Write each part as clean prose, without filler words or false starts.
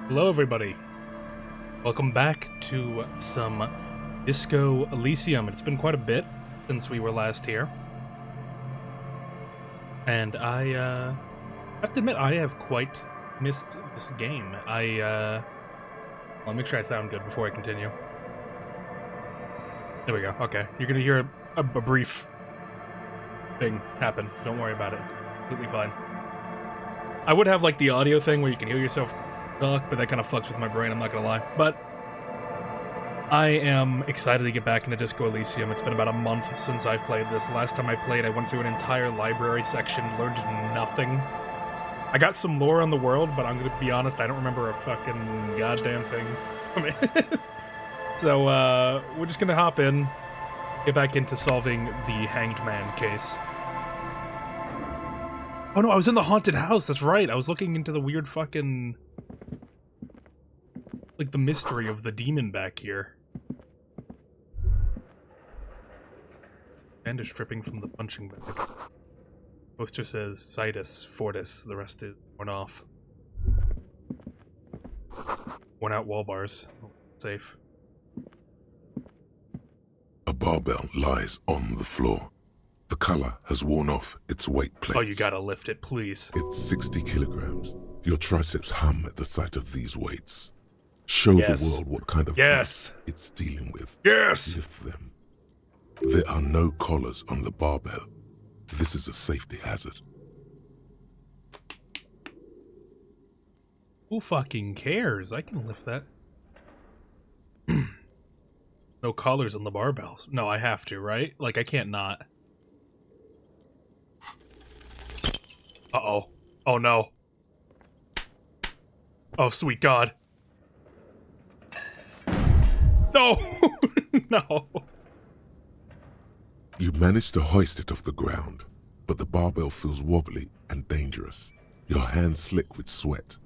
Hello everybody, welcome back to some Disco Elysium. It's been quite a bit since we were last here. And I have to admit, I have quite missed this game. I'll make sure I sound good before I continue. There we go, okay. You're gonna hear a brief thing happen. Don't worry about it. Completely fine. I would have like the audio thing where you can hear yourself talk, but that kind of fucks with my brain, I'm not gonna lie. But I am excited to get back into Disco Elysium. It's been about a month since I've played this. Last time I played, I went through an entire library section, learned nothing. I got some lore on the world, but I'm gonna be honest, I don't remember a fucking goddamn thing from it. So, we're just gonna hop in, get back into solving the Hanged Man case. Oh no, I was in the haunted house, that's right! I was looking into the weird fucking... like, the mystery of the demon back here. And is stripping from the punching bag. Poster says Citus, Fortis, the rest is worn off. Worn out wall bars. Oh, safe. A barbell lies on the floor. The color has worn off its weight plates. Oh, you gotta lift it, please. It's 60 kilograms. Your triceps hum at the sight of these weights. Show Yes. the world what kind of Yes. weight it's dealing with. Yes! Lift them. There are no collars on the barbell. This is a safety hazard. Who fucking cares? I can lift that. No collars on the barbells. No, I have to, right? Like, I can't not. Uh-oh. Oh, no. Oh, sweet God. No! No. You manage to hoist it off the ground, but the barbell feels wobbly and dangerous. Your hands slick with sweat.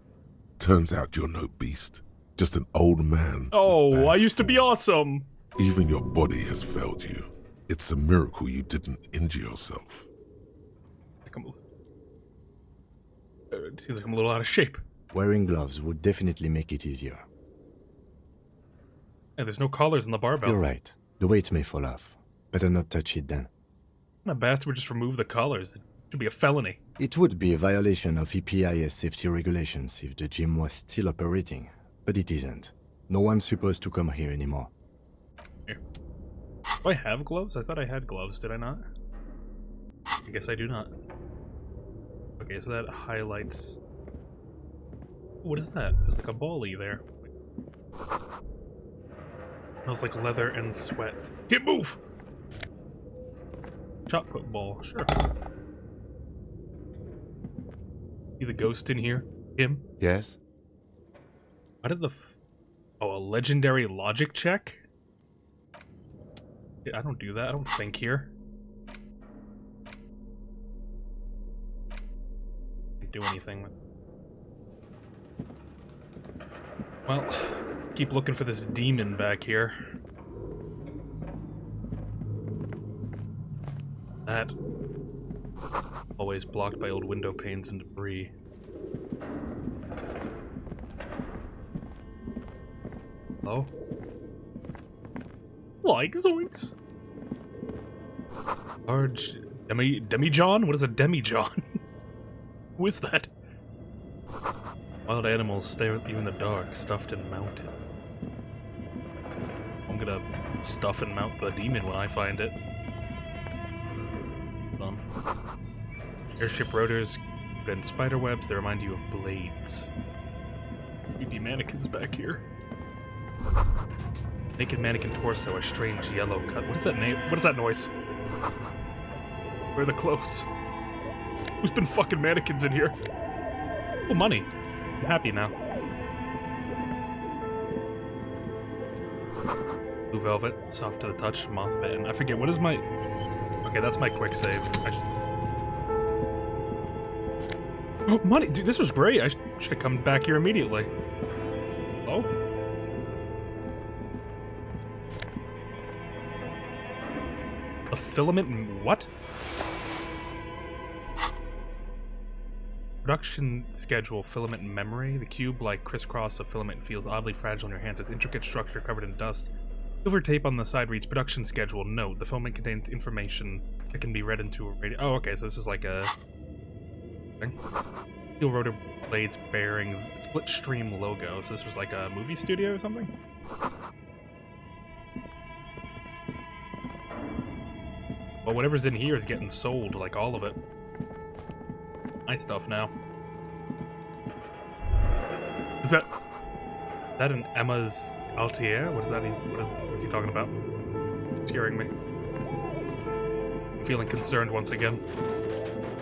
Turns out you're no beast, just an old man. Oh, I used to be awesome. Even your body has failed you. It's a miracle you didn't injure yourself. It seems like I'm a little out of shape. Wearing gloves would definitely make it easier. Yeah, there's no collars on the barbell. You're right. The weight may fall off. Better not touch it then. Not best would just remove the collars. It should be a felony. It would be a violation of EPIS safety regulations if the gym was still operating, but it isn't. No one's supposed to come here anymore. Here. Do I have gloves? I thought I had gloves, did I not? I guess I do not. Okay, so that highlights... What is that? There's like a ball-y there. Smells like leather and sweat. Can't move! Shot put ball, sure. See the ghost in here? Him? Yes? How did the oh, a legendary logic check? Yeah, I don't do that, I don't think here. Can't do anything with... Well, keep looking for this demon back here. That always blocked by old window panes and debris. Hello? Like zoinks. Large demi-john? What is a demi-john? Who is that? Wild animals stare at you in the dark, stuffed and mounted. I'm gonna stuff and mount the demon when I find it. Airship rotors and spider webs, they remind you of blades. 3D mannequins back here. Naked mannequin torso, a strange yellow cut. What is that name? What is that noise? Where are the clothes? Who's been fucking mannequins in here? Oh, money. I'm happy now. Blue velvet, soft to the touch, moth bitten. I forget, what is my... Okay, that's my quick save. Oh, money! Dude, this was great! I should have come back here immediately. Oh? A filament and what? Production schedule, filament memory. The cube-like crisscross of filament feels oddly fragile in your hands. Its intricate structure covered in dust. Silver tape on the side reads production schedule. Note, the filament contains information that can be read into a radio. Oh, okay, so this is like a thing. Steel rotor blades bearing split stream logo. So this was like a movie studio or something? Well, whatever's in here is getting sold, like all of it. Nice stuff now. Is that an Emma's Altier? What is that? What's he talking about? Scaring me. I'm feeling concerned once again.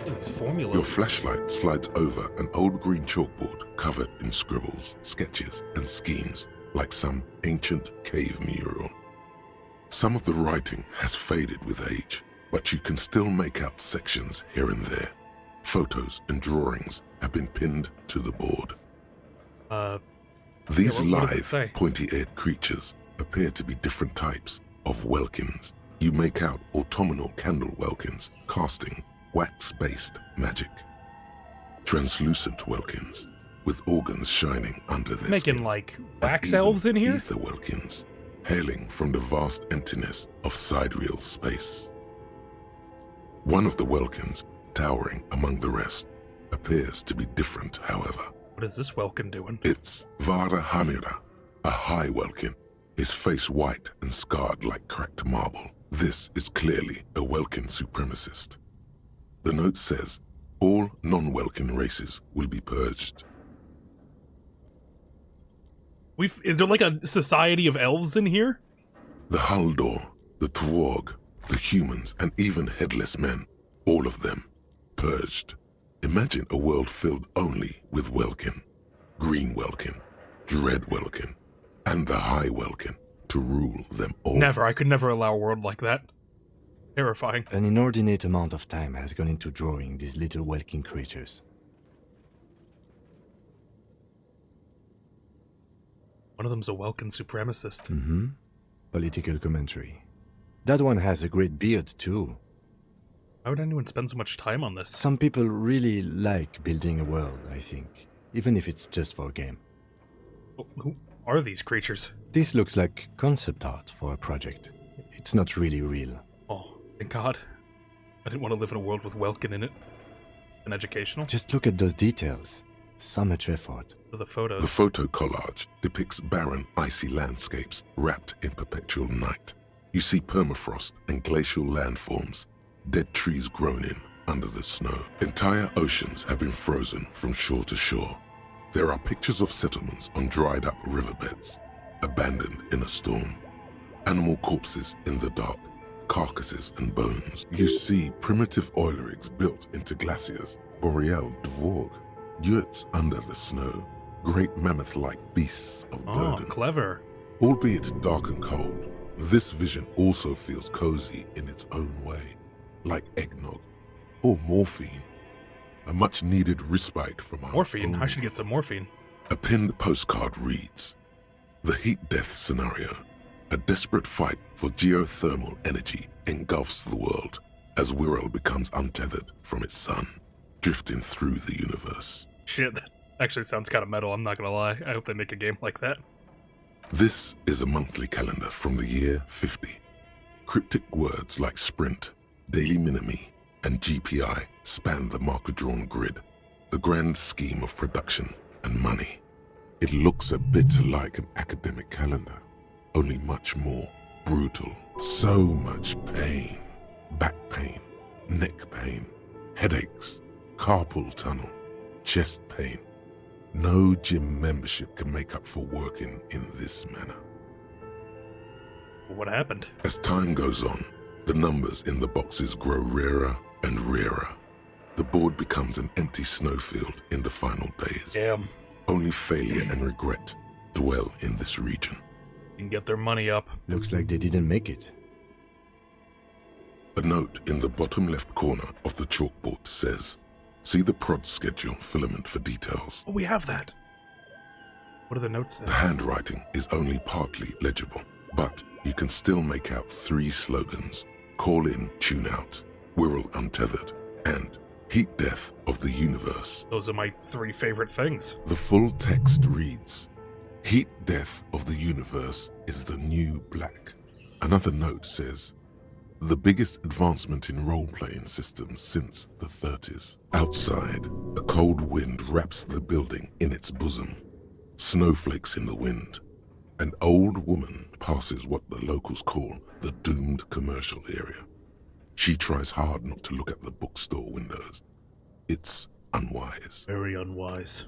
These formulas. Your flashlight slides over an old green chalkboard covered in scribbles, sketches, and schemes like some ancient cave mural. Some of the writing has faded with age, but you can still make out sections here and there. Photos and drawings have been pinned to the board. These what does it say? lithe, pointy-eared creatures appear to be different types of welkins. You make out autumnal candle welkins casting wax-based magic. Translucent welkins with organs shining under their Making skin. like And wax even elves in here? Ether welkins, hailing from the vast emptiness of sidereal space. One of the welkins, towering among the rest, appears to be different, however. What is this Welkin doing? It's Vara Hamira, a high Welkin, his face white and scarred like cracked marble. This is clearly a Welkin supremacist. The note says, all non-Welkin races will be purged. Is there like a society of elves in here? The Haldor, the Tworg, the humans, and even headless men, all of them, purged. Imagine a world filled only with Welkin, Green Welkin, Dread Welkin, and the High Welkin to rule them all. Never. I could never allow a world like that. Terrifying. An inordinate amount of time has gone into drawing these little Welkin creatures. One of them's a Welkin supremacist. Mm-hmm. Political commentary. That one has a great beard, too. Why would anyone spend so much time on this? Some people really like building a world, I think. Even if it's just for a game. Who are these creatures? This looks like concept art for a project. It's not really real. Oh, thank God. I didn't want to live in a world with Welkin in it. And educational. Just look at those details. So much effort. The photos. The photo collage depicts barren, icy landscapes wrapped in perpetual night. You see permafrost and glacial landforms, dead trees grown in under the snow. Entire oceans have been frozen from shore to shore. There are pictures of settlements on dried up riverbeds, abandoned in a storm. Animal corpses in the dark, carcasses and bones. You see primitive oil rigs built into glaciers, boreal dvorg, yurts under the snow, great mammoth-like beasts of Oh, burden. clever. Albeit dark and cold, this vision also feels cozy in its own way, like eggnog or morphine, a much-needed respite from our Morphine? own. I should get some morphine. A pinned postcard reads, "The heat-death scenario, a desperate fight for geothermal energy engulfs the world as Wirral becomes untethered from its sun, drifting through the universe." Shit, that actually sounds kind of metal, I'm not gonna lie. I hope they make a game like that. This is a monthly calendar from the year 50. Cryptic words like sprint, daily minimi, and GPI span the marker-drawn grid, the grand scheme of production and money. It looks a bit like an academic calendar, only much more brutal. So much pain. Back pain, neck pain, headaches, carpal tunnel, chest pain. No gym membership can make up for working in this manner. What happened? As time goes on, the numbers in the boxes grow rarer and rarer. The board becomes an empty snowfield in the final days. Damn. Only failure and regret dwell in this region. Can get their money up. Looks like they didn't make it. A note in the bottom left corner of the chalkboard says, "See the prod schedule filament for details." Oh, we have that. What do the notes say? The handwriting is only partly legible, but you can still make out 3 slogans: "Call in, tune out," "Wirral untethered," and Heat death of the universe. Those are my 3 favorite things. The full text reads, heat death of the universe is the new black. Another note says, the biggest advancement in role-playing systems since the 30s. Outside, a cold wind wraps the building in its bosom. Snowflakes in the wind. An old woman passes what the locals call the doomed commercial area. She tries hard not to look at the bookstore windows. It's unwise. Very unwise.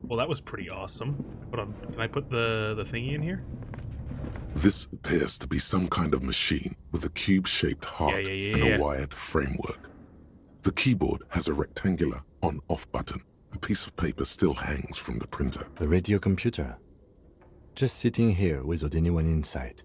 Well, that was pretty awesome. Can I put the thingy in here? This appears to be some kind of machine with a cube-shaped heart and a wired framework. The keyboard has a rectangular on-off button. A piece of paper still hangs from the printer. The radio computer. Just sitting here without anyone inside.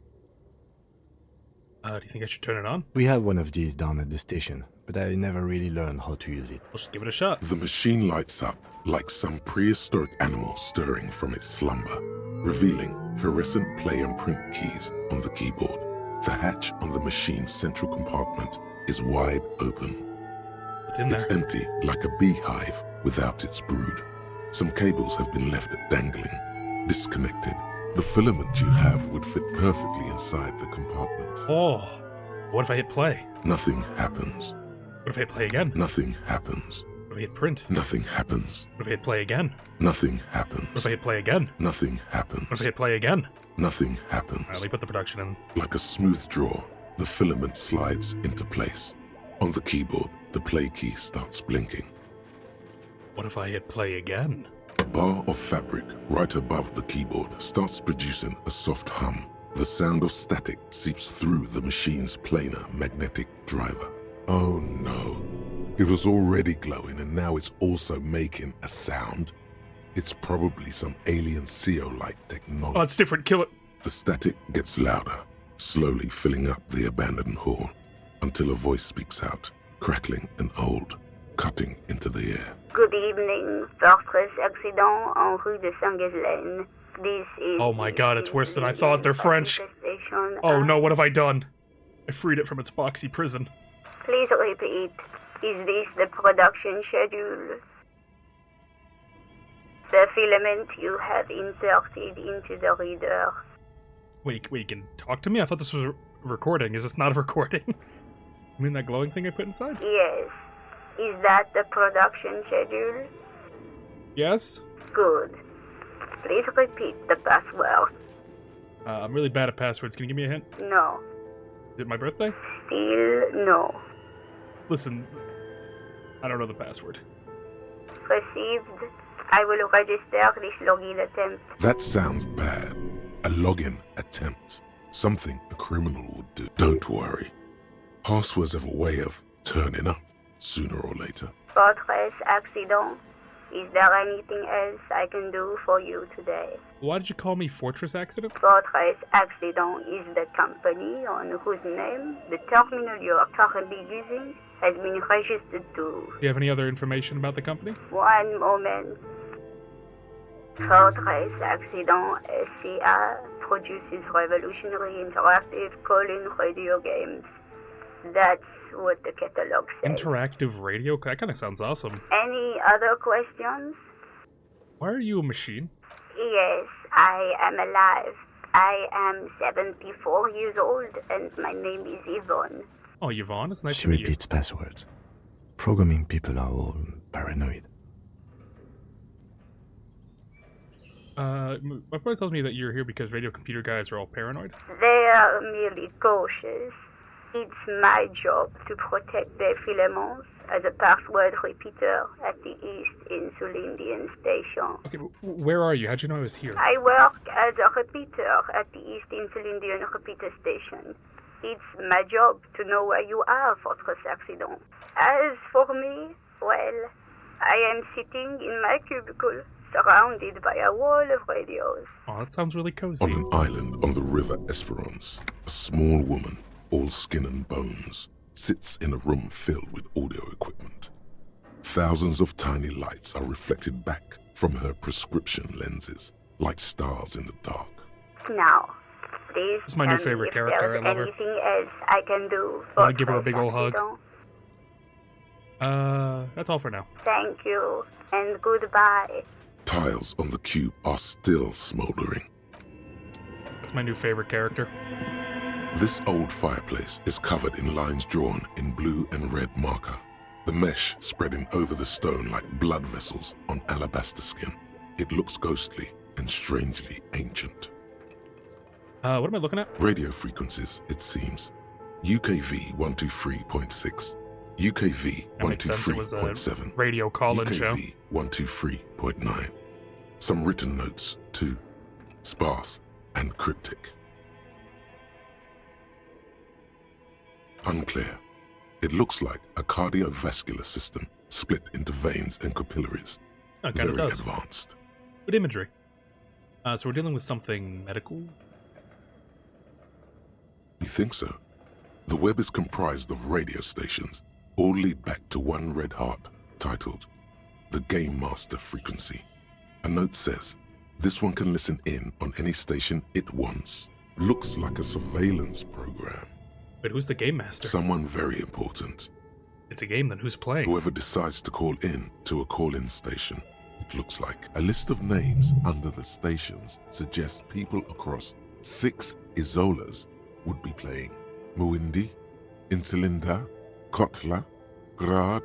Do you think I should turn it on? We have one of these down at the station, but I never really learned how to use it. Let's give it a shot. The machine lights up like some prehistoric animal stirring from its slumber, revealing fluorescent play and print keys on the keyboard. The hatch on the machine's central compartment is wide open. What's in It's there? empty like a beehive without its brood. Some cables have been left dangling, disconnected. The filament you have would fit perfectly inside the compartment. Oh, what if I hit play? Nothing happens. What if I hit play again? Nothing happens. What if I hit print? Nothing happens. What if I hit play again? Nothing happens. What if I hit play again? Nothing happens. What if I hit play again? Nothing happens. Alright, let me put the production in. Like a smooth draw, the filament slides into place. On the keyboard, the play key starts blinking. What if I hit play again? A bar of fabric right above the keyboard starts producing a soft hum. The sound of static seeps through the machine's planar magnetic driver. Oh no. It was already glowing and now it's also making a sound. It's probably some alien CO-like technology. Oh, it's different. Kill it. The static gets louder, slowly filling up the abandoned hall, until a voice speaks out, crackling and old, cutting into the air. Good evening, Fortress Accident en rue de Saint-Ghislaine. This is... Oh my god, it's worse than I thought. They're French. Oh no, what have I done? I freed it from its boxy prison. Please repeat. Is this the production schedule? The filament you have inserted into the reader. Wait, you can talk to me? I thought this was a recording. Is this not a recording? You mean that glowing thing I put inside? Yes. Is that the production schedule? Yes? Good. Please repeat the password. I'm really bad at passwords. Can you give me a hint? No. Is it my birthday? Still no. Listen, I don't know the password. Received. I will register this login attempt. That sounds bad. A login attempt. Something a criminal would do. Don't worry. Passwords have a way of turning up sooner or later. Fortress Accident. Is there anything else I can do for you today? Why did you call me Fortress Accident? Fortress Accident is the company on whose name the terminal you are currently using has been registered to. Do you have any other information about the company? One moment. Fortress Accident SCA produces revolutionary interactive call-in radio games. That's what the catalog says. Interactive radio? That kind of sounds awesome. Any other questions? Why are you a machine? Yes, I am alive. I am 74 years old and my name is Yvonne. Oh, Yvonne, it's nice She to meet you. repeats passwords. Programming people are all paranoid. My brother tells me that you're here because radio computer guys are all paranoid. They are merely cautious. It's my job to protect their filaments as a password repeater at the East Insulindian Station. Okay, where are you? How'd you know I was here? I work as a repeater at the East Insulindian Repeater Station. It's my job to know where you are, Fortress Accident. As for me, well, I am sitting in my cubicle, surrounded by a wall of radios. Oh, that sounds really cozy. On an island on the river Esperance, a small woman, all skin and bones, sits in a room filled with audio equipment. Thousands of tiny lights are reflected back from her prescription lenses, like stars in the dark. Now, please This is my new tell me favorite if character. there's I love her. anything else I can do for Wanna give her a big ol' hug? That's all for now. Thank you, and goodbye. Tiles on the cube are still smoldering. That's my new favorite character. This old fireplace is covered in lines drawn in blue and red marker, the mesh spreading over the stone like blood vessels on alabaster skin. It looks ghostly and strangely ancient. What am I looking at? Radio frequencies, it seems. UKV 123.6, UKV That makes sense. It was a 123.7, radio call-in show. UKV 123.9. Some written notes, too. Sparse and cryptic. Unclear. It looks like a cardiovascular system split into veins and capillaries. Oh, it kind of Very does. advanced. Good imagery. So we're dealing with something medical? You think so? The web is comprised of radio stations, all lead back to one red heart, titled the Game Master Frequency. A note says, this one can listen in on any station it wants. Looks like a surveillance program. Wait, who's the game master? Someone very important. It's a game, then who's playing? Whoever decides to call in to a call-in station. It looks like a list of names under the stations suggests people across 6 Isolas would be playing. Muindi, Insulinda, Kotla, Grad,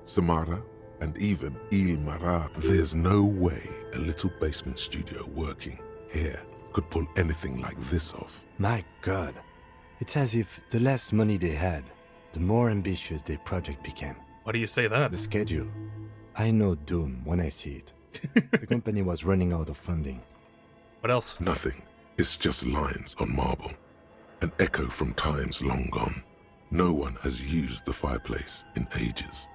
Samara, and even Il Marad. There's no way a little basement studio working here could pull anything like this off. My God. It's as if the less money they had, the more ambitious their project became. Why do you say that? The schedule. I know doom when I see it. The company was running out of funding. What else? Nothing. It's just lines on marble. An echo from times long gone. No one has used the fireplace in ages.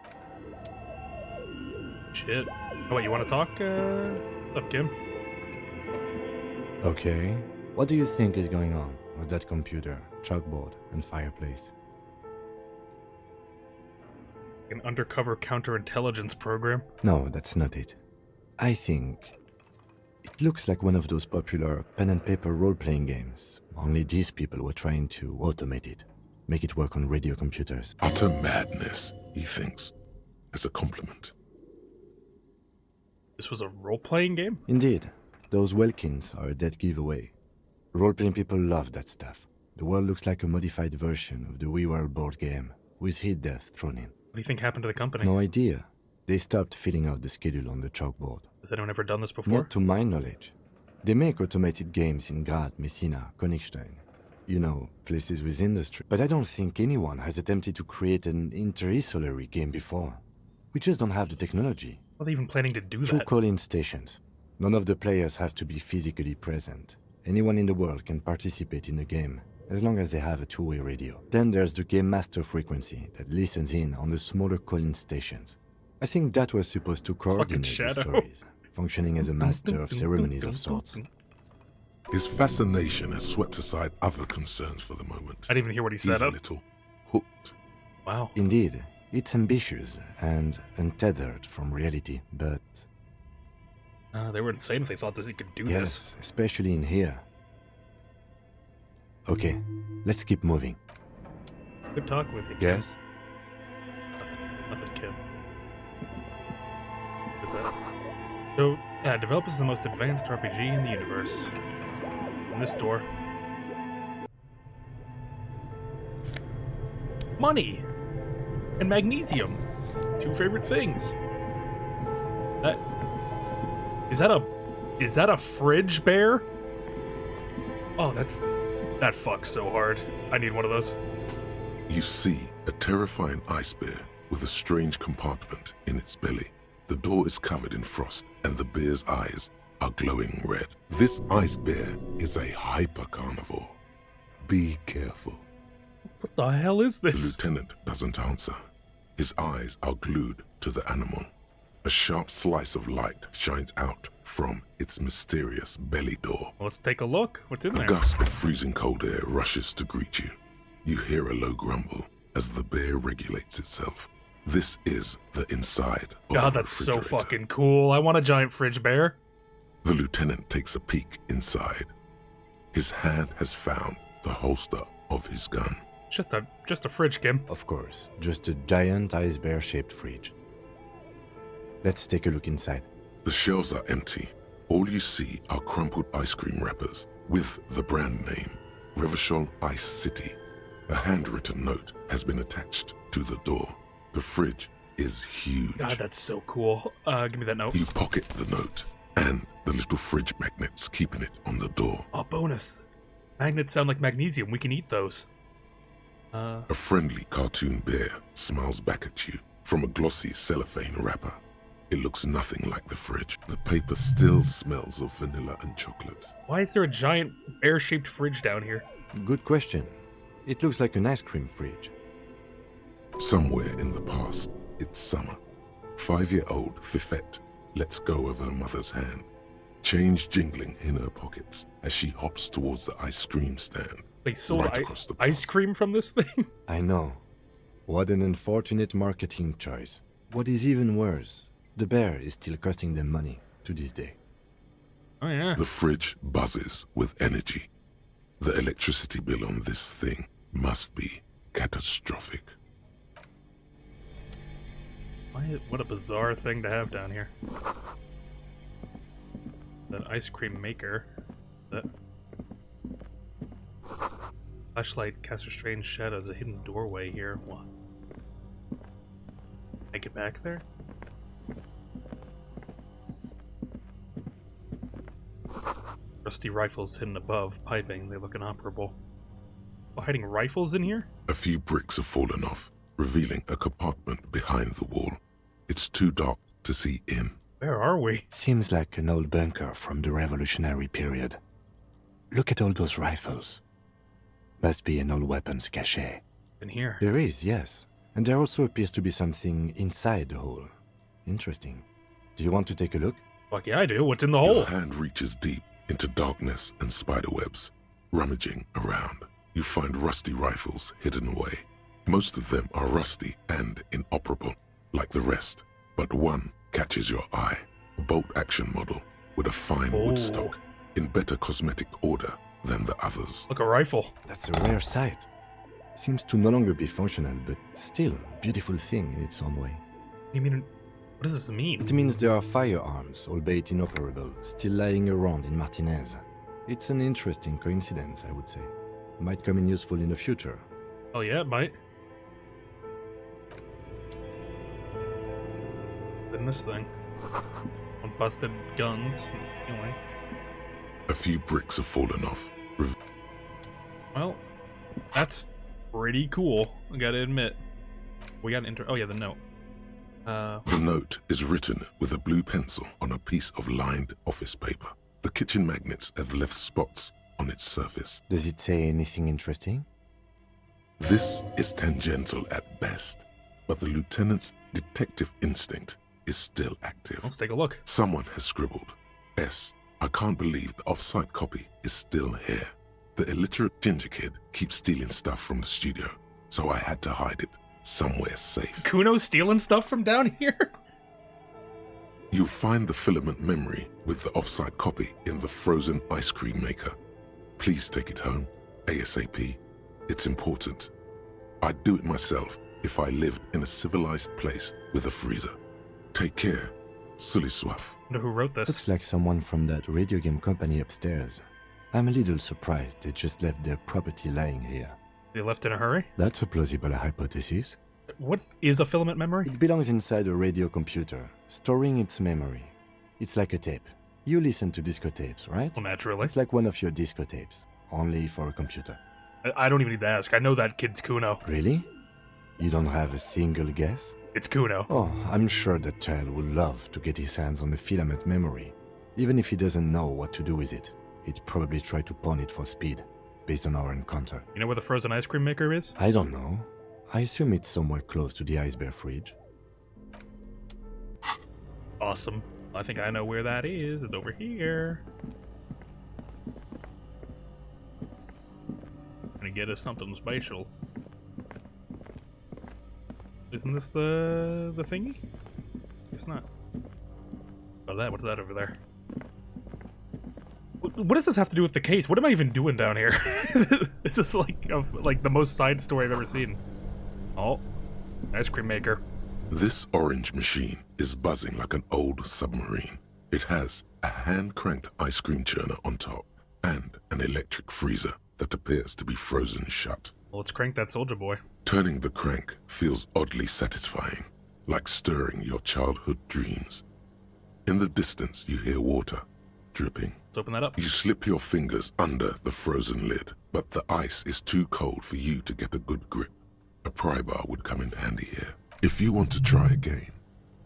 Shit. Oh, wait, you want to talk? What's up, Kim? Okay. What do you think is going on with that computer, chalkboard, and fireplace? An undercover counterintelligence program? No, that's not it. I think it looks like one of those popular pen and paper role-playing games. Only these people were trying to automate it, make it work on radio computers. Utter madness, he thinks, as a compliment. This was a role-playing game? Indeed, those Welkins are a dead giveaway. Role-playing people love that stuff. The world looks like a modified version of the WeWorld board game, with hit death thrown in. What do you think happened to the company? No idea. They stopped filling out the schedule on the chalkboard. Has anyone ever done this before? Not to my knowledge. They make automated games in Graz, Messina, Königstein. You know, places with industry. But I don't think anyone has attempted to create an inter-isolary game before. We just don't have the technology. How are they even planning to do 2 that? call-in stations. None of the players have to be physically present. Anyone in the world can participate in the game, as long as they have a two-way radio. Then there's the Game Master frequency that listens in on the smaller call-in stations. I think that was supposed to coordinate the Shadow. stories, functioning as a master of ceremonies of sorts. His fascination has swept aside other concerns for the moment. I didn't even hear what he He's said. a little hooked. Wow. Indeed, it's ambitious and untethered from reality, but They were insane if they thought that he could do this. yes, especially in here. Okay, let's keep moving. Good talk with you. Yes? Nothing, Kim. What is that? So, yeah, developers the most advanced RPG in the universe. In this door. Money! And magnesium. 2 favorite things. That... Is that a fridge bear? Oh, that fucks so hard. I need one of those. You see a terrifying ice bear with a strange compartment in its belly. The door is covered in frost, and the bear's eyes are glowing red. This ice bear is a hyper-carnivore. Be careful. What the hell is The this? lieutenant doesn't answer. His eyes are glued to the animal. A sharp slice of light shines out from its mysterious belly door. Let's take a look. What's in A there? gust of freezing cold air rushes to greet you. You hear a low grumble as the bear regulates itself. This is the inside of God, the that's so refrigerator. fucking cool. I want a giant fridge bear. The lieutenant takes a peek inside. His hand has found the holster of his gun. Just a fridge, Kim. Of course, just a giant ice bear-shaped fridge. Let's take a look inside. The shelves are empty. All you see are crumpled ice cream wrappers with the brand name, Revachol Ice City. A handwritten note has been attached to the door. The fridge is huge. God, that's so cool. Give me that note. You pocket the note and the little fridge magnets keeping it on the door. Oh, bonus. Magnets sound like magnesium. We can eat those. A friendly cartoon bear smiles back at you from a glossy cellophane wrapper. It looks nothing like the fridge. The paper still smells of vanilla and chocolate. Why is there a giant bear-shaped fridge down here? Good question. It looks like an ice cream fridge. Somewhere in the past, it's summer. 5-year-old Fifette lets go of her mother's hand, change jingling in her pockets as she hops towards the ice cream stand. They sold right across the ice cream from this thing? I know. What an unfortunate marketing choice. What is even worse, the bear is still costing them money to this day. Oh, yeah. The fridge buzzes with energy. The electricity bill on this thing must be catastrophic. What a bizarre thing to have down here. That ice cream maker. That flashlight casts a strange shadow as a hidden doorway here. What? Make it back there? Rusty rifles hidden above, piping. They look inoperable. We're hiding rifles in here? A few bricks have fallen off, revealing a compartment behind the wall. It's too dark to see in. Where are we? Seems like an old bunker from the revolutionary period. Look at all those rifles. Must be an old weapons cache. In here. There is, yes. And there also appears to be something inside the hole. Interesting. Do you want to take a look? Fuck yeah, I do. What's in the hole? Your hand reaches deep into darkness and spiderwebs. Rummaging around, you find rusty rifles hidden away. Most of them are rusty and inoperable, like the rest, but one catches your eye. A bolt-action model with a fine wood stock, in better cosmetic order than the others. Look, a rifle. That's a rare sight. Seems to no longer be functional, but still a beautiful thing in its own way. You mean, what does this mean? It means there are firearms, albeit inoperable, still lying around in Martinez. It's an interesting coincidence, I would say. Might come in useful in the future. Oh yeah, it might. In this thing. On busted guns. Anyway. A few bricks have fallen off. Well, that's pretty cool, I gotta admit. We got oh yeah, the note. The note is written with a blue pencil on a piece of lined office paper. The kitchen magnets have left spots on its surface. Does it say anything interesting? This is tangential at best, but the lieutenant's detective instinct is still active. Let's take a look. Someone has scribbled, S. I can't believe the off-site copy is still here. The illiterate ginger kid keeps stealing stuff from the studio, so I had to hide it somewhere safe. Kuno's stealing stuff from down here? You'll find the filament memory with the off-site copy in the frozen ice cream maker. Please take it home, ASAP. It's important. I'd do it myself if I lived in a civilized place with a freezer. Take care. Sully Swaff. Wonder who wrote this. Looks like someone from that radio game company upstairs. I'm a little surprised they just left their property lying here. They left in a hurry? That's a plausible hypothesis. What is a filament memory? It belongs inside a radio computer, storing its memory. It's like a tape. You listen to disco tapes, right? Well, naturally. It's like one of your disco tapes, only for a computer. I don't even need to ask. I know that kid's Kuno. Really? You don't have a single guess? It's Kuno. Oh, I'm sure that child would love to get his hands on the filament memory. Even if he doesn't know what to do with it, he'd probably try to pawn it for speed, based on our encounter. You know where the frozen ice cream maker is? I don't know. I assume it's somewhere close to the ice bear fridge. Awesome. I think I know where that is. It's over here. Gonna get us something special. Isn't this the thingy? It's not. Oh, that. What's that over there? What? what does this have to do with the case? What am I even doing down here? This is like the most side story I've ever seen. Oh, ice cream maker. This orange machine is buzzing like an old submarine. It has a hand-cranked ice cream churner on top and an electric freezer that appears to be frozen shut. Well, let's crank that soldier boy. Turning the crank feels oddly satisfying, like stirring your childhood dreams. In the distance, you hear water dripping. Let's open that up. You slip your fingers under the frozen lid, but the ice is too cold for you to get a good grip. A pry bar would come in handy here. If you want to try again,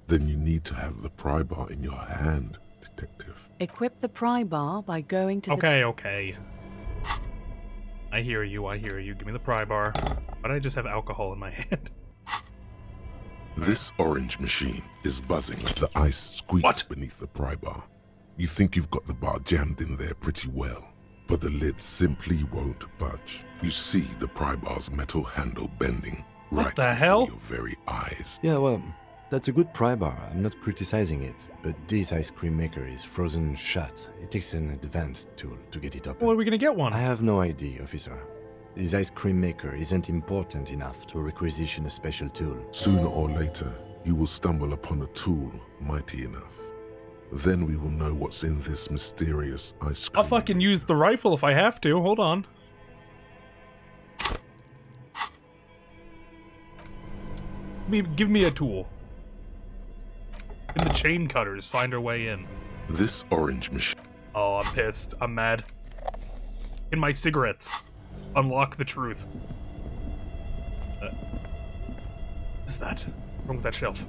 then you need to have the pry bar in your hand, detective. Equip the pry bar by going to Okay. I hear you. Give me the pry bar. Why do I just have alcohol in my hand? This orange machine is buzzing like the ice squeaks beneath the pry bar. You think you've got the bar jammed in there pretty well, but the lid simply won't budge. You see the pry bar's metal handle bending right the before hell? your very eyes. Yeah, well, that's a good pry bar. I'm not criticizing it, but this ice cream maker is frozen shut. It takes an advanced tool to get it open. Well, are we gonna get one? I have no idea, officer. This ice cream maker isn't important enough to requisition a special tool. Sooner or later, you will stumble upon a tool mighty enough. Then we will know what's in this mysterious ice cream. I'll fucking use the rifle if I have to. Hold on. Give me a tool. And the chain cutters find our way in. This orange machine. Oh, I'm pissed. I'm mad. In my cigarettes. Unlock the truth. What is that? What's wrong with that shelf?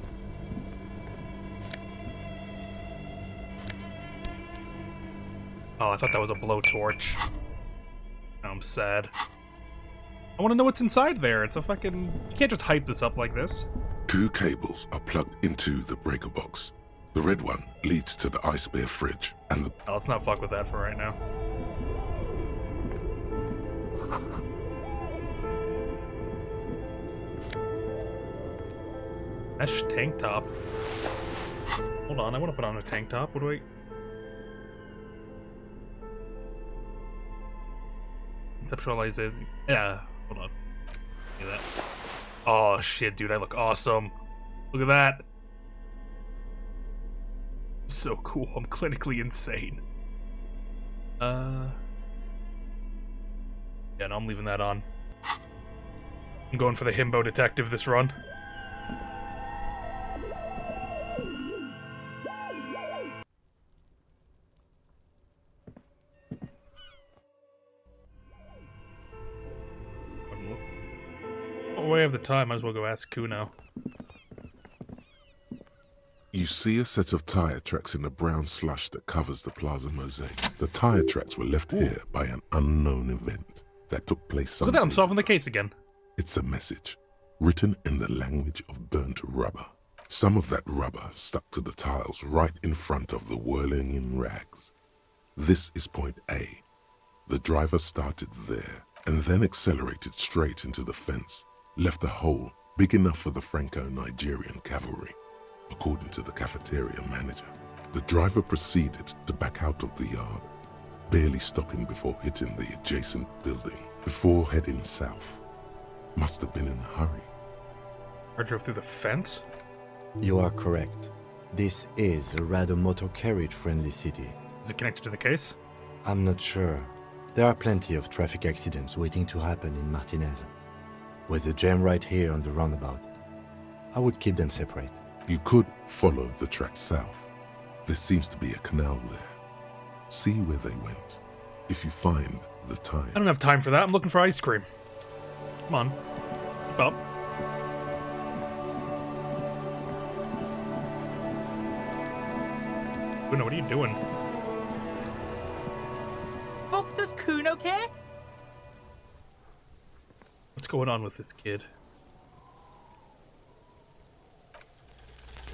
Oh, I thought that was a blowtorch. Now I'm sad. I want to know what's inside there. It's a fucking... You can't just hype this up like this. 2 cables are plugged into the breaker box. The red one leads to the ice bear fridge, and the Oh, let's not fuck with that for right now. Mesh tank top. Hold on, I want to put on a tank top. What do I... Conceptualizes... Yeah, hold on. Look at that. Oh, shit, dude, I look awesome. Look at that. So cool, I'm clinically insane. Yeah, no, I'm leaving that on. I'm going for the himbo detective this run. Oh, I have the time, might as well go ask Kuno. You see a set of tire tracks in the brown slush that covers the plaza mosaic. The tire tracks were left here by an unknown event that took place some Look at that, I'm days solving the ago. case again. It's a message, written in the language of burnt rubber. Some of that rubber stuck to the tiles right in front of the whirling in rags. This is point A. The driver started there, and then accelerated straight into the fence, left a hole big enough for the Franco-Nigerian cavalry. According to the cafeteria manager, the driver proceeded to back out of the yard, barely stopping before hitting the adjacent building, before heading south. Must have been in a hurry. I drove through the fence? You are correct. This is a rather motor carriage-friendly city. Is it connected to the case? I'm not sure. There are plenty of traffic accidents waiting to happen in Martinez. With the jam right here on the roundabout, I would keep them separate. You could follow the track south. There seems to be a canal there. See where they went. If you find the time. I don't have time for that, I'm looking for ice cream. Come on. Keep up. Kuno, what are you doing? Fuck does Kuno care? What's going on with this kid?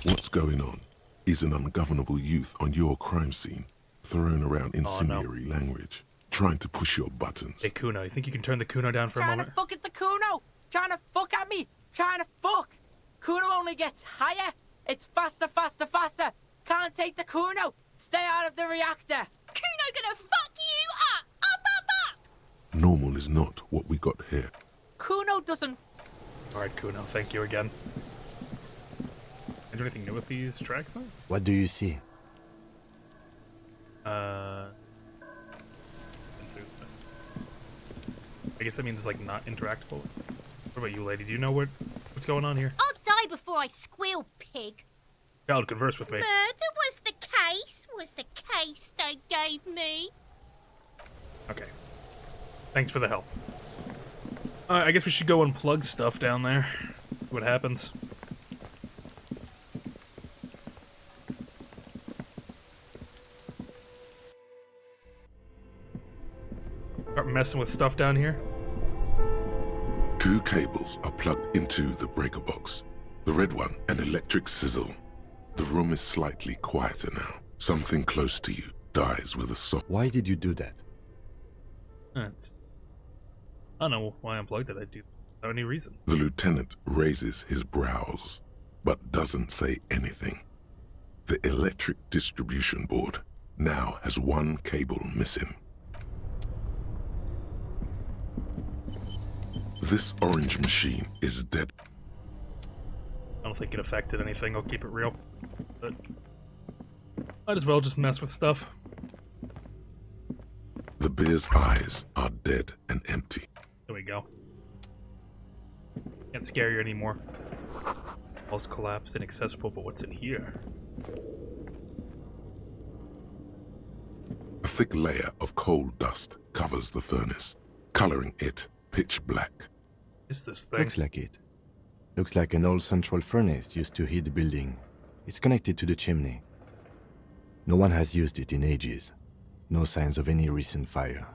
What's going on is an ungovernable youth on your crime scene, throwing around incendiary language, trying to push your buttons. Hey Kuno, you think you can turn the Kuno down for a Trying moment? to fuck at the Kuno! Trying to fuck at me! Trying to fuck! Kuno only gets higher! It's faster, faster, faster! Can't take the Kuno! Stay out of the reactor! Kuno gonna fuck Normal is not what we got here. Kuno doesn't. Alright, Kuno, thank you again. Is there anything new with these tracks though? What do you see? I guess that means it's like not interactable. What about you, lady? Do you know what's going on here? I'll die before I squeal, pig. Child, converse with me. Murder was the case they gave me. Okay. Thanks for the help. I guess we should go unplug stuff down there. See what happens. Start messing with stuff down here. 2 cables are plugged into the breaker box. The red one, an electric sizzle. The room is slightly quieter now. Something close to you dies with a soft. Why did you do that? That's... I don't know why I unplugged it. I do without any reason. The lieutenant raises his brows, but doesn't say anything. The electric distribution board now has 1 cable missing. This orange machine is dead. I don't think it affected anything. I'll keep it real. But might as well just mess with stuff. The bear's eyes are dead and empty. There we go. Can't scare you anymore. Walls collapsed, inaccessible, but what's in here? A thick layer of coal dust covers the furnace, coloring it pitch black. Is this thing? Looks like it. Looks like an old central furnace used to heat the building. It's connected to the chimney. No one has used it in ages. No signs of any recent fire.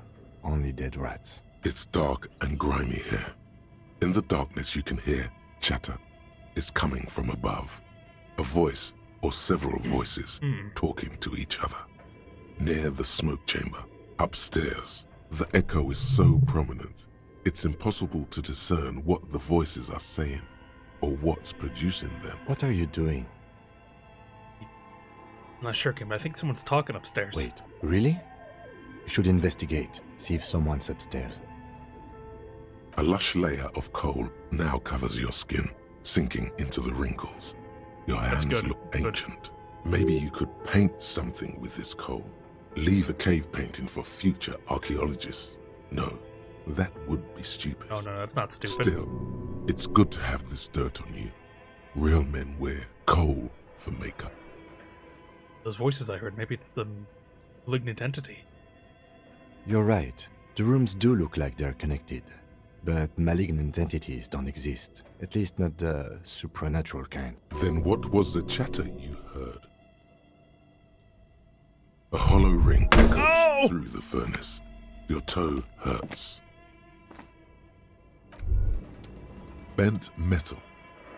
Only dead rats. It's dark and grimy here. In the darkness you can hear chatter. It's coming from above. A voice or several voices talking to each other. Near the smoke chamber, upstairs, the echo is so prominent, it's impossible to discern what the voices are saying or what's producing them. What are you doing? I'm not sure, Kim, but I think someone's talking upstairs. Wait, really? We should investigate, see if someone's upstairs. A lush layer of coal now covers your skin, sinking into the wrinkles. Your hands good. look Good. ancient. Maybe you could paint something with this coal. Leave a cave painting for future archaeologists. No, that would be stupid. Oh, no, that's not stupid. Still, it's good to have this dirt on you. Real men wear coal for makeup. Those voices I heard, maybe it's the malignant entity. You're right. The rooms do look like they're connected. But malignant entities don't exist. At least not the supernatural kind. Then what was the chatter you heard? A hollow ring echoes through the furnace. Your toe hurts. Bent metal.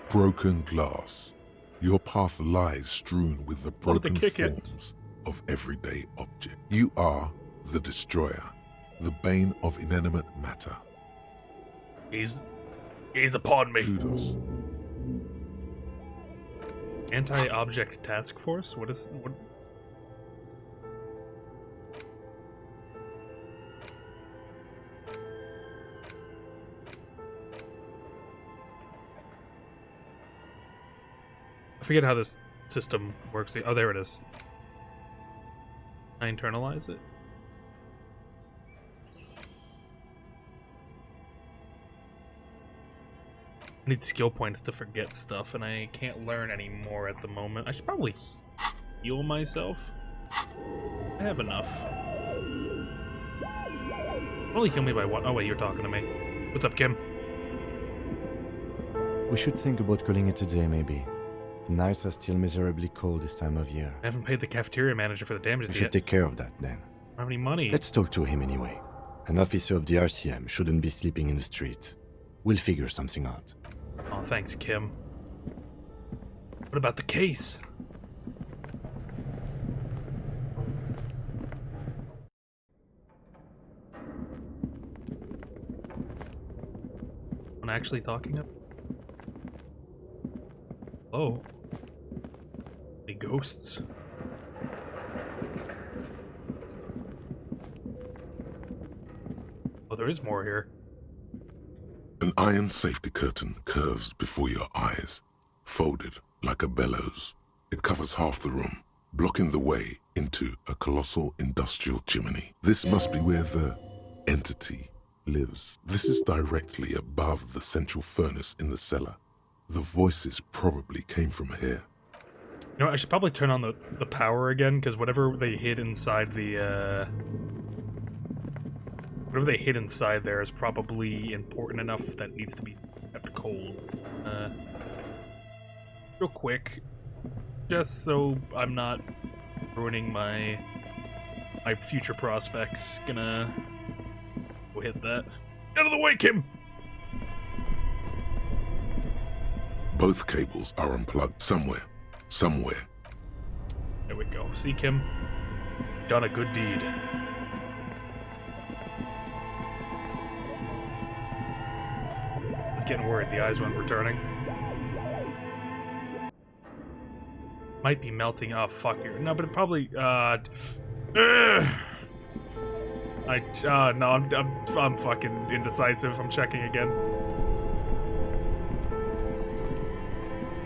Broken glass. Your path lies strewn with the broken forms of everyday objects. You are the destroyer, the bane of inanimate matter. He's upon me. Kudos. Anti-object task force? What? I forget how this system works. Oh, there it is. I internalize it. I need skill points to forget stuff, and I can't learn anymore at the moment. I should probably heal myself. I have enough. Only heal me by one. Oh wait, you're talking to me. What's up, Kim? We should think about calling it a day, maybe. The nights are still miserably cold this time of year. I haven't paid the cafeteria manager for the damages We yet. should take care of that then. I don't have any money. Let's talk to him anyway. An officer of the RCM shouldn't be sleeping in the streets. We'll figure something out. Oh, thanks, Kim. What about the case? I'm actually talking up. Oh. Any ghosts? Oh, there is more here. An iron safety curtain curves before your eyes, folded like a bellows. It covers half the room, blocking the way into a colossal industrial chimney. This must be where the entity lives. This is directly above the central furnace in the cellar. The voices probably came from here. You know, I should probably turn on the power again, because whatever they hid inside the, whatever they hid inside there is probably important enough that it needs to be kept cold. Real quick, just so I'm not ruining my future prospects, gonna go hit that. Out of the way, Kim! Both cables are unplugged somewhere. There we go. See, Kim? Done a good deed. I was getting worried the eyes weren't returning. Might be melting. Oh, fuck you. No, but it probably, no, I'm fucking indecisive. I'm checking again.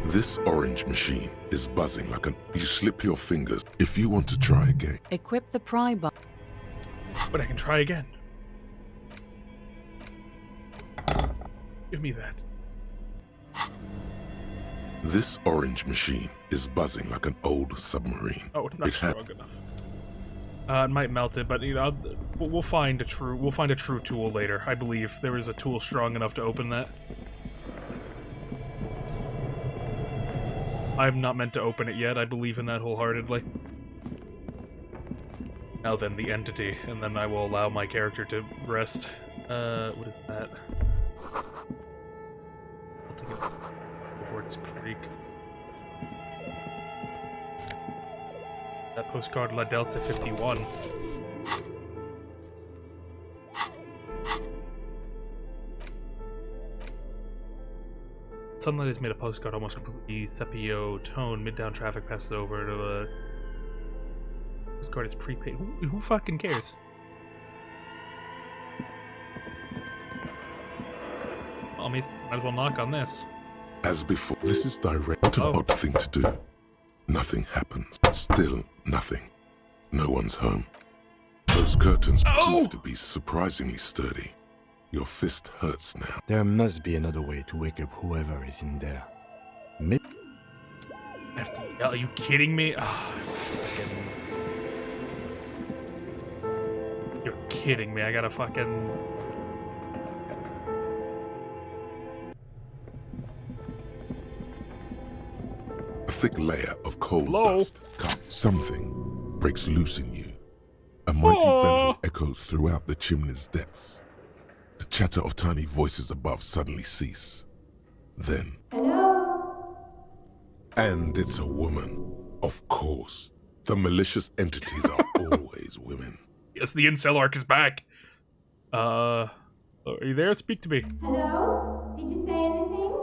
This orange machine is buzzing like you slip your fingers if you want to try again. Equip the pry bar. But I can try again. Give me that. This orange machine is buzzing like an old submarine. Oh, it's not strong enough. It might melt it, but you know, we'll find a true tool later. I believe there is a tool strong enough to open that. I'm not meant to open it yet. I believe in that wholeheartedly. Now then, the entity, and then I will allow my character to rest. What is that? I'll take it. Quartz Creek. That postcard La Delta 51. Sunlight has made a postcard almost completely sepia tone. Mid-down traffic passes over to a... Postcard is prepaid. Who fucking cares? Well, might as well knock on this. As before, this is direct. An odd thing to do. Nothing happens. Still nothing. No one's home. Those curtains prove to be surprisingly sturdy. Your fist hurts now. There must be another way to wake up whoever is in there. Maybe. Are you kidding me? You're kidding me. I gotta fucking... A thick layer of cold dust. Something breaks loose in you. A mighty bellow echoes throughout the chimney's depths. The chatter of tiny voices above suddenly cease. Then... Hello? And it's a woman. Of course. The malicious entities are always women. Yes, the incel arc is back. Are you there? Speak to me. Hello? Did you say anything?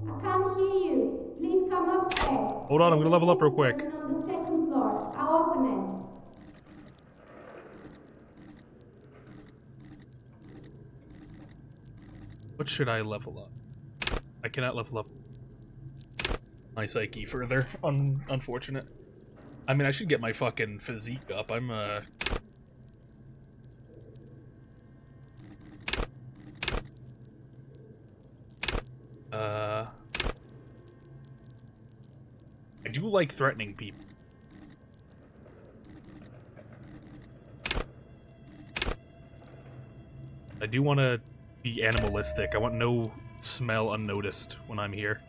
I can't hear you. Please come upstairs. Hold on, I'm gonna level up real quick. On the second floor. I'll open it. What should I level up? I cannot level up my psyche further. Unfortunate. I mean, I should get my fucking physique up. I'm, I do like threatening people. I do want to be animalistic. I want no smell unnoticed when I'm here.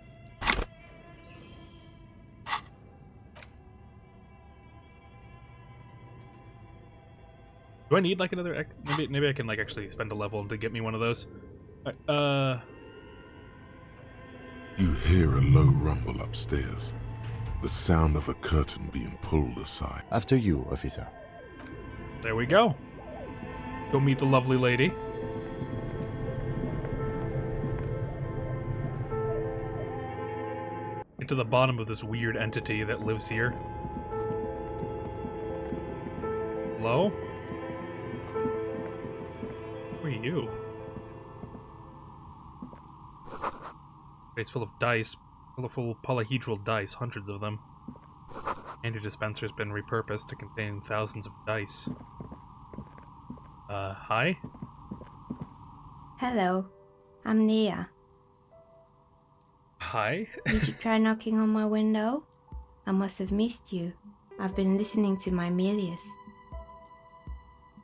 Do I need like another? Maybe I can like actually spend a level to get me one of those. You hear a low rumble upstairs. The sound of a curtain being pulled aside. After you, officer. There we go. Go meet the lovely lady. Into the bottom of this weird entity that lives here. Hello? Where are you you? It's full of dice. Colorful polyhedral dice, hundreds of them. Candy dispenser's been repurposed to contain thousands of dice. Hi? Hello, I'm Nia. Hi? Did you try knocking on my window? I must have missed you. I've been listening to my Milius.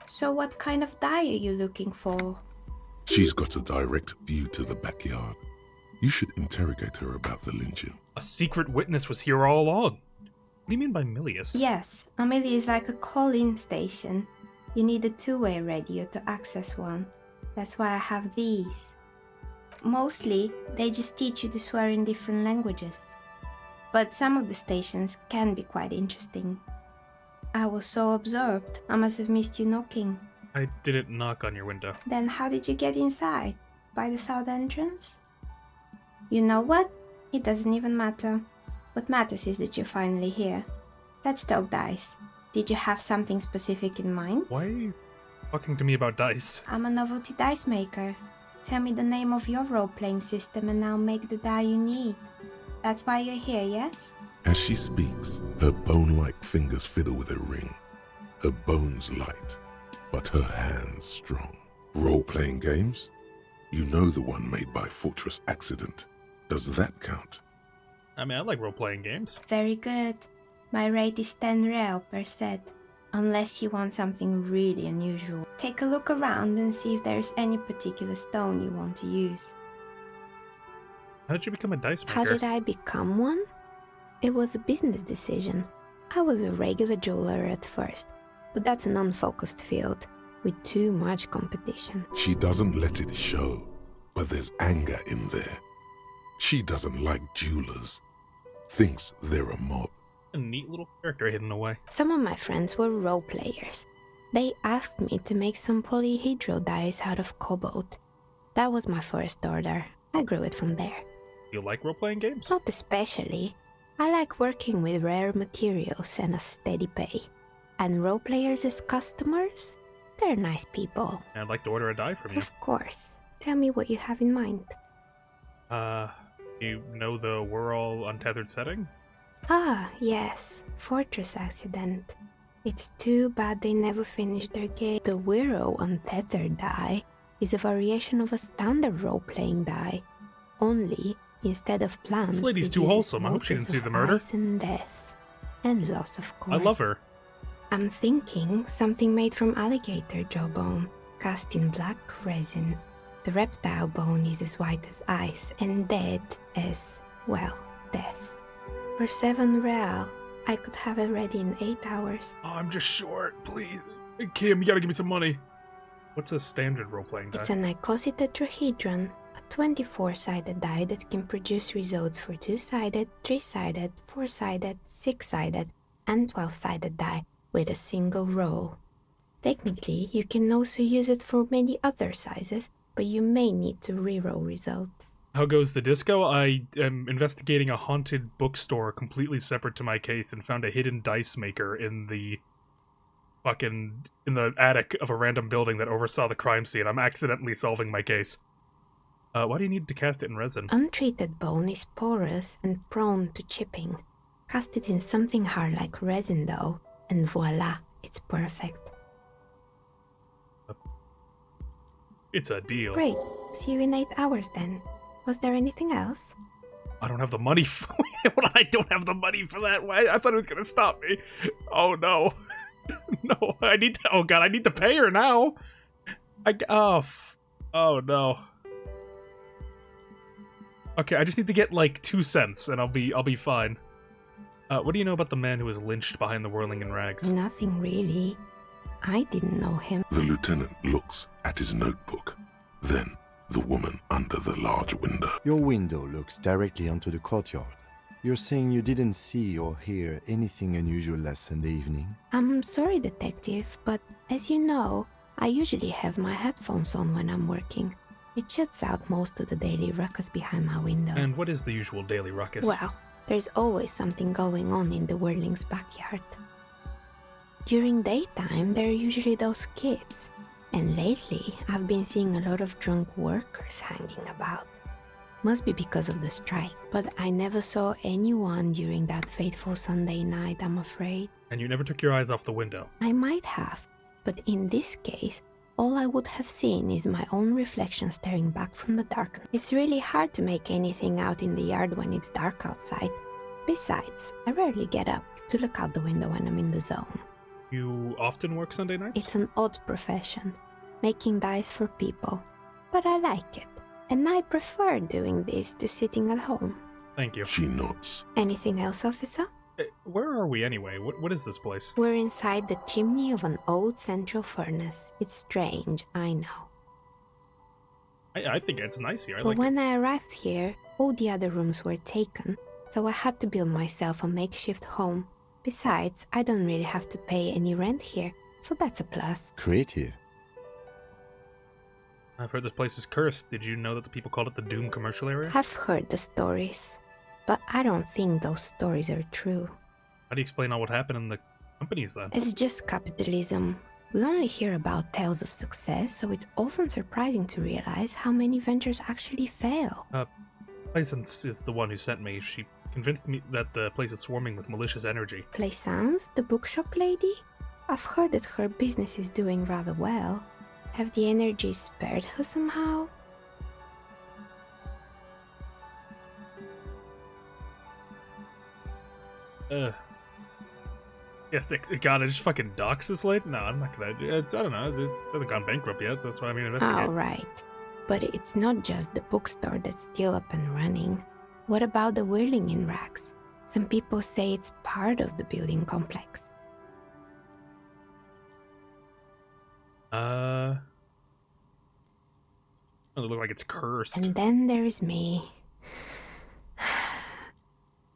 So what kind of die are you looking for? She's got a direct view to the backyard. You should interrogate her about the lynching. A secret witness was here all along. What do you mean by Milius? Yes, a Milius is like a call-in station. You need a two-way radio to access one. That's why I have these. Mostly, they just teach you to swear in different languages. But some of the stations can be quite interesting. I was so absorbed, I must have missed you knocking. I didn't knock on your window. Then how did you get inside? By the south entrance? You know what? It doesn't even matter. What matters is that you're finally here. Let's talk dice. Did you have something specific in mind? Why are you talking to me about dice? I'm a novelty dice maker. Tell me the name of your role-playing system and I'll make the die you need. That's why you're here, yes? As she speaks, her bone-like fingers fiddle with a ring. Her bones light, but her hands strong. Role-playing games? You know the one made by Fortress Accident. Does that count? I mean, I like role-playing games. Very good. My rate is 10 real per set. Unless you want something really unusual. Take a look around and see if there's any particular stone you want to use. How did you become a dice maker? How did I become one? It was a business decision. I was a regular jeweler at first, but that's an unfocused field with too much competition. She doesn't let it show, but there's anger in there. She doesn't like jewelers. Thinks they're a mob. A neat little character hidden away. Some of my friends were role players. They asked me to make some polyhedral dice out of cobalt. That was my first order. I grew it from there. You like role-playing games? Not especially. I like working with rare materials and a steady pay. And role players as customers? They're nice people. I'd like to order a die from you. Of course. Tell me what you have in mind. You know the We're All Untethered setting? Ah, yes. Fortress Accident. It's too bad they never finished their game. The We're Untethered die is a variation of a standard role-playing die. Only, instead of plants, This lady's it too uses wholesome. I hope she didn't see motifs the of murder. ice and death. And loss, of course. I love her. I'm thinking something made from alligator jawbone, cast in black resin. The reptile bone is as white as ice and dead as, well, death. For 7 real, I could have it ready in 8 hours. Oh, I'm just short. Please. Hey, Kim, you gotta give me some money. What's a standard role-playing die? It's an icosy tetrahedron, a 24-sided die that can produce results for 2-sided, 3-sided, 4-sided, 6-sided, and 12-sided die with a single roll. Technically, you can also use it for many other sizes, but you may need to reroll results. How goes the disco? I am investigating a haunted bookstore completely separate to my case and found a hidden dice maker in the attic of a random building that oversaw the crime scene. I'm accidentally solving my case. Why do you need to cast it in resin? Untreated bone is porous and prone to chipping. Cast it in something hard like resin though, and voila, it's perfect. It's a deal. Great, see you in 8 hours then. Was there anything else? I don't have the money for I don't have the money for that. Why? I thought it was gonna stop me. Oh no. No, I need to pay her now. Oh no. Okay, I just need to get like 2 cents and I'll be fine. What do you know about the man who was lynched behind the whirling in rags? Nothing really. I didn't know him. The lieutenant looks at his notebook. Then, the woman under the large window. Your window looks directly onto the courtyard. You're saying you didn't see or hear anything unusual last Sunday evening? I'm sorry, detective, but as you know, I usually have my headphones on when I'm working. It shuts out most of the daily ruckus behind my window. And what is the usual daily ruckus? Well, there's always something going on in the whirling's backyard. During daytime, there are usually those kids, And lately, I've been seeing a lot of drunk workers hanging about. Must be because of the strike, but I never saw anyone during that fateful Sunday night, I'm afraid. And you never took your eyes off the window. I might have, but in this case, all I would have seen is my own reflection staring back from the darkness. It's really hard to make anything out in the yard when it's dark outside. Besides, I rarely get up to look out the window when I'm in the zone. You often work Sunday nights? It's an odd profession, making dice for people, but I like it. And I prefer doing this to sitting at home. Thank you. She nods. Anything else, officer? Where are we anyway? What is this place? We're inside the chimney of an old central furnace. It's strange, I know. I think it's nice here. But when I arrived here, all the other rooms were taken, so I had to build myself a makeshift home. Besides, I don't really have to pay any rent here, so that's a plus. Creative. I've heard this place is cursed. Did you know that the people called it the Doom commercial area? I've heard the stories, but I don't think those stories are true. How do you explain all what happened in the companies then? It's just capitalism. We only hear about tales of success, so it's often surprising to realize how many ventures actually fail. Plaisance is the one who sent me. She convinced me that the place is swarming with malicious energy. Plaisance, the bookshop lady? I've heard that her business is doing rather well. Have the energy spared her somehow? Yes, God, I just fucking dox this late? No, I'm not gonna. I don't know. It hasn't gone bankrupt yet. That's what I mean. Investigate. Oh, right. But it's not just the bookstore that's still up and running. What about the whirling in rags? Some people say it's part of the building complex. It look like it's cursed. And then there is me.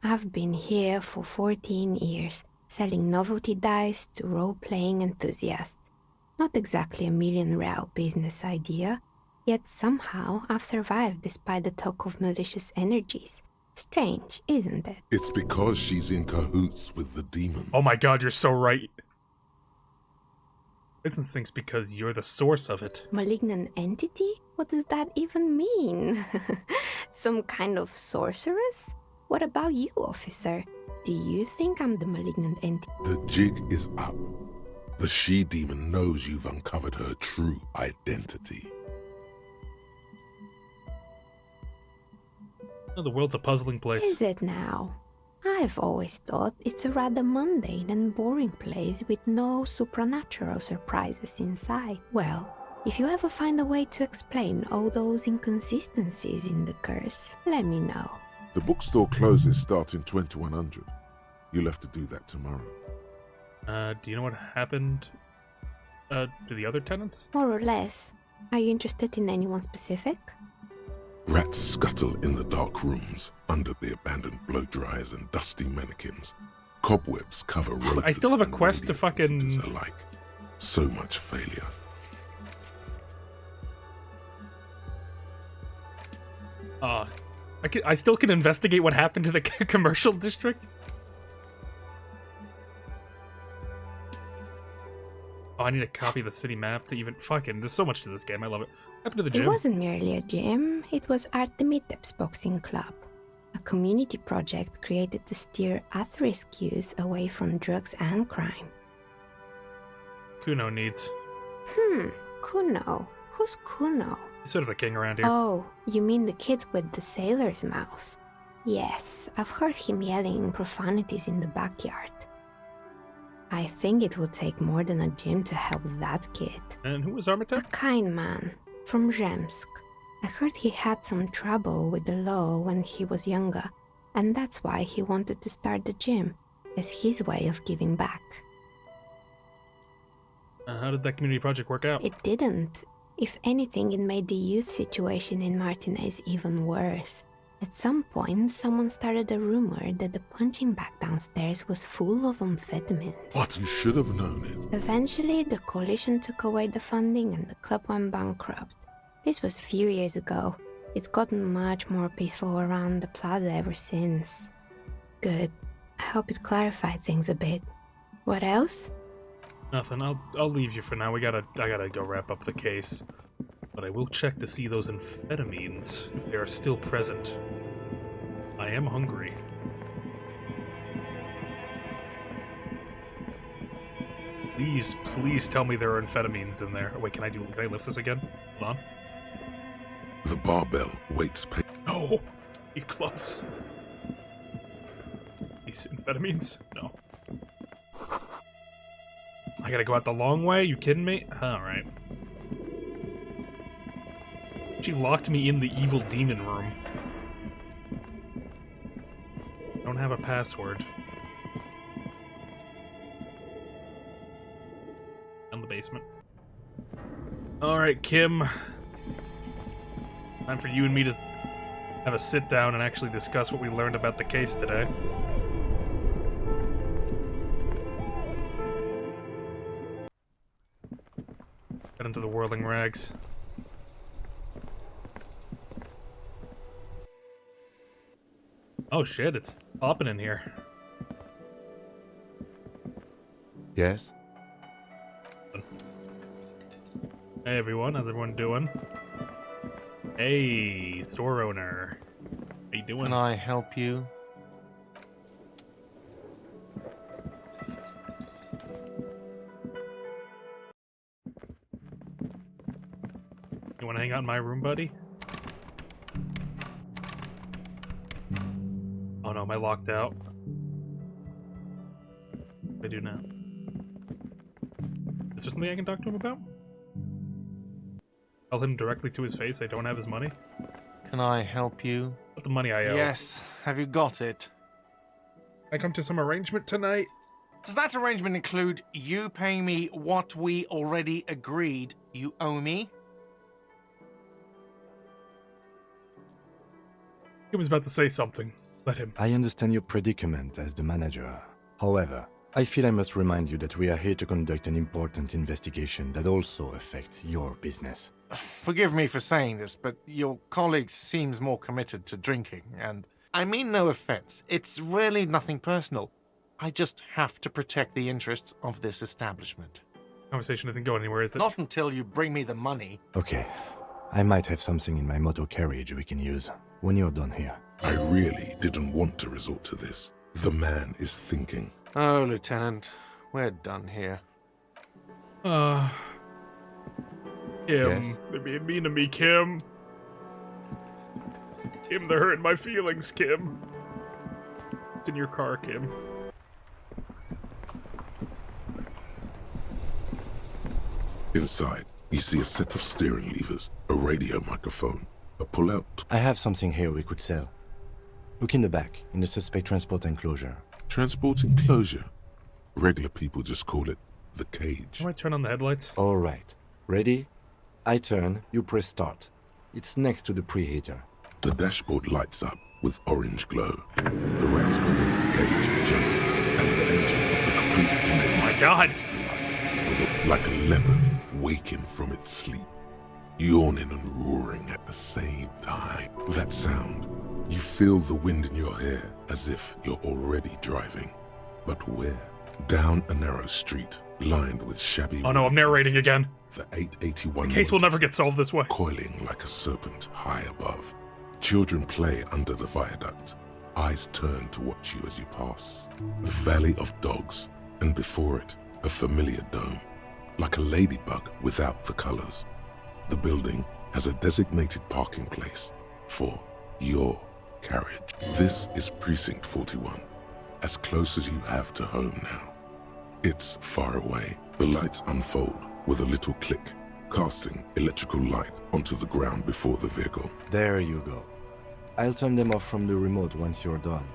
I've been here for 14 years, selling novelty dice to role-playing enthusiasts. Not exactly a million-real business idea, yet somehow I've survived despite the talk of malicious energies. Strange, isn't it? It's because she's in cahoots with the demon. Oh my God, you're so right. It's instincts because you're the source of it. Malignant entity? What does that even mean? Some kind of sorceress? What about you, officer? Do you think I'm the malignant entity? The jig is up. The she-demon knows you've uncovered her true identity. Oh, the world's a puzzling place. Is it now? I've always thought it's a rather mundane and boring place with no supernatural surprises inside. Well, if you ever find a way to explain all those inconsistencies in the curse, let me know. The bookstore closes starting 2100. You'll have to do that tomorrow. Do you know what happened to the other tenants? More or less. Are you interested in anyone specific? Rats scuttle in the dark rooms, under the abandoned blow dryers and dusty mannequins. Cobwebs cover rotors. I still have a and quest to radio fucking... computers alike. So much failure. I still can investigate what happened to the commercial district? Oh, I need to copy the city map to even... Fucking, there's so much to this game. I love it. What happened to the gym? It wasn't merely a gym, it was Artemiteps Boxing Club, a community project created to steer at-risk youth away from drugs and crime. Kuno needs. Kuno? Who's Kuno? He's sort of the king around here. Oh, you mean the kid with the sailor's mouth? Yes, I've heard him yelling profanities in the backyard. I think it would take more than a gym to help that kid. And who was A Armitage? kind man, from Zemsk. I heard he had some trouble with the law when he was younger, and that's why he wanted to start the gym, as his way of giving back. How did that community project work out? It didn't. If anything, it made the youth situation in Martinez even worse. At some point, someone started a rumor that the punching bag downstairs was full of amphetamines. What? You should have known it. Eventually, the coalition took away the funding and the club went bankrupt. This was a few years ago. It's gotten much more peaceful around the plaza ever since. Good. I hope it clarified things a bit. What else? Nothing. I'll leave you for now. I gotta go wrap up the case. But I will check to see those amphetamines, if they are still present. I am hungry. Please tell me there are amphetamines in there. Oh, wait, can I lift this again? Hold on. The barbell waits No! Be close. These amphetamines? No. I gotta go out the long way? You kidding me? Alright. She locked me in the evil demon room. Don't have a password. Down the basement. Alright, Kim. Time for you and me to have a sit down and actually discuss what we learned about the case today. Get into the whirling rags. Oh shit, it's popping in here. Yes? Hey everyone, how's everyone doing? Hey, store owner. How you doing? Can I help you? You wanna hang out in my room, buddy? Oh no, am I locked out? What do I do now? Is there something I can talk to him about? Tell him directly to his face I don't have his money? Can I help you? What the money I owe? Yes. Have you got it? I come to some arrangement tonight? Does that arrangement include you paying me what we already agreed you owe me? He was about to say something. Let him. I understand your predicament as the manager. However, I feel I must remind you that we are here to conduct an important investigation that also affects your business. Forgive me for saying this, but your colleague seems more committed to drinking, and I mean no offense. It's really nothing personal. I just have to protect the interests of this establishment. Conversation isn't going anywhere, is it? Not until you bring me the money. Okay, I might have something in my motor carriage we can use when you're done here. I really didn't want to resort to this. The man is thinking. Oh, Lieutenant, we're done here. Kim, Yes? they're being mean to me, Kim. Kim, they're hurting my feelings, Kim. It's in your car, Kim. Inside, you see a set of steering levers, a radio microphone, a pull-out. I have something here we could sell. Look in the back, in the suspect transport enclosure. Transport enclosure. Regular people just call it the cage. Can I turn on the headlights? All right. Ready? I turn, you press start. It's next to the preheater. The dashboard lights up with orange glow. The rounds per minute gauge jumps, and the engine of the Caprice Connect My God! comes to life, like a leopard waking from its sleep, yawning and roaring at the same time. That sound, you feel the wind in your hair as if you're already driving. But where? Down a narrow street, lined with shabby... Oh no, I'm narrating again. The 881 The case will motors never get solved this way. coiling like a serpent high above. Children play under the viaduct. Eyes turn to watch you as you pass. The Valley of Dogs, and before it, a familiar dome, like a ladybug without the colors. The building has a designated parking place for your carriage. This is Precinct 41, as close as you have to home now. It's far away. The lights unfold with a little click, casting electrical light onto the ground before the vehicle. There you go. I'll turn them off from the remote once you're done.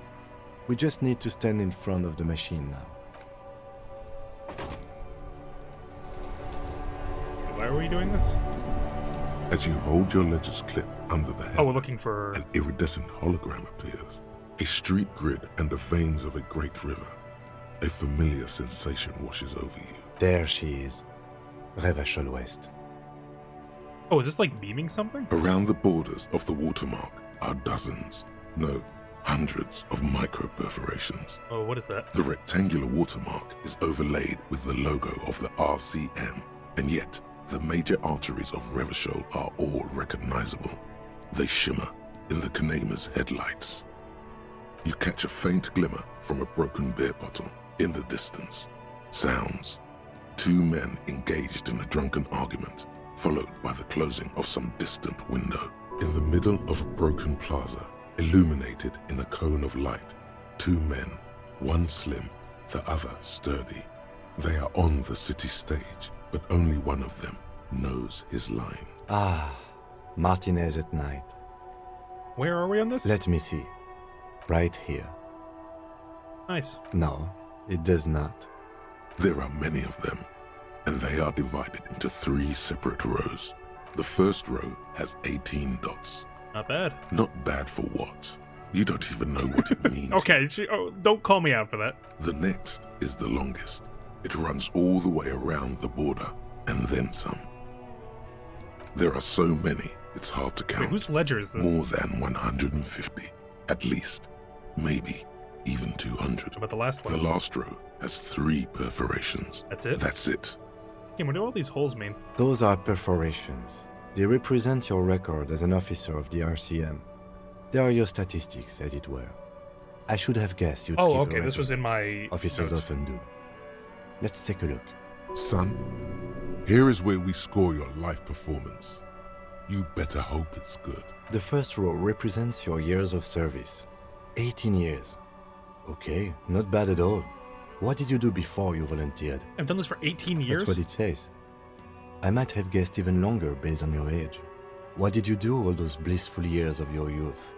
We just need to stand in front of the machine now. Why are we doing this? As you hold your ledger's clip under the head, Oh, we're looking for... an iridescent hologram appears. A street grid and the veins of a great river. A familiar sensation washes over you. There she is. Revachol West. Oh, is this like beaming something? Around the borders of the watermark are dozens, no, hundreds of micro perforations. Oh, what is that? The rectangular watermark is overlaid with the logo of the RCM, and yet the major arteries of Revachol are all recognizable. They shimmer in the Kanema's headlights. You catch a faint glimmer from a broken beer bottle in the distance. Sounds. Two men engaged in a drunken argument, followed by the closing of some distant window. In the middle of a broken plaza, illuminated in a cone of light, two men, one slim, the other sturdy. They are on the city stage, but only one of them knows his line. Ah, Martinez at night. Where are we on this? Let me see. Right here. Nice. No, it does not. There are many of them, and they are divided into 3 separate rows. The first row has 18 dots. Not bad. Not bad for what? You don't even know what it means. Okay, don't call me out for that. The next is the longest. It runs all the way around the border, and then some. There are so many, it's hard to count. Wait, whose ledger is this? More than 150, at least. Maybe even 200. How about the last one? The last row has 3 perforations. That's it? That's it. Hey, what do all these holes mean? Those are perforations. They represent your record as an officer of the RCM. They are your statistics, as it were. I should have guessed you'd keep a Oh, okay, record. this was in my Officers notes. often do. Let's take a look. Son, here is where we score your life performance. You better hope it's good. The first row represents your years of service. 18 years. Okay, not bad at all. What did you do before you volunteered? I've done this for 18 years? That's what it says. I might have guessed even longer based on your age. What did you do all those blissful years of your youth?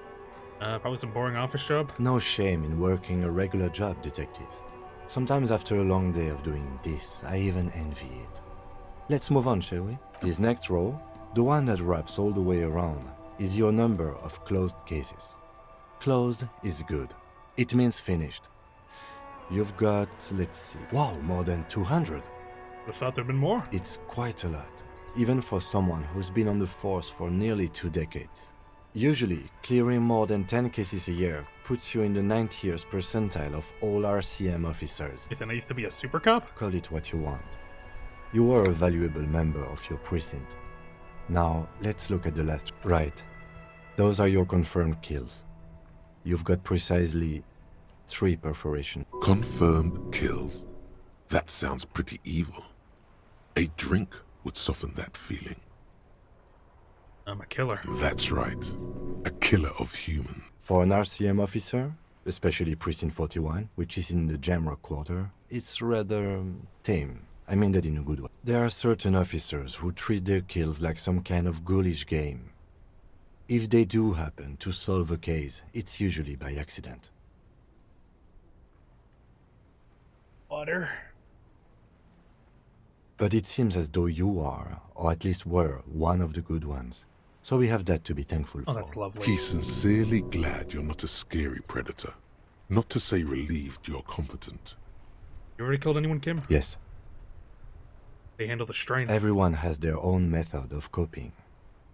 Probably some boring office job. No shame in working a regular job, detective. Sometimes after a long day of doing this, I even envy it. Let's move on, shall we? This next row, the one that wraps all the way around, is your number of closed cases. Closed is good. It means finished. You've got, let's see, wow, more than 200. I thought there'd been more. It's quite a lot, even for someone who's been on the force for nearly 2 decades. Usually, clearing more than 10 cases a year puts you in the 90th percentile of all RCM officers. Ethan, I used to be a super cop? Call it what you want. You were a valuable member of your precinct. Now, let's look at the last. Right. Those are your confirmed kills. You've got precisely 3 perforations. Confirmed kills. That sounds pretty evil. A drink would soften that feeling. I'm a killer. That's right. A killer of humans. For an RCM officer, especially Precinct 41, which is in the Jamrock quarter, it's rather tame. I mean that in a good way. There are certain officers who treat their kills like some kind of ghoulish game. If they do happen to solve a case, it's usually by accident. Water. But it seems as though you are, or at least were, one of the good ones. So we have that to be thankful for. Oh, that's lovely. He's sincerely glad you're not a scary predator. Not to say relieved you're competent. You already killed anyone, Kim? Yes. They handle the strain. Everyone has their own method of coping.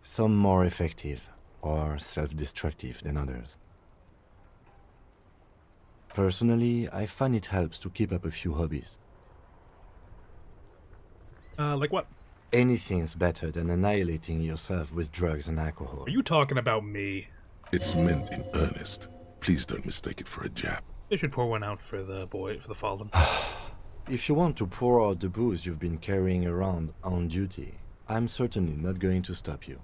Some more effective or self-destructive than others. Personally, I find it helps to keep up a few hobbies. Like what? Anything's better than annihilating yourself with drugs and alcohol. Are you talking about me? It's meant in earnest. Please don't mistake it for a jab. They should pour one out for the boy, for the fallen. If you want to pour out the booze you've been carrying around on duty, I'm certainly not going to stop you.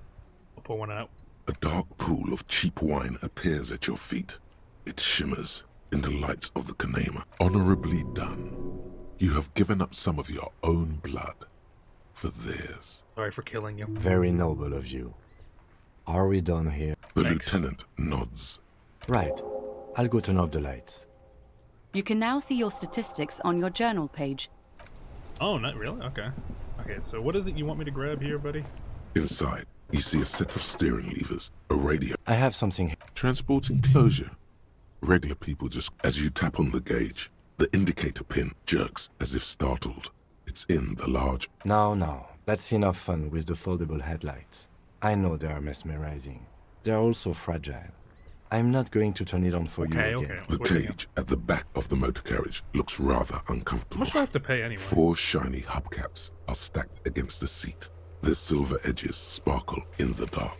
I'll pour one out. A dark pool of cheap wine appears at your feet. It shimmers in the lights of the Kanema. Honorably done. You have given up some of your own blood for theirs. Sorry for killing you. Very noble of you. Are we done here? The Thanks. lieutenant nods. Right. I'll go turn off the lights. You can now see your statistics on your journal page. Oh, not really? Okay. Okay, so what is it you want me to grab here, buddy? Inside, you see a set of steering levers, a radio, I have something here. transport enclosure. Regular people just, as you tap on the gauge, the indicator pin jerks as if startled. It's in the large. No, that's enough fun with the foldable headlights. I know they are mesmerizing. They are also fragile. I'm not going to turn it on for you again. Okay. The cage at the back of the motor carriage looks rather How uncomfortable. much do I have to pay anyway? 4 shiny hubcaps are stacked against the seat. Their silver edges sparkle in the dark.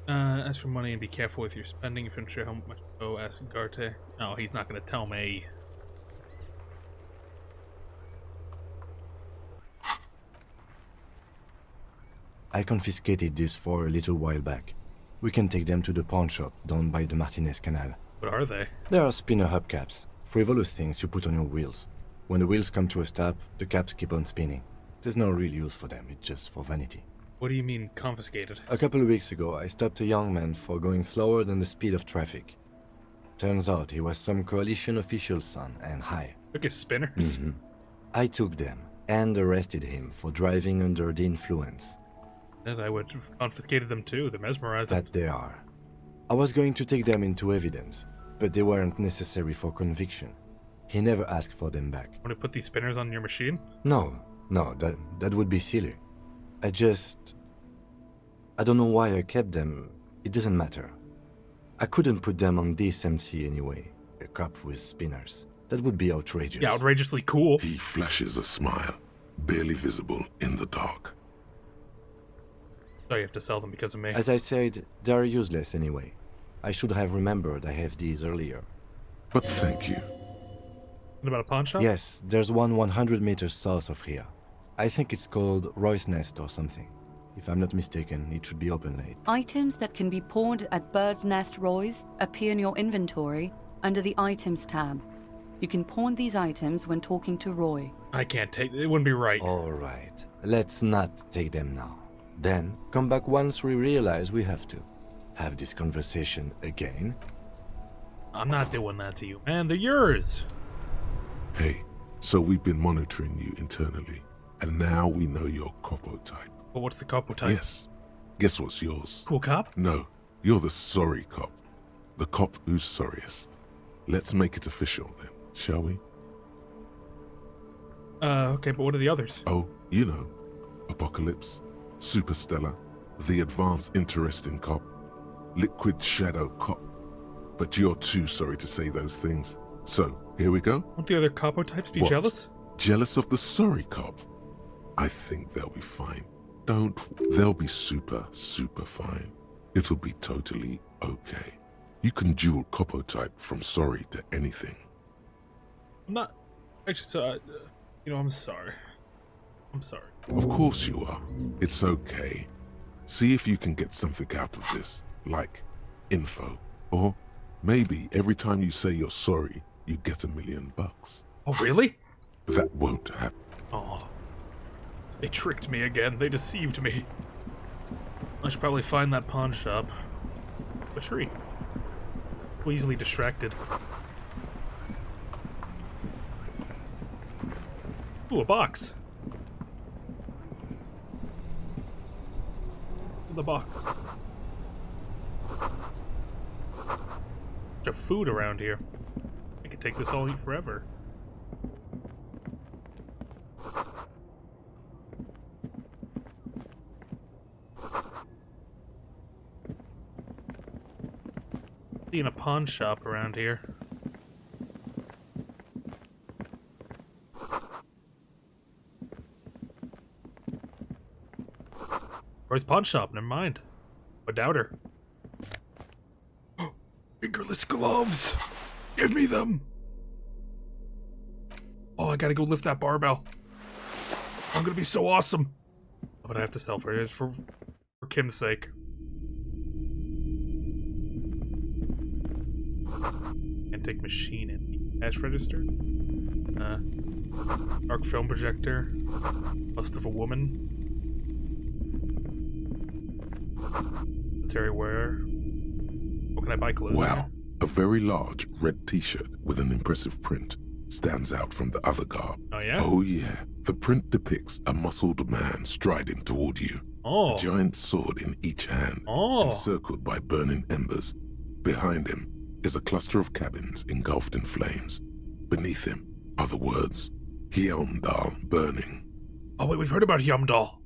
As for money, and be careful with your spending. If you're unsure how much to owe, ask Garte. No, he's not going to tell me. I confiscated this for a little while back. We can take them to the pawn shop down by the Martinez Canal. What are they? They are spinner hubcaps, frivolous things you put on your wheels. When the wheels come to a stop, the caps keep on spinning. There's no real use for them, it's just for vanity. What do you mean, confiscated? A couple of weeks ago, I stopped a young man for going slower than the speed of traffic. Turns out he was some coalition official's son and high. Look at spinners. I took them and arrested him for driving under the influence. And I would have confiscated them too. They're mesmerizing. That they are. I was going to take them into evidence, but they weren't necessary for conviction. He never asked for them back. Want to put these spinners on your machine? No, that would be silly. I don't know why I kept them. It doesn't matter. I couldn't put them on this MC anyway. A cop with spinners. That would be outrageous. Yeah, outrageously cool. He flashes a smile, barely visible in the dark. So you have to sell them because of me. As I said, they're useless anyway. I should have remembered I have these earlier. But thank you. What about a pawn shop? Yes, there's one 100 meters south of here. I think it's called Roy's Nest or something. If I'm not mistaken, it should be open late. Items that can be pawned at Bird's Nest Roy's appear in your inventory under the Items tab. You can pawn these items when talking to Roy. I can't take it. Wouldn't be right. Alright, let's not take them now. Then, come back once we realize we have to. Have this conversation again. I'm not doing that to you, man. They're yours. Hey, so we've been monitoring you internally, and now we know your copo type. But what's the capo type? Yes. Guess what's yours? Cool cop? No, you're the sorry cop. The cop who's sorriest. Let's make it official then, shall we? Okay, but what are the others? Oh, you know. Apocalypse, Superstellar, the advanced interesting cop, Liquid Shadow cop. But you're too sorry to say those things. So, here we go? Won't the other capo types be What? jealous? Jealous of the sorry cop? I think they'll be fine. They'll be super fine. It'll be totally okay. You can dual copo type from sorry to anything. I'm not... Actually, so, I'm sorry. I'm sorry. Of course you are. It's okay. See if you can get something out of this, like info. Or maybe every time you say you're sorry, you get $1 million. Oh, really? That won't happen. Oh. They tricked me again. They deceived me. I should probably find that pawn shop. A tree. Too easily distracted. Ooh, a box. The box. Bunch of food around here. I could take this all eat forever. Seeing a pawn shop around here. Where's pawn shop? Never mind. A doubter. Fingerless gloves! Give me them! Oh, I gotta go lift that barbell. I'm gonna be so awesome. But I have to sell for Kim's sake. Take machine in cash register. Dark film projector. Bust of a woman. Military wear. What can I buy clothes? Wow, a very large red t-shirt with an impressive print stands out from the other garb. Oh yeah? Oh yeah, the print depicts a muscled man striding toward you. Oh. A giant sword in each hand, Oh. encircled by burning embers. Behind him is a cluster of cabins engulfed in flames. Beneath him are the words, Hyamdal burning. Oh wait, we've heard about Hyamdal.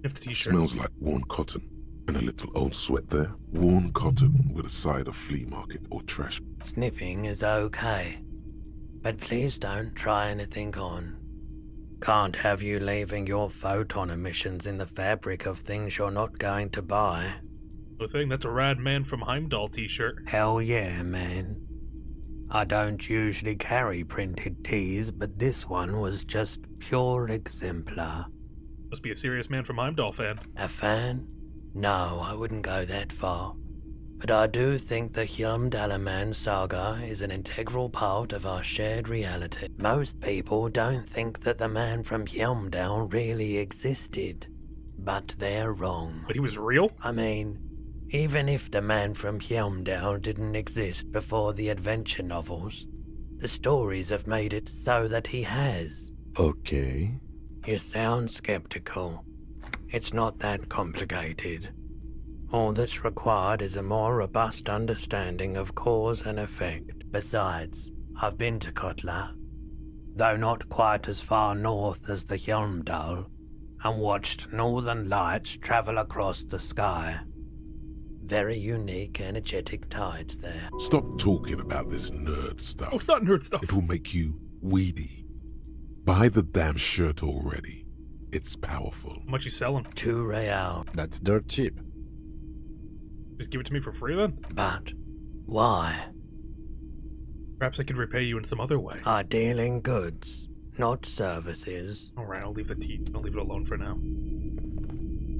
If the t-shirt. Smells like worn cotton. And a little old sweat there. Worn cotton with a side of flea market or trash. Sniffing is okay, but please don't try anything on. Can't have you leaving your photon emissions in the fabric of things you're not going to buy. The thing, that's a rad Man from Heimdall t-shirt. Hell yeah, man. I don't usually carry printed tees, but this one was just pure exemplar. Must be a serious Man from Heimdall fan. A fan? No, I wouldn't go that far. But I do think the Hjälmdalaman saga is an integral part of our shared reality. Most people don't think that the man from Hjälmdal really existed, but they're wrong. But he was real? I mean, even if the man from Hjälmdal didn't exist before the adventure novels, the stories have made it so that he has. Okay. You sound skeptical. It's not that complicated. All that's required is a more robust understanding of cause and effect. Besides, I've been to Kotla, though not quite as far north as the Hjälmdal, and watched northern lights travel across the sky. Very unique, energetic tides there. Stop talking about this nerd stuff. Oh, it's not nerd stuff. It will make you weedy. Buy the damn shirt already. It's powerful. How much you selling? 2 real. That's dirt cheap. Just give it to me for free then? But why? Perhaps I could repay you in some other way. I deal in goods, not services. Alright, I'll leave the tea. I'll leave it alone for now.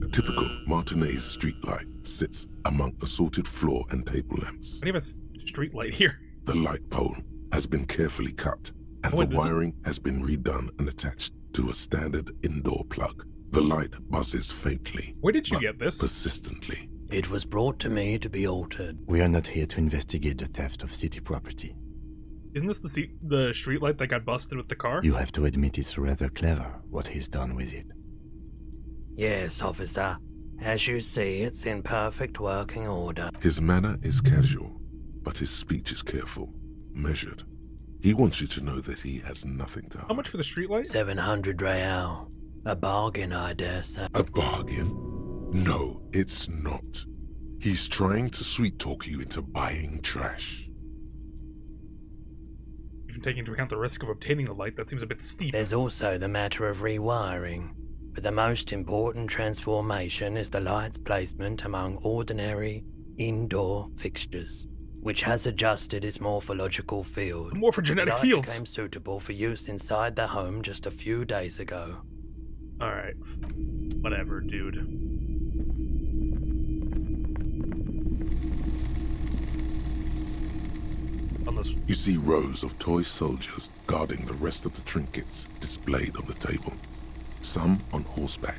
A typical Martinez streetlight sits among assorted floor and table lamps. I don't even have a street light here. The light pole has been carefully cut, and Wait, the wiring has been redone and attached to a standard indoor plug. The light buzzes faintly. Where did you but get this? Persistently. It was brought to me to be altered. We are not here to investigate the theft of city property. Isn't this the street light that got busted with the car? You have to admit it's rather clever what he's done with it. Yes, officer. As you see, it's in perfect working order. His manner is casual, but his speech is careful, measured. He wants you to know that he has nothing to hide. How much for the street light? 700 real. A bargain, I dare say. A bargain? No, it's not. He's trying to sweet-talk you into buying trash. Even taking into account the risk of obtaining the light, that seems a bit steep. There's also the matter of rewiring. But the most important transformation is the light's placement among ordinary, indoor fixtures, which has adjusted its morphological field. The morphogenetic The light fields. became suitable for use inside the home just a few days ago. Alright. Whatever, dude. On this. You see rows of toy soldiers guarding the rest of the trinkets displayed on the table. Some on horseback,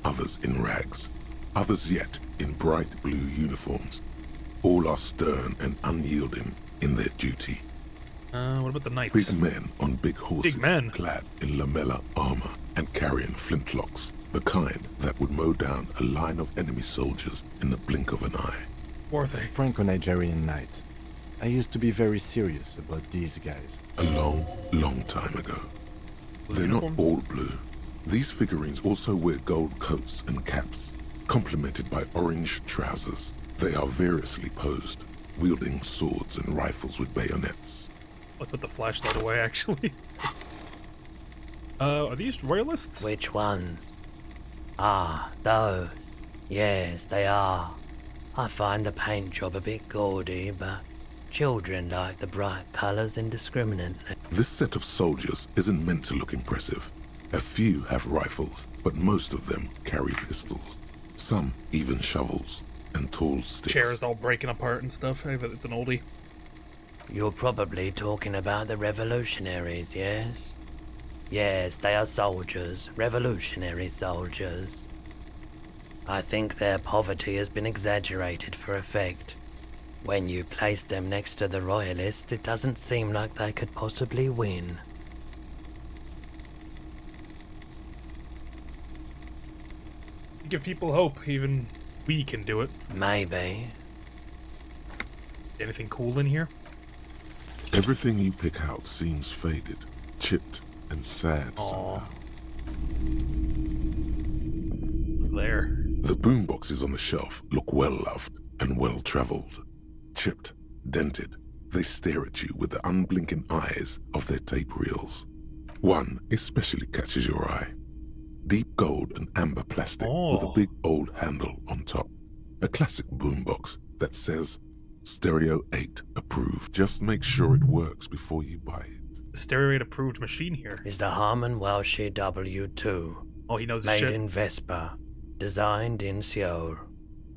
others in rags, others yet in bright blue uniforms. All are stern and unyielding in their duty. What about the knights? Big men on big horses, Big men. clad in lamella armor and carrying flintlocks, the kind that would mow down a line of enemy soldiers in the blink of an eye. Or are they? Franco-Nigerian knights. I used to be very serious about these guys. A long, long time ago. They're not all blue. These figurines also wear gold coats and caps, complemented by orange trousers. They are variously posed, wielding swords and rifles with bayonets. I'll put the flashlight away, actually. Are these royalists? Which ones? Ah, those. Yes, they are. I find the paint job a bit gaudy, but children like the bright colours indiscriminately. This set of soldiers isn't meant to look impressive. A few have rifles, but most of them carry pistols. Some even shovels and tall sticks. Chairs all breaking apart and stuff. Hey, but it's an oldie. You're probably talking about the revolutionaries, yes? Yes, they are soldiers, revolutionary soldiers. I think their poverty has been exaggerated for effect. When you place them next to the royalists, it doesn't seem like they could possibly win. Give people hope, even we can do it. Maybe. Anything cool in here? Everything you pick out seems faded, chipped, and sad Aww. somehow. There. The boomboxes on the shelf look well-loved and well-traveled. Chipped, dented, they stare at you with the unblinking eyes of their tape reels. One especially catches your eye. Deep gold and amber plastic with a big old handle on top. A classic boombox that says, Stereo 8 approved. Just make sure it works before you buy it. Stereo 8 approved machine here. Is the Harman Welsh W2. Oh, he knows his Made shit. in Vespa. Designed in Seoul.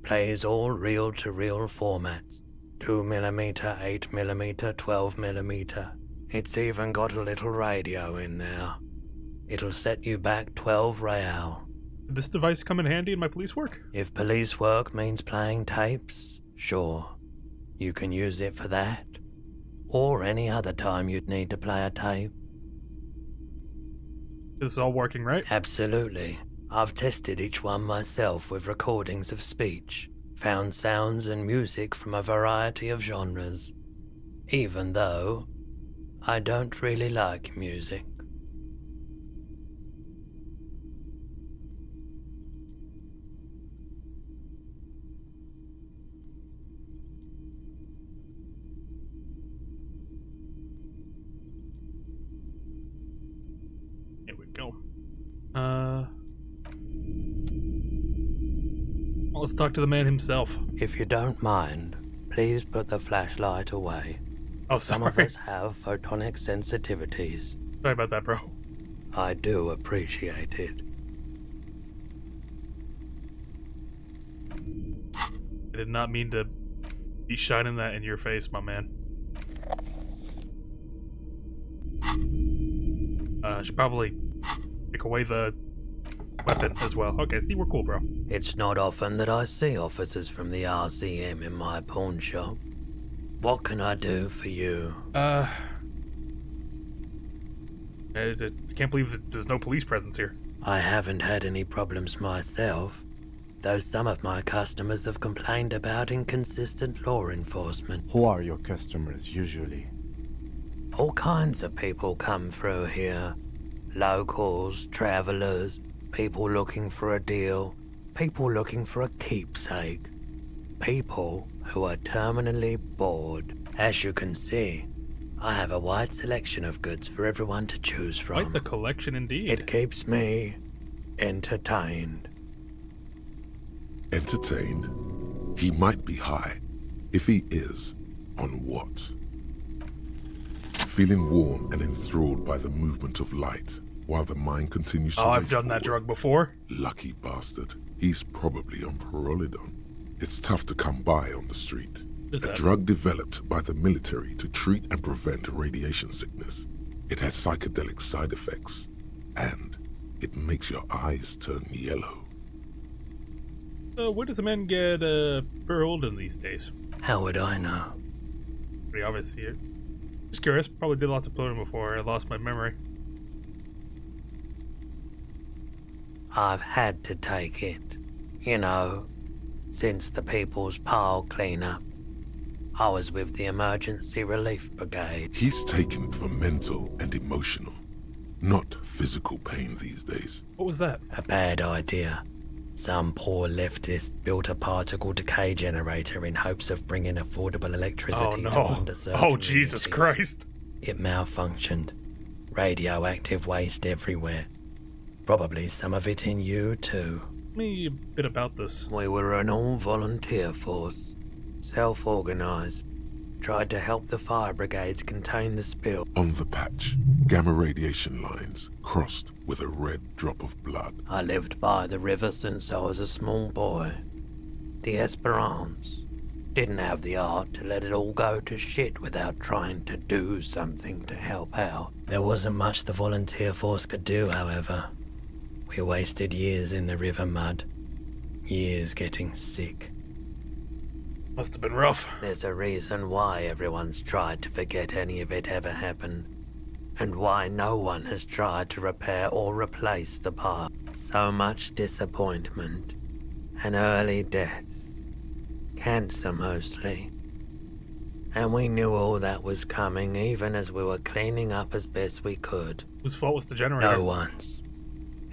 Plays all reel-to-reel formats. 2mm, 8mm, 12mm. It's even got a little radio in there. It'll set you back 12 real. Did this device come in handy in my police work? If police work means playing tapes, sure. You can use it for that. Or any other time you'd need to play a tape. This is all working, right? Absolutely. I've tested each one myself with recordings of speech, found sounds and music from a variety of genres. Even though I don't really like music. Here we go. Well, let's talk to the man himself. If you don't mind, please put the flashlight away. Oh, Some of sorry. us have photonic sensitivities. Sorry about that, bro. I do appreciate it. I did not mean to be shining that in your face, my man. I should probably take away the weapon as well. Okay, see, we're cool, bro. It's not often that I see officers from the RCM in my pawn shop. What can I do for you? I can't believe that there's no police presence here. I haven't had any problems myself, though some of my customers have complained about inconsistent law enforcement. Who are your customers usually? All kinds of people come through here. Locals, travelers, people looking for a deal, people looking for a keepsake. People who are terminally bored. As you can see, I have a wide selection of goods for everyone to choose from. Quite the collection indeed. It keeps me entertained. Entertained? He might be high. If he is, on what? Feeling warm and enthralled by the movement of light, while the mind continues to Oh, I've move done that forward. drug before. Lucky bastard. He's probably on Parolidon. It's tough to come by on the street. Is A that- drug developed by the military to treat and prevent radiation sickness. It has psychedelic side effects, and it makes your eyes turn yellow. Where does a man get paroled in these days? How would I know? Pretty obvious here. Just curious. Probably did lots of polling before I lost my memory. I've had to take it. You know, since the People's Pile cleanup. I was with the Emergency Relief Brigade. He's taken it for mental and emotional, not physical pain these days. What was that? A bad idea. Some poor leftist built a particle decay generator in hopes of bringing affordable electricity Oh, no. to underserved Oh, Jesus communities. Christ. It malfunctioned. Radioactive waste everywhere. Probably some of it in you too. Tell me a bit about this. We were an all-volunteer force. Self-organized. Tried to help the fire brigades contain the spill. On the patch, gamma radiation lines crossed with a red drop of blood. I lived by the river since I was a small boy. The Esperance. Didn't have the art to let it all go to shit without trying to do something to help out. There wasn't much the volunteer force could do, however. We wasted years in the river mud. Years getting sick. Must have been rough. There's a reason why everyone's tried to forget any of it ever happened. And why no one has tried to repair or replace the past. So much disappointment. And early deaths. Cancer mostly. And we knew all that was coming even as we were cleaning up as best we could. Whose fault was the generator? No one's.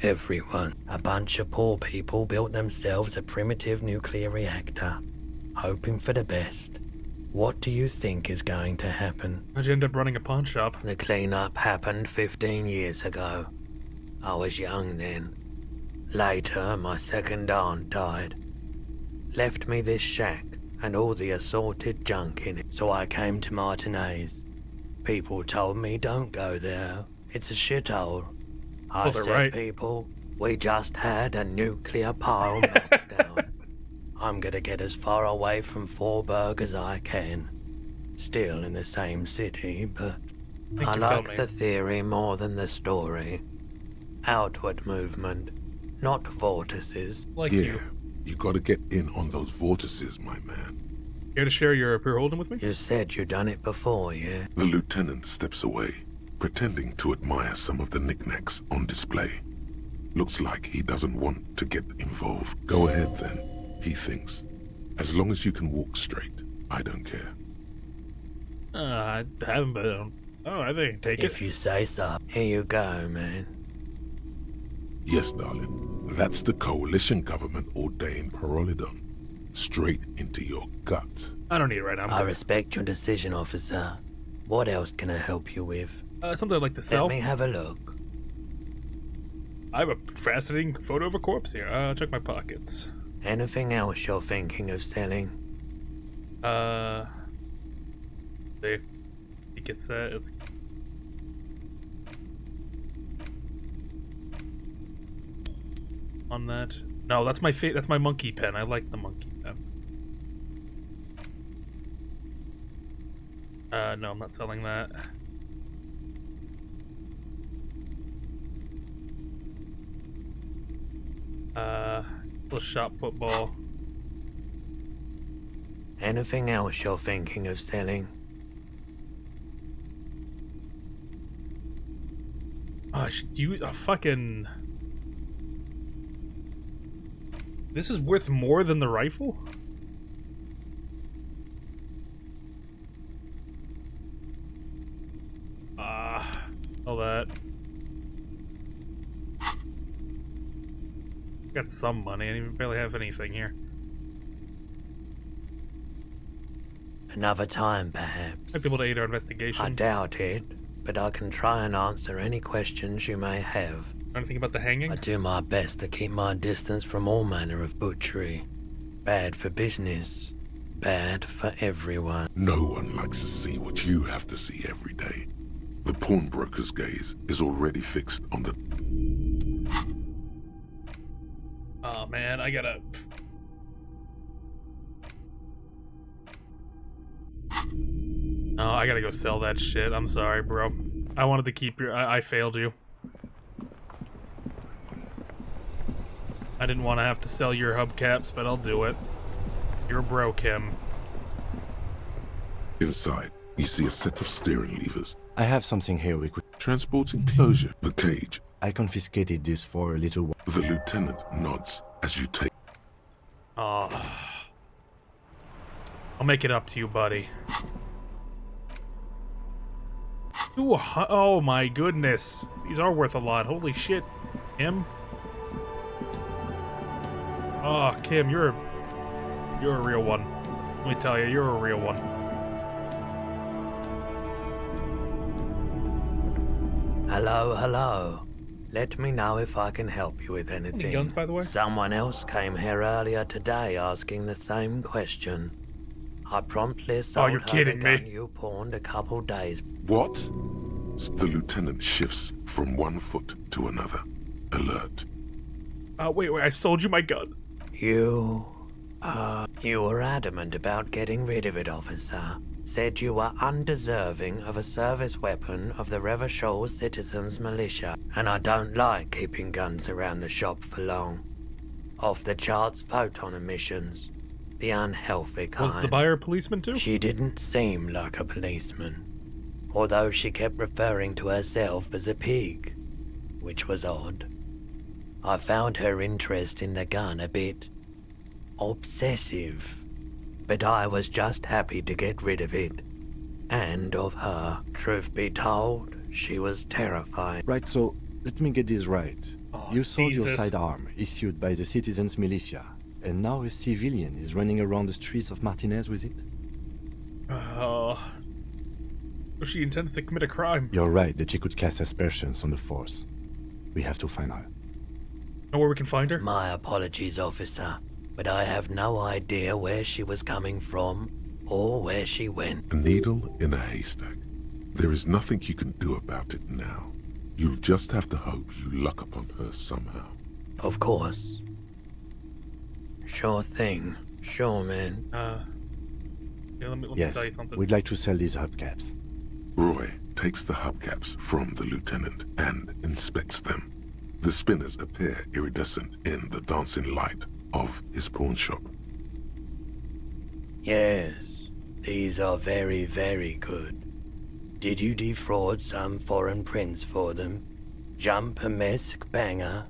Everyone. A bunch of poor people built themselves a primitive nuclear reactor, hoping for the best. What do you think is going to happen? How'd you end up running a pawn shop? The cleanup happened 15 years ago. I was young then. Later, my second aunt died. Left me this shack and all the assorted junk in it, so I came to Martinez. People told me don't go there. It's a shithole. I they're said, right. people, we just had a nuclear pile meltdown. I'm gonna get as far away from Forburg as I can. Still in the same city, but I like the theory more than the story. Outward movement, not vortices. Like Yeah, you gotta get in on those vortices, my man. Care to share your pure holding with me? You said you'd done it before, yeah? The lieutenant steps away, pretending to admire some of the knickknacks on display. Looks like he doesn't want to get involved. Go ahead then, he thinks. As long as you can walk straight, I don't care. I haven't been. Oh, I think take it. If you say so. Here you go, man. Yes, darling. That's the coalition government ordained Parolidon. Straight into your gut. I don't need it right now. I respect your decision, officer. What else can I help you with? Something I'd like to sell. Let me have a look. I have a fascinating photo of a corpse here. Check my pockets. Anything else you're thinking of selling? See, he gets that. It's... on that. No, that's my that's my monkey pen. I like the monkey pen. No, I'm not selling that. Let's shop football. Anything else you're thinking of selling? Oh, I should use a fucking... This is worth more than the rifle? All that. Got some money. I didn't barely have anything here. Another time, perhaps. Might be able to aid our investigation. I doubt it, but I can try and answer any questions you may have. Anything about the hanging? I do my best to keep my distance from all manner of butchery. Bad for business. Bad for everyone. No one likes to see what you have to see every day. The pawnbroker's gaze is already fixed on the... Oh man, I gotta... Oh, I gotta go sell that shit. I'm sorry, bro. I wanted to keep your... I failed you. I didn't want to have to sell your hubcaps, but I'll do it. You're broke, him. Inside, you see a set of steering levers. I have something here we could... Transport enclosure. The cage. I confiscated this for a little while. The lieutenant nods as you take... Oh. I'll make it up to you, buddy. Ooh, oh my goodness. These are worth a lot. Holy shit. Kim? Oh, Kim, you're a real one. Let me tell you, you're a real one. Hello, hello. Let me know if I can help you with anything. Any guns, by the way? Someone else came here earlier today asking the same question. I promptly sold you're her kidding the gun me. you pawned a couple days. What? The lieutenant shifts from one foot to another. Alert. Wait, I sold you my gun. You were adamant about getting rid of it, officer. Said you were undeserving of a service weapon of the Revachol Citizens Militia, and I don't like keeping guns around the shop for long. Off the charts photon emissions. The unhealthy kind. Was the buyer a policeman too? She didn't seem like a policeman, although she kept referring to herself as a pig, which was odd. I found her interest in the gun a bit obsessive, but I was just happy to get rid of it, and of her. Truth be told, she was terrifying. Right, so let me get this right. Oh, You sold your Jesus. sidearm, issued by the citizens' militia, and now a civilian is running around the streets of Martinez with it? Oh. So she intends to commit a crime. You're right that she could cast aspersions on the force. We have to find her. Know where we can find her? My apologies, officer, but I have no idea where she was coming from or where she went. A needle in a haystack. There is nothing you can do about it now. You'll just have to hope you luck upon her somehow. Of course. Sure thing. Sure, man. Yeah, let me Yes, tell you something. we'd like to sell these hubcaps. Roy takes the hubcaps from the lieutenant and inspects them. The spinners appear iridescent in the dancing light of his pawn shop. Yes, these are very, very good. Did you defraud some foreign prince for them? Jump-a-mesque banger?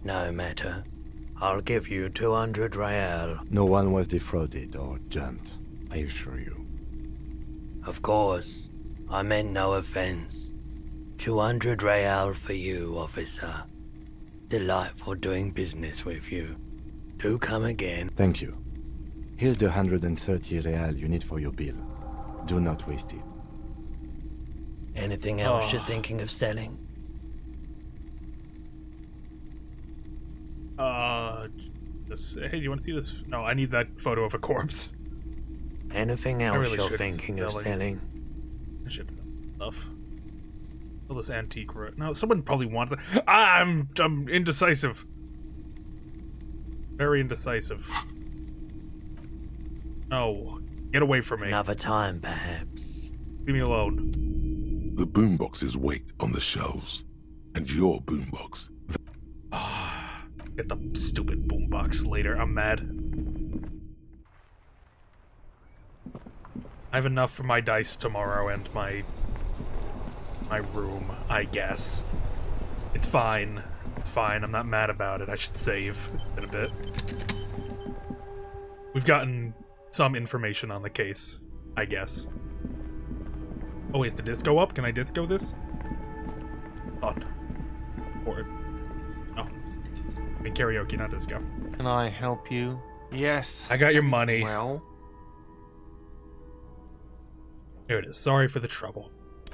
No matter. I'll give you 200 real. No one was defrauded or jumped, I assure you. Of course. I meant no offense. 200 real for you, officer. Delightful doing business with you. Do come again. Thank you. Here's the 130 real you need for your bill. Do not waste it. Anything else you're thinking of selling? Hey, do you want to see this? No, I need that photo of a corpse. Anything I else really you're should thinking of sell it. selling? I should sell stuff. All this antique. No, someone probably wants it. I'm indecisive. Very indecisive. No, get away from me. Another time, perhaps. Leave me alone. The boomboxes wait on the shelves, and your boombox. Get the stupid boombox later. I'm mad. I have enough for my dice tomorrow and my room, I guess. It's fine. It's fine. I'm not mad about it. I should save in a bit. We've gotten some information on the case, I guess. Oh, wait, is the disco up? Can I disco this? Thought. Or... Oh. I mean karaoke, not disco. Can I help you? Yes. I got your money. Well, Here it is. Sorry for the trouble.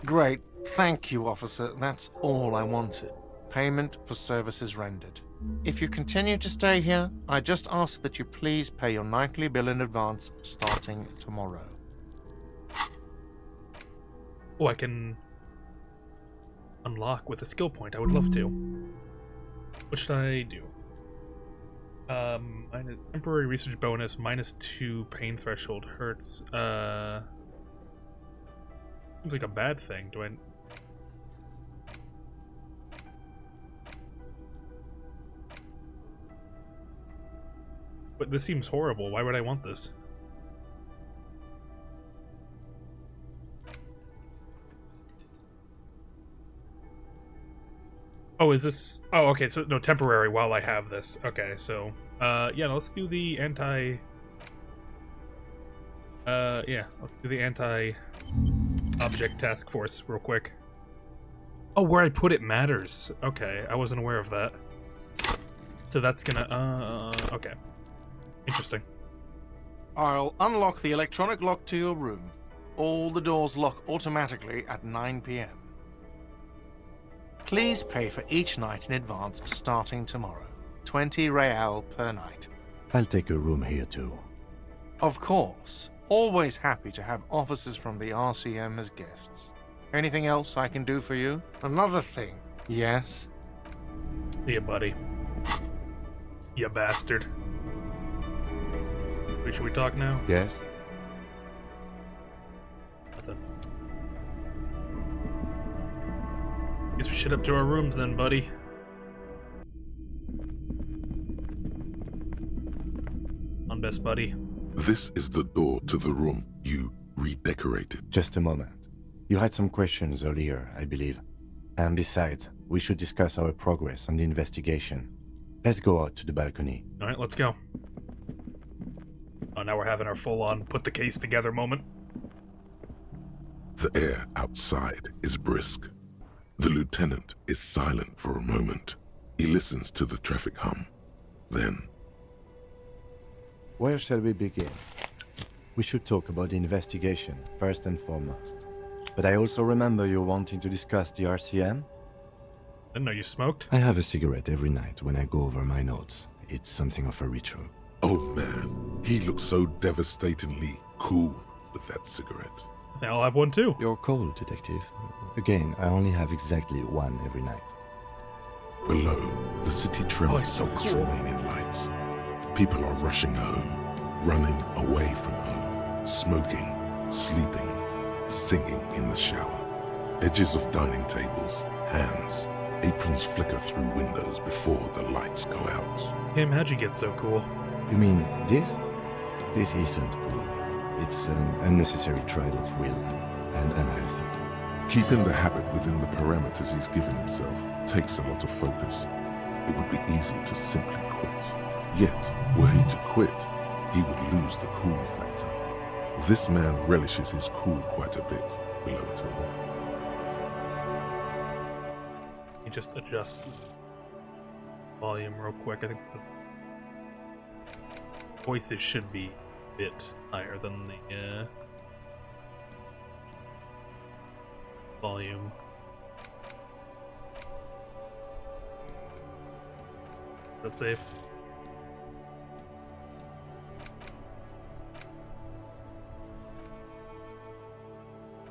great. Thank you, officer. That's all I wanted. Payment for services rendered. If you continue to stay here, I just ask that you please pay your nightly bill in advance starting tomorrow. Oh, I can unlock with a skill point. I would love to. What should I do? Minus temporary research bonus, -2 pain threshold hurts. Seems like a bad thing. Do I? But this seems horrible. Why would I want this? Oh, is this... Oh, okay, so no, temporary while I have this. Okay, so... yeah, let's do the anti... yeah, let's do the anti-object task force real quick. Oh, where I put it matters. Okay, I wasn't aware of that. So that's gonna... okay. Interesting. I'll unlock the electronic lock to your room. All the doors lock automatically at 9 p.m. Please pay for each night in advance starting tomorrow. 20 real per night. I'll take a room here too. Of course. Always happy to have officers from the RCM as guests. Anything else I can do for you? Another thing. Yes? See ya, buddy. You bastard. Wait, should we talk now? Yes? Nothing. Guess we should up to our rooms then, buddy. On best buddy. This is the door to the room you redecorated. Just a moment. You had some questions earlier, I believe. And besides, we should discuss our progress on the investigation. Let's go out to the balcony. Alright, let's go. Oh, now we're having our full-on put the case together moment. The air outside is brisk. The lieutenant is silent for a moment. He listens to the traffic hum. Then, Where shall we begin? We should talk about the investigation, first and foremost. But I also remember you wanting to discuss the RCM? Didn't know you smoked. I have a cigarette every night when I go over my notes. It's something of a ritual. oh man, he looks so devastatingly cool with that cigarette. They all have one too. You're cold, detective. Again, I only have exactly one every night. Below, the city trembles he's so with its cool. remaining lights. People are rushing home, running away from home, smoking, sleeping, singing in the shower. Edges of dining tables, hands, aprons flicker through windows before the lights go out. Kim, how'd you get so cool? You mean this? This isn't cool. It's an unnecessary trial of will, and unhealthy. Keeping the habit within the parameters he's given himself takes a lot of focus. It would be easy to simply quit. Yet, were he to quit, he would lose the cool factor. This man relishes his cool quite a bit below it all. You just adjust the volume real quick. I think the voices should be a bit higher than the volume. That's safe.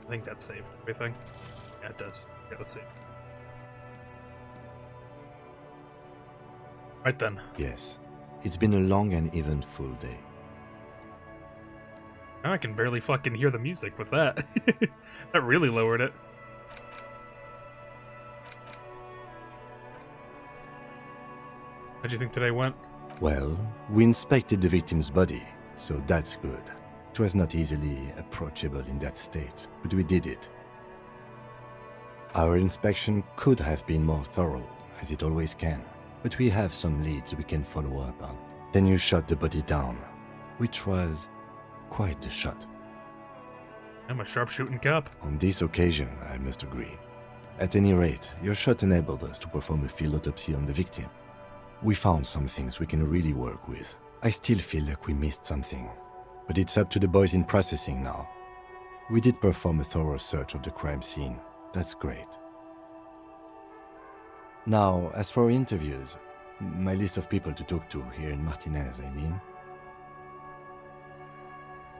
I think that's safe. Everything? Yeah, it does. Yeah, that's safe. Right then. Yes. It's been a long and eventful day. Now I can barely fucking hear the music with that. That really lowered it. How'd you think today went? Well, we inspected the victim's body, so that's good. It was not easily approachable in that state, but we did it. Our inspection could have been more thorough, as it always can, but we have some leads we can follow up on. Then you shot the body down, which was quite the shot. I'm a sharpshooting cop. On this occasion, I must agree. At any rate, your shot enabled us to perform a field autopsy on the victim. We found some things we can really work with. I still feel like we missed something, but it's up to the boys in processing now. We did perform a thorough search of the crime scene. That's great. Now, as for interviews, my list of people to talk to here in Martinez, I mean.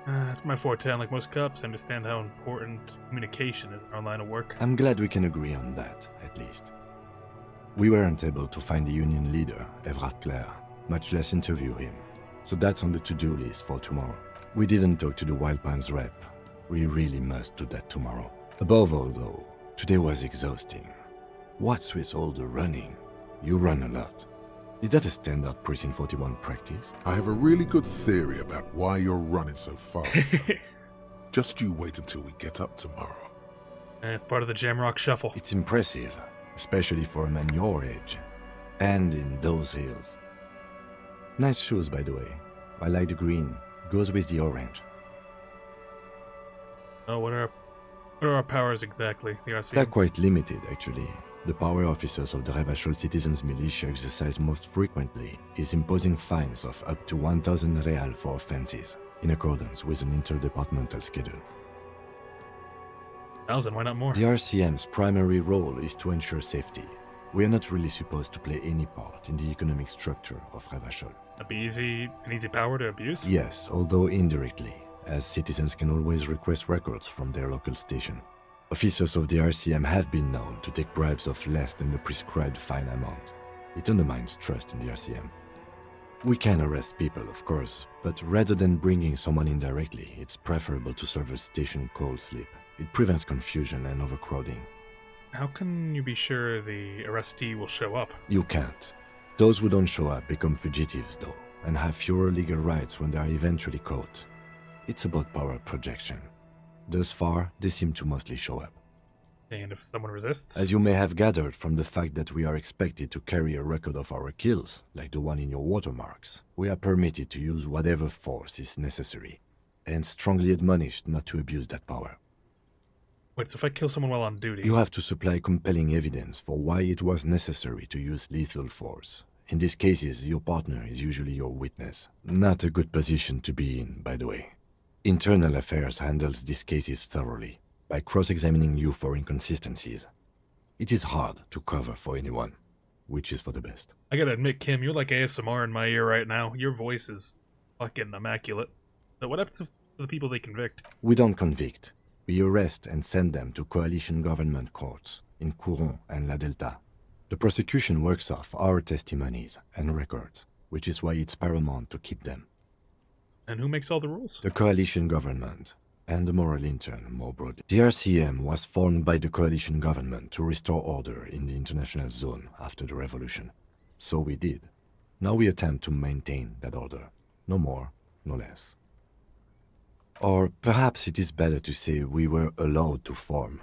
That's my forte. Unlike most cops, I understand how important communication is in our line of work. I'm glad we can agree on that, at least. We weren't able to find the union leader, Everard Clare, much less interview him. So that's on the to-do list for tomorrow. We didn't talk to the Wild Pines rep. We really must do that tomorrow. Above all, though, today was exhausting. What's with all the running? You run a lot. Is that a standard Precinct 41 practice? I have a really good theory about why you're running so fast. Just you wait until we get up tomorrow. And it's part of the Jamrock Shuffle. It's impressive, especially for a man your age. And in those hills. Nice shoes, by the way. I like the green. Goes with the orange. Oh, what are our powers exactly? The RCM? They're quite limited, actually. The power officers of the Revachol Citizens Militia exercise most frequently is imposing fines of up to 1,000 real for offenses, in accordance with an interdepartmental schedule. 1,000, why not more? The RCM's primary role is to ensure safety. We are not really supposed to play any part in the economic structure of Revachol. That'd be an easy power to abuse? Yes, although indirectly, as citizens can always request records from their local station. Officers of the RCM have been known to take bribes of less than the prescribed fine amount. It undermines trust in the RCM. We can arrest people, of course, but rather than bringing someone in directly, it's preferable to serve a station cold sleep. It prevents confusion and overcrowding. How can you be sure the arrestee will show up? You can't. Those who don't show up become fugitives, though, and have fewer legal rights when they are eventually caught. It's about power projection. Thus far, they seem to mostly show up. And if someone resists? As you may have gathered from the fact that we are expected to carry a record of our kills, like the one in your watermarks, we are permitted to use whatever force is necessary, and strongly admonished not to abuse that power. Wait, so if I kill someone while on duty... You have to supply compelling evidence for why it was necessary to use lethal force. In these cases, your partner is usually your witness. Not a good position to be in, by the way. Internal Affairs handles these cases thoroughly, by cross-examining you for inconsistencies. It is hard to cover for anyone, which is for the best. I gotta admit, Kim, you're like ASMR in my ear right now. Your voice is fucking immaculate. But what happens to the people they convict? We don't convict. We arrest and send them to coalition government courts in Courant and La Delta. The prosecution works off our testimonies and records, which is why it's paramount to keep them. And who makes all the rules? The coalition government, and the moral intern more broadly. The RCM was formed by the coalition government to restore order in the international zone after the revolution. So we did. Now we attempt to maintain that order. No more, no less. Or perhaps it is better to say we were allowed to form.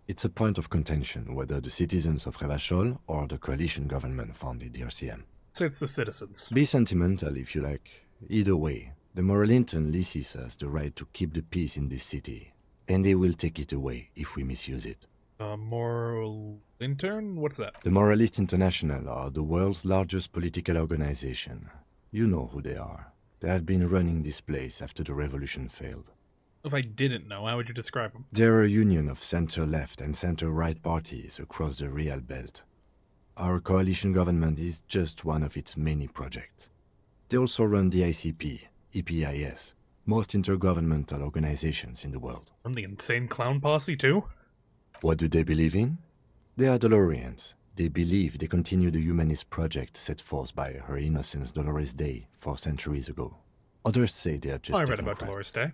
It's a point of contention whether the citizens of Revachol or the coalition government founded the RCM. Say it's the citizens. Be sentimental if you like. Either way, the moral intern leases us the right to keep the peace in this city, and they will take it away if we misuse it. Moral intern? What's that? The Moralist International are the world's largest political organization. You know who they are. They have been running this place after the revolution failed. If I didn't know, how would you describe them? They're a union of center-left and center-right parties across the Real Belt. Our coalition government is just one of its many projects. They also run the ICP, EPIS, most intergovernmental organizations in the world. Run the insane clown posse, too? What do they believe in? They are Dolorians. They believe they continue the humanist project set forth by Her Innocence Dolores Day 4 centuries ago. Others say they are just I read about Dolores Day.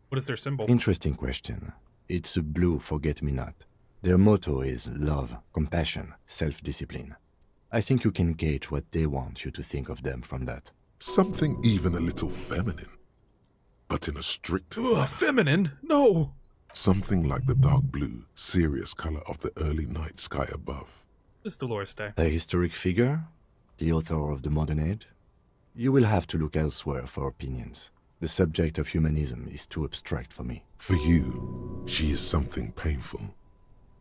What is their symbol? Interesting question. It's a blue forget-me-not. Their motto is love, compassion, self-discipline. I think you can gauge what they want you to think of them from that. Something even a little feminine, but in a strict... Ugh, feminine? No! Something like the dark blue, serious color of the early night sky above. This is Dolores Day. A historic figure? The author of the modern age? You will have to look elsewhere for opinions. The subject of humanism is too abstract for me. For you, she is something painful,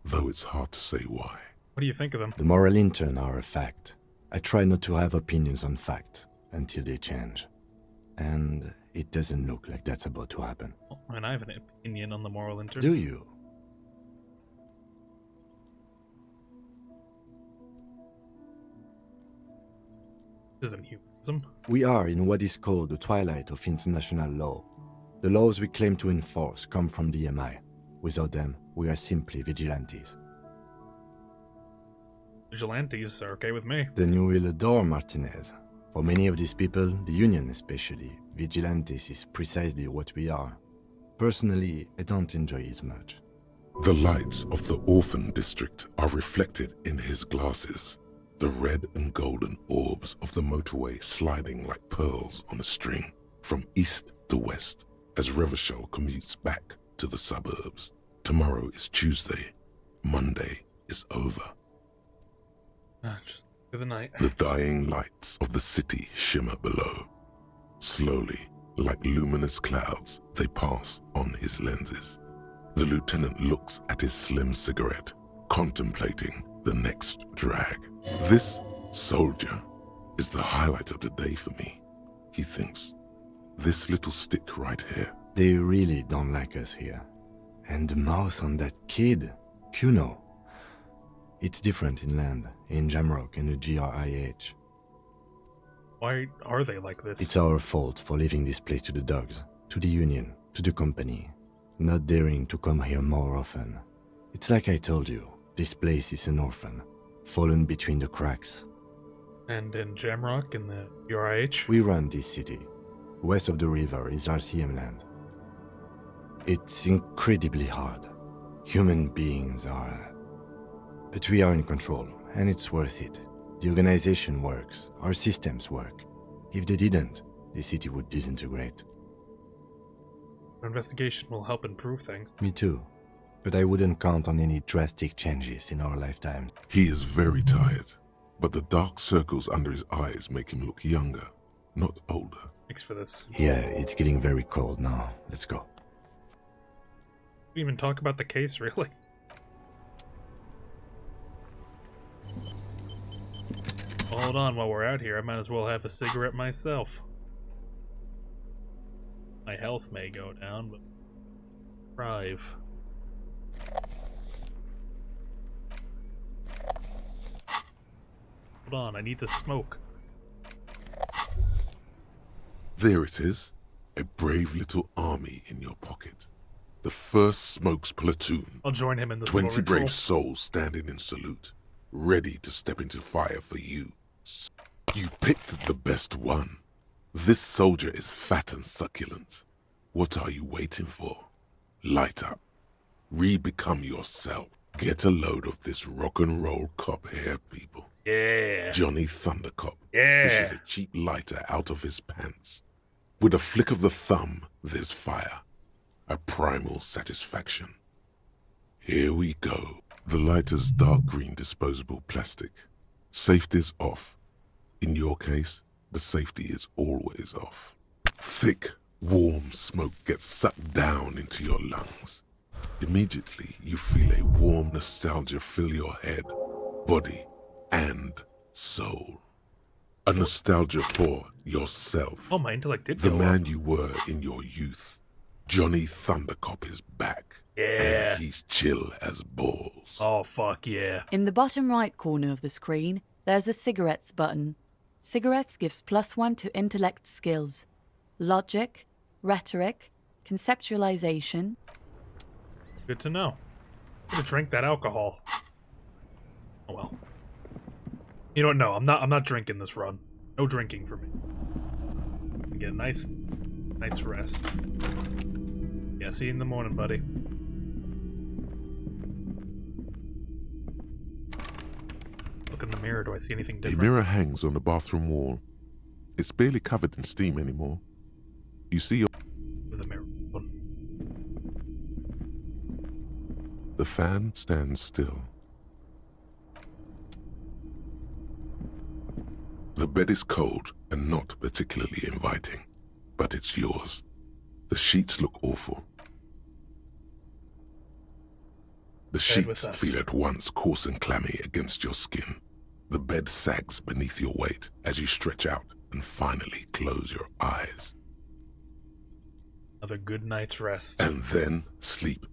though it's hard to say why. What do you think of them? The moral intern are a fact. I try not to have opinions on facts until they change. And it doesn't look like that's about to happen. Oh, and I have an opinion on the moral intern. Do you? Isn't humanism? We are in what is called the twilight of international law. The laws we claim to enforce come from the MI. Without them, we are simply vigilantes. Vigilantes are okay with me. Then you will adore Martinez. For many of these people, the Union especially, vigilantes is precisely what we are. Personally, I don't enjoy it much. The lights of the orphan district are reflected in his glasses. The red and golden orbs of the motorway sliding like pearls on a string from east to west as Revachol commutes back to the suburbs. Tomorrow is Tuesday. Monday is over. Just for the night. The dying lights of the city shimmer below. Slowly, like luminous clouds, they pass on his lenses. The lieutenant looks at his slim cigarette, contemplating the next drag. This soldier is the highlight of the day for me, he thinks. This little stick right here. They really don't like us here. And the mouth on that kid, Kuno. It's different in land, in Jamrock and the GRIH. Why are they like this? It's our fault for leaving this place to the dogs, to the Union, to the company, not daring to come here more often. It's like I told you, this place is an orphan, fallen between the cracks. And in Jamrock, in the URIH? We run this city. West of the river is RCM land. It's incredibly hard. Human beings are... But we are in control, and it's worth it. The organization works, our systems work. If they didn't, the city would disintegrate. Our investigation will help improve things. Me too. But I wouldn't count on any drastic changes in our lifetimes. He is very tired, but the dark circles under his eyes make him look younger, not older. Thanks for this. Yeah, it's getting very cold now. Let's go. We even talk about the case, really? Well, hold on, while we're out here, I might as well have a cigarette myself. My health may go down, but thrive. Hold on, I need to smoke. There it is, a brave little army in your pocket. The 1st Smokes Platoon. I'll join him in this 20 little brave ritual. souls standing in salute, ready to step into fire for you. You picked the best one. This soldier is fat and succulent. What are you waiting for? Light up. Re-become yourself. Get a load of this rock and roll cop here, people. Yeah. Johnny Thundercop Yeah. fishes a cheap lighter out of his pants. With a flick of the thumb, there's fire. A primal satisfaction. Here we go. The lighter's dark green disposable plastic. Safety's off. In your case, the safety is always off. Thick, warm smoke gets sucked down into your lungs. Immediately, you feel a warm nostalgia fill your head, body, and soul. A nostalgia for yourself. Oh, my intellect did The go man up. you were in your youth. Johnny Thundercop is back. Yeah. And he's chill as balls. Oh, fuck yeah. In the bottom right corner of the screen, there's a cigarettes button. Cigarettes gives +1 to intellect skills. Logic, rhetoric, conceptualization. Good to know. I'm gonna drink that alcohol. Oh well. You know what? No, I'm not drinking this run. No drinking for me. Get a nice rest. Yeah, see you in the morning, buddy. Look in the mirror. Do I see anything A different? mirror hangs on the bathroom wall. It's barely covered in steam anymore. You see With the mirror. the fan stands still. The bed is cold and not particularly inviting, but it's yours. The sheets look awful. The Bed with sheets us. feel at once coarse and clammy against your skin. The bed sags beneath your weight as you stretch out and finally close your eyes. Another good night's rest. And then sleep.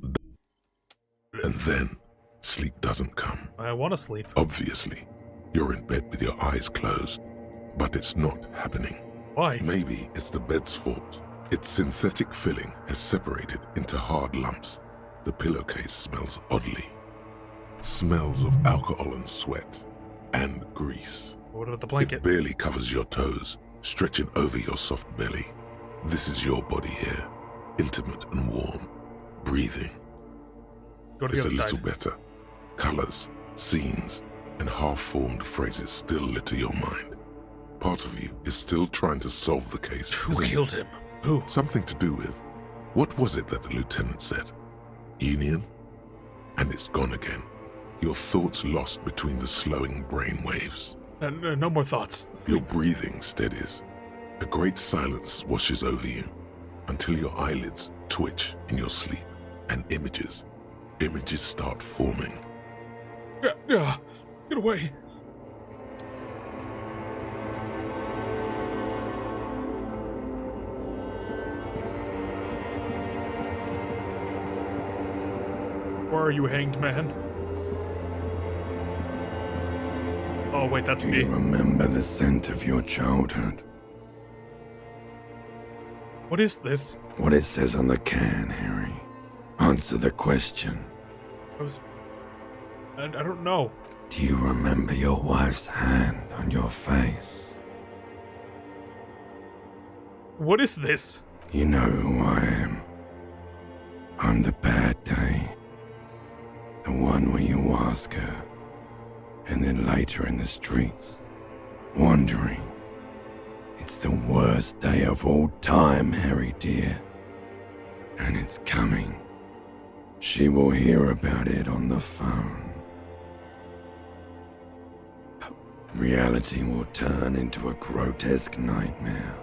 And then sleep doesn't come. I want to sleep. Obviously, you're in bed with your eyes closed, but it's not happening. Why? Maybe it's the bed's fault. Its synthetic filling has separated into hard lumps. The pillowcase smells oddly. Smells of alcohol and sweat and grease. What about the blanket? It barely covers your toes, stretching over your soft belly. This is your body here, intimate and warm, breathing. Go to the It's a other little side. better. Colors, scenes, and half-formed phrases still litter your mind. Part of you is still trying to solve the case. Who isn't killed it? him? Who? Something to do with, what was it that the lieutenant said? Union? And it's gone again. Your thoughts lost between the slowing brain waves. No more thoughts. Your Sleep. breathing steadies. A great silence washes over you until your eyelids twitch in your sleep and images start forming. Yeah. Get away. Where are you, hanged man? Oh, wait, that's Do me. you remember the scent of your childhood? What is this? What it says on the can, Harry. Answer the question. I don't know. Do you remember your wife's hand on your face? What is this? You know who I am. I'm the bad day. The one where you ask her, and then later in the streets, wandering. It's the worst day of all time, Harry dear. And it's coming. She will hear about it on the phone. Reality will turn into a grotesque nightmare.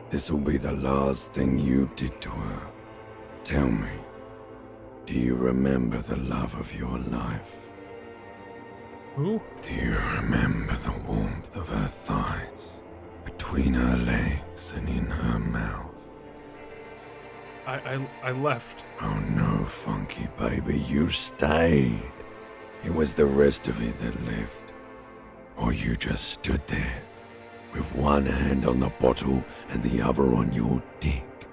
This will be the last thing you did to her. Tell me, Do you remember the love of your life? Who? Do you remember the warmth of her thighs, between her legs and in her mouth? I left. Oh no, Funky baby, you stayed. It was the rest of it that left. Or you just stood there, with one hand on the bottle and the other on your dick,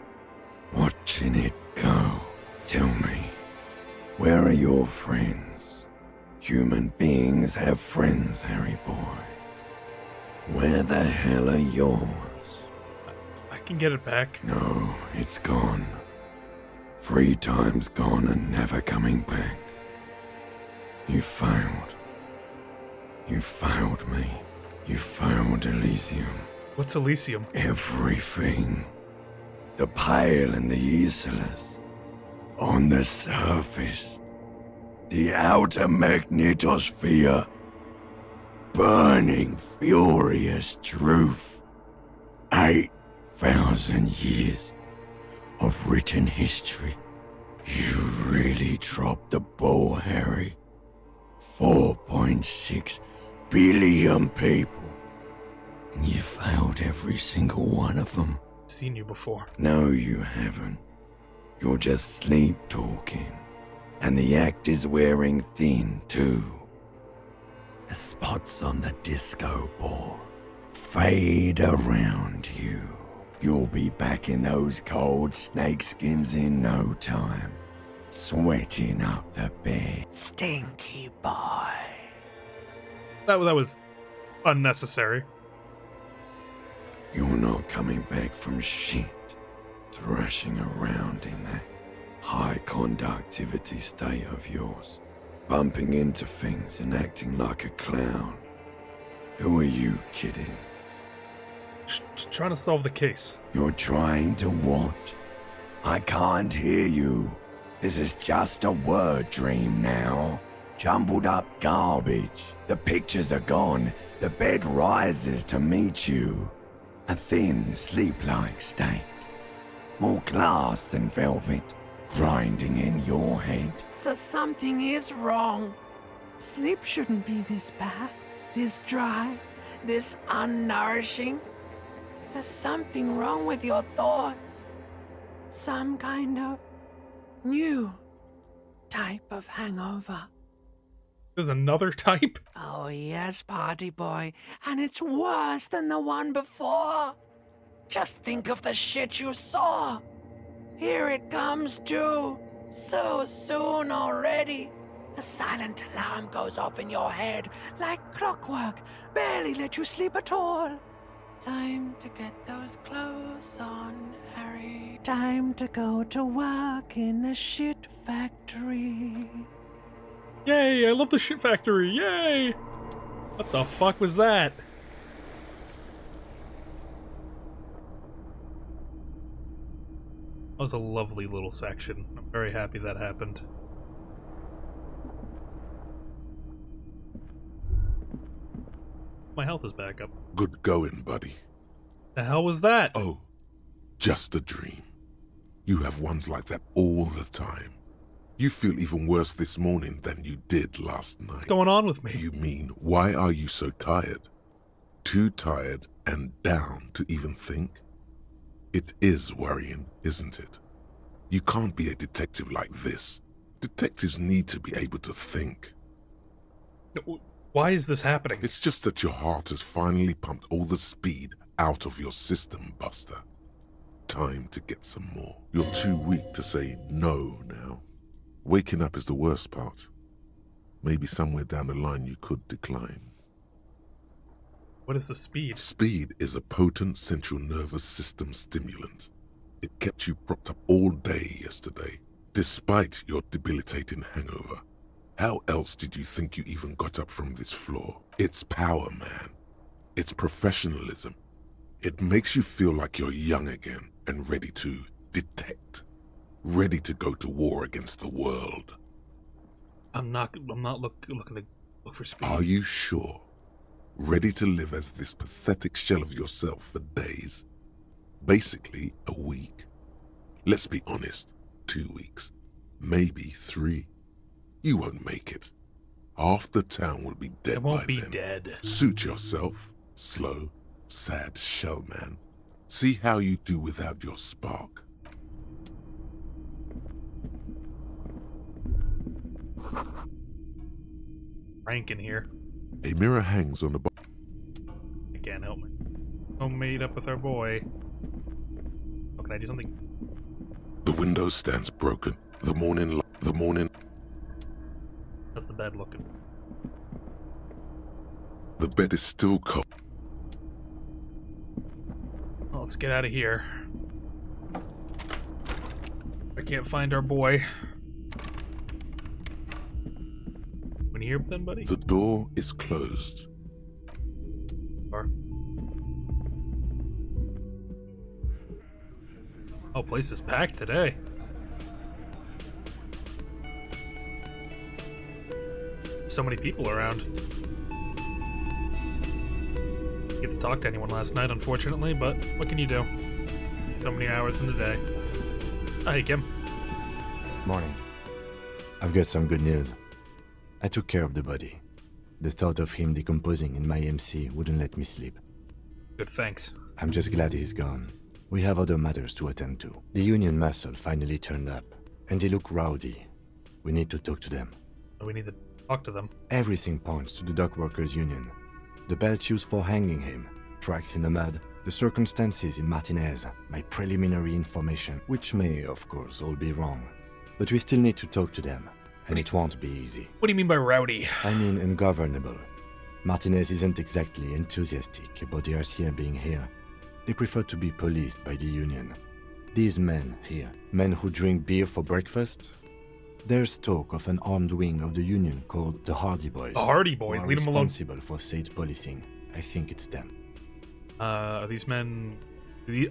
watching it go. Tell me, where are your friends? Human beings have friends, Harry boy. Where the hell are yours? I can get it back. No, it's gone. 3 times gone and never coming back. You failed. You failed me. You failed Elysium. What's Elysium? Everything. The pale and the useless. On the surface. The outer magnetosphere. Burning, furious truth. 8,000 years of written history. You really dropped the ball, Harry. 4.6 billion people. And you failed every single one of them. I've seen you before. No, you haven't. You're just sleep talking. And the act is wearing thin, too. The spots on the disco ball fade around you. You'll be back in those cold snakeskins in no time, sweating up the bed. Stinky boy. That was unnecessary. You're not coming back from shit, thrashing around in that high conductivity state of yours, bumping into things and acting like a clown. Who are you kidding? Trying to solve the case. You're trying to what? I can't hear you. This is just a word dream now. Jumbled up garbage. The pictures are gone. The bed rises to meet you. A thin, sleep-like state. More glass than velvet. Grinding in your head. So something is wrong. Sleep shouldn't be this bad, this dry, this unnourishing. There's something wrong with your thoughts. Some kind of new type of hangover. There's another type? Oh yes, party boy. And it's worse than the one before. Just think of the shit you saw. Here it comes too. So soon already. A silent alarm goes off in your head like clockwork. Barely let you sleep at all. Time to get those clothes on, Harry. Time to go to work in the shit factory. Yay, I love the shit factory, yay! What the fuck was that? That was a lovely little section. I'm very happy that happened. My health is back up. Good going, buddy. The hell was that? Oh, just a dream. You have ones like that all the time. You feel even worse this morning than you did last night. What's going on with me? You mean, why are you so tired? Too tired and down to even think? It is worrying, isn't it? You can't be a detective like this. Detectives need to be able to think. Why is this happening? It's just that your heart has finally pumped all the speed out of your system, Buster. Time to get some more. You're too weak to say no now. Waking up is the worst part. Maybe somewhere down the line you could decline. What is the speed? Speed is a potent central nervous system stimulant. It kept you propped up all day yesterday, despite your debilitating hangover. How else did you think you even got up from this floor? It's power, man. It's professionalism. It makes you feel like you're young again and ready to detect. Ready to go to war against the world. I'm not looking to look for speed. Are you sure? Ready to live as this pathetic shell of yourself for days? Basically, a week. Let's be honest, 2 weeks. maybe 3. You won't make it. Half the town will be dead It won't by be then. dead. Suit yourself, slow, sad shell man. See how you do without your spark. Rank in here. A mirror hangs on the I can't help me. I'm made up with our boy. Oh, can I do something? The window stands broken. The morning. That's the bed looking. The bed is still cold. Well, let's get out of here. I can't find our boy. When you hear then, buddy? The door is closed. Or... Oh, place is packed today. So many people around. Didn't get to talk to anyone last night, unfortunately, but what can you do? So many hours in the day. Hi, Kim. Morning. I've got some good news. I took care of the body. The thought of him decomposing in my MC wouldn't let me sleep. Good, thanks. I'm just glad he's gone. We have other matters to attend to. The Union muscle finally turned up, and they look rowdy. We need to talk to them. We need to talk to them. Everything points to the Dock Workers Union. The belt used for hanging him, tracks in the mud, the circumstances in Martinez, my preliminary information, which may, of course, all be wrong. But we still need to talk to them, and it won't be easy. What do you mean by rowdy? I mean ungovernable. Martinez isn't exactly enthusiastic about the RCM being here. They prefer to be policed by the Union. These men here, men who drink beer for breakfast, there's talk of an armed wing of the Union called the Hardy Boys. The Hardy Boys, leave them alone. Responsible for state policing. I think it's them. Are these men...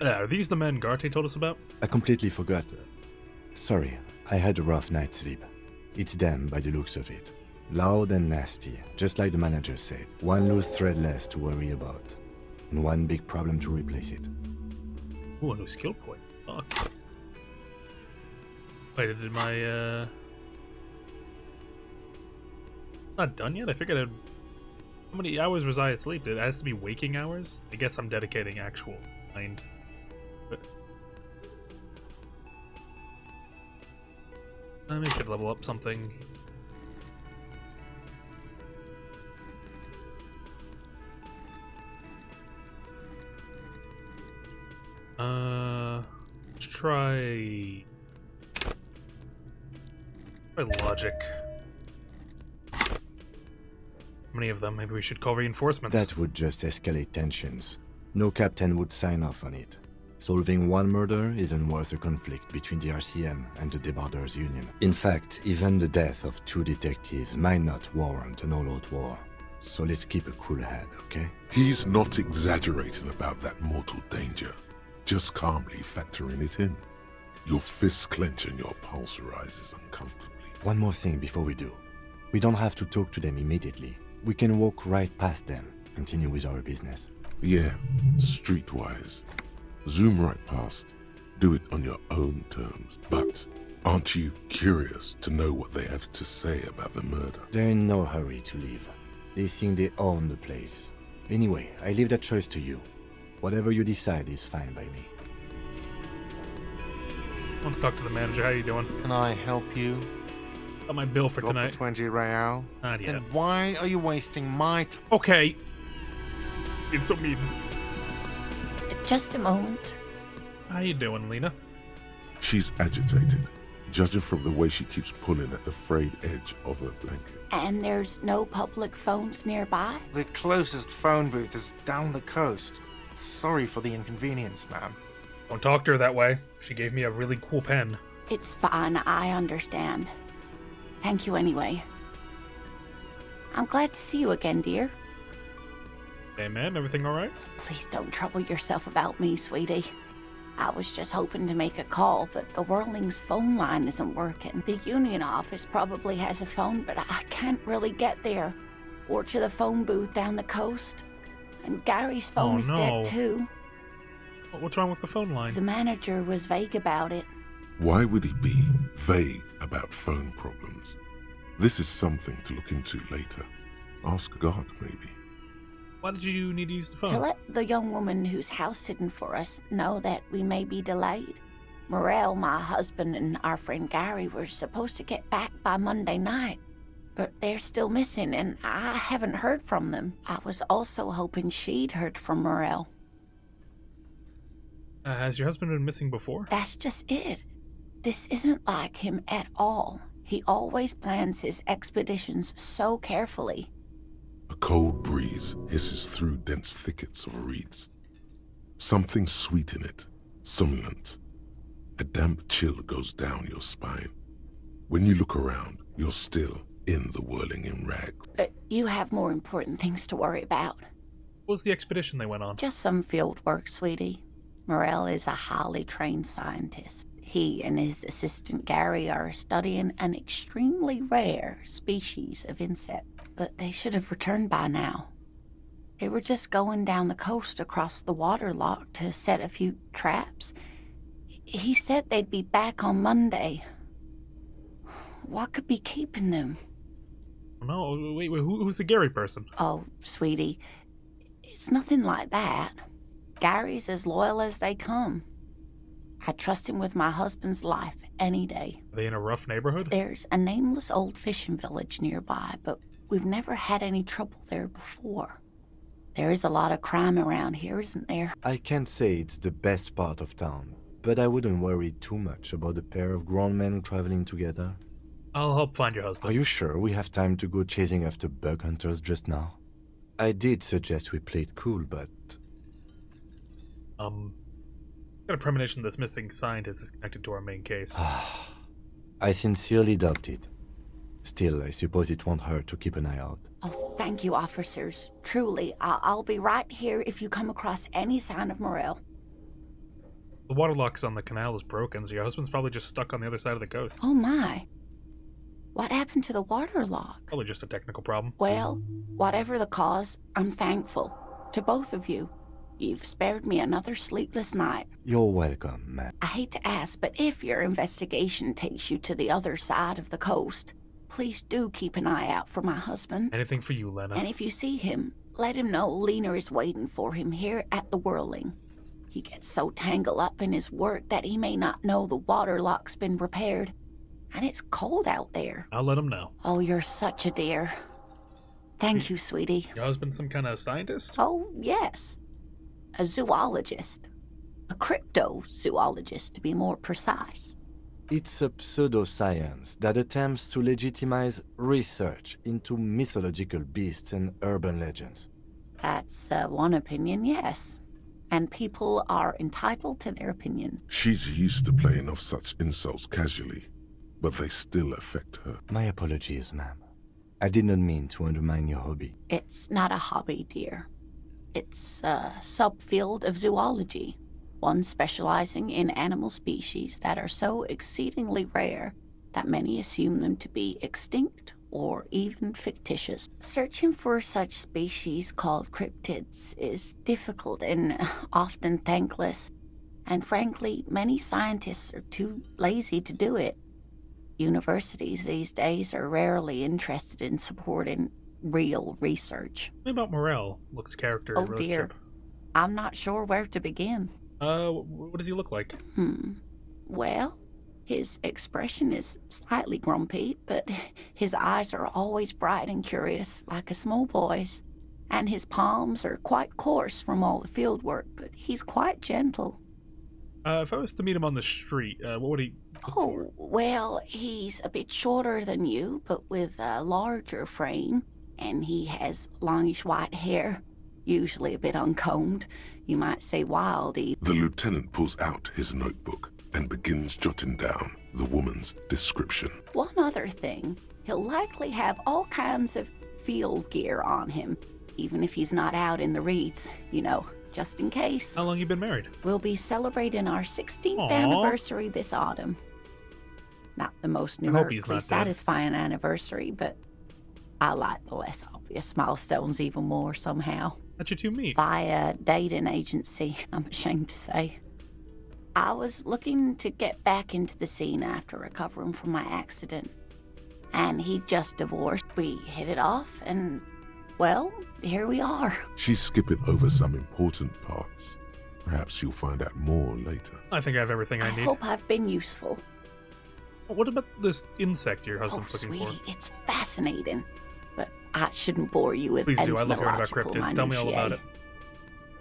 Are these the men Garte told us about? I completely forgot. Sorry, I had a rough night's sleep. It's them by the looks of it. Loud and nasty, just like the manager said. One loose thread less to worry about. And one big problem to replace it. Ooh, a new skill point. Fuck. Wait, did my, Not done yet? I figured I'd... How many hours was I asleep? It has to be waking hours? I guess I'm dedicating actual mind. But... I maybe should level up something. Let's try logic. How many of them? Maybe we should call reinforcements. That would just escalate tensions. No captain would sign off on it. Solving one murder isn't worth a conflict between the RCM and the Debarders Union. In fact, even the death of 2 detectives might not warrant an all-out war. So let's keep a cool head, okay? He's not exaggerating about that mortal danger. Just calmly factoring it in. Your fists clench and your pulse rises uncomfortably. One more thing before we do. We don't have to talk to them immediately. We can walk right past them, continue with our business. Yeah, streetwise. Zoom right past. Do it on your own terms. But aren't you curious to know what they have to say about the murder? They're in no hurry to leave. They think they own the place. Anyway, I leave that choice to you. Whatever you decide is fine by me. Let's talk to the manager. How you doing? Can I help you? Got my bill for Got tonight. the 20 real? Not yet. Then why are you wasting my time? Okay. It's so mean. Just a moment. How you doing, Lena? She's agitated, judging from the way she keeps pulling at the frayed edge of her blanket. And there's no public phones nearby? The closest phone booth is down the coast. Sorry for the inconvenience, ma'am. Don't talk to her that way. She gave me a really cool pen. It's fine, I understand. Thank you anyway. I'm glad to see you again, dear. Hey, man, everything alright? Please don't trouble yourself about me, sweetie. I was just hoping to make a call, but the Whirling's phone line isn't working. The Union office probably has a phone, but I can't really get there. Or to the phone booth down the coast. And Gary's phone is dead too. What's wrong with the phone line? The manager was vague about it. Why would he be vague about phone problems. This is something to look into later. Ask God, maybe. Why did you need to use the phone? To let the young woman who's house-sitting for us know that we may be delayed. Morel, my husband, and our friend Gary were supposed to get back by Monday night, but they're still missing, and I haven't heard from them. I was also hoping she'd heard from Morel. Has your husband been missing before? That's just it. This isn't like him at all. He always plans his expeditions so carefully. A cold breeze hisses through dense thickets of reeds. Something sweet in it, somnolent. A damp chill goes down your spine. When you look around, you're still in the whirling in rags. But you have more important things to worry about. What was the expedition they went on? Just some field work, sweetie. Morel is a highly trained scientist. He and his assistant Gary are studying an extremely rare species of insect, but they should have returned by now. They were just going down the coast across the waterlock to set a few traps. He said they'd be back on Monday. What could be keeping them? No, wait, who's the Gary person? Oh, sweetie, it's nothing like that. Gary's as loyal as they come. I trust him with my husband's life any day. Are they in a rough neighborhood? There's a nameless old fishing village nearby, but we've never had any trouble there before. There is a lot of crime around here, isn't there? I can't say it's the best part of town, but I wouldn't worry too much about a pair of grown men traveling together. I'll help find your husband. Are you sure we have time to go chasing after bug hunters just now? I did suggest we play it cool, but... Got a premonition this missing scientist is connected to our main case. I sincerely doubt it. Still, I suppose it won't hurt to keep an eye out. Oh, thank you, officers. Truly, I'll be right here if you come across any sign of Morel. The waterlock on the canal is broken, so your husband's probably just stuck on the other side of the coast. Oh my. What happened to the waterlock? Probably just a technical problem. Well, whatever the cause, I'm thankful. To both of you. You've spared me another sleepless night. You're welcome, man. I hate to ask, but if your investigation takes you to the other side of the coast, please do keep an eye out for my husband. Anything for you, Lena. And if you see him, let him know Lena is waiting for him here at the Whirling. He gets so tangled up in his work that he may not know the waterlock's been repaired. And it's cold out there. I'll let him know. Oh, you're such a dear. Thank you, sweetie. Your husband's some kind of scientist? Oh, yes. A zoologist. A cryptozoologist, to be more precise. It's a pseudoscience that attempts to legitimize research into mythological beasts and urban legends. That's one opinion, yes. And people are entitled to their opinion. She's used to playing off such insults casually, but they still affect her. My apologies, ma'am. I did not mean to undermine your hobby. It's not a hobby, dear. It's a subfield of zoology, one specializing in animal species that are so exceedingly rare that many assume them to be extinct or even fictitious. Searching for such species called cryptids is difficult and often thankless, and frankly, many scientists are too lazy to do it. Universities these days are rarely interested in supporting real research. What about Morel? Looks character Oh road dear. trip. I'm not sure where to begin. What does he look like? Well, his expression is slightly grumpy, but his eyes are always bright and curious, like a small boy's. And his palms are quite coarse from all the field work, but he's quite gentle. If I was to meet him on the street, what would he look for? Well, he's a bit shorter than you, but with a larger frame. And he has longish white hair, usually a bit uncombed. You might say wildy. The lieutenant pulls out his notebook and begins jotting down the woman's description. One other thing, he'll likely have all kinds of field gear on him, even if he's not out in the reeds, you know, just in case. How long you been married? We'll be celebrating our 16th Aww. anniversary this autumn. Not the most numerically satisfying anniversary, but I like the less obvious milestones even more somehow. How'd you two meet? By a dating agency, I'm ashamed to say. I was looking to get back into the scene after recovering from my accident. And he'd just divorced. We hit it off, and, well, here we are. She's skipping over some important parts. Perhaps you'll find out more later. I think I have everything I I need. hope I've been useful. What about this insect your husband's Oh, looking sweetie, for? it's fascinating. But I shouldn't bore you with Please do. I love hearing about entomological cryptids. Tell me all about it.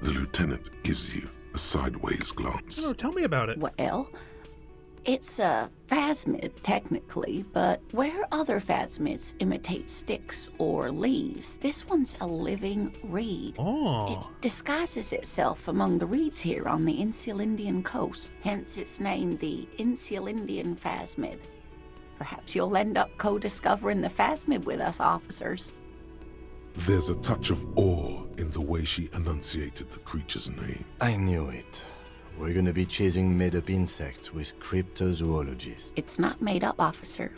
The lieutenant gives you a sideways glance. No, tell me about it. Well, it's a phasmid, technically, but where other phasmids imitate sticks or leaves, this one's a living reed. Oh. It disguises itself among the reeds here on the Insulindian coast, hence its name, the Insulindian phasmid. Perhaps you'll end up co-discovering the phasmid with us, officers. There's a touch of awe in the way she enunciated the creature's name. I knew it. We're gonna be chasing made-up insects with cryptozoologists. It's not made up, officer.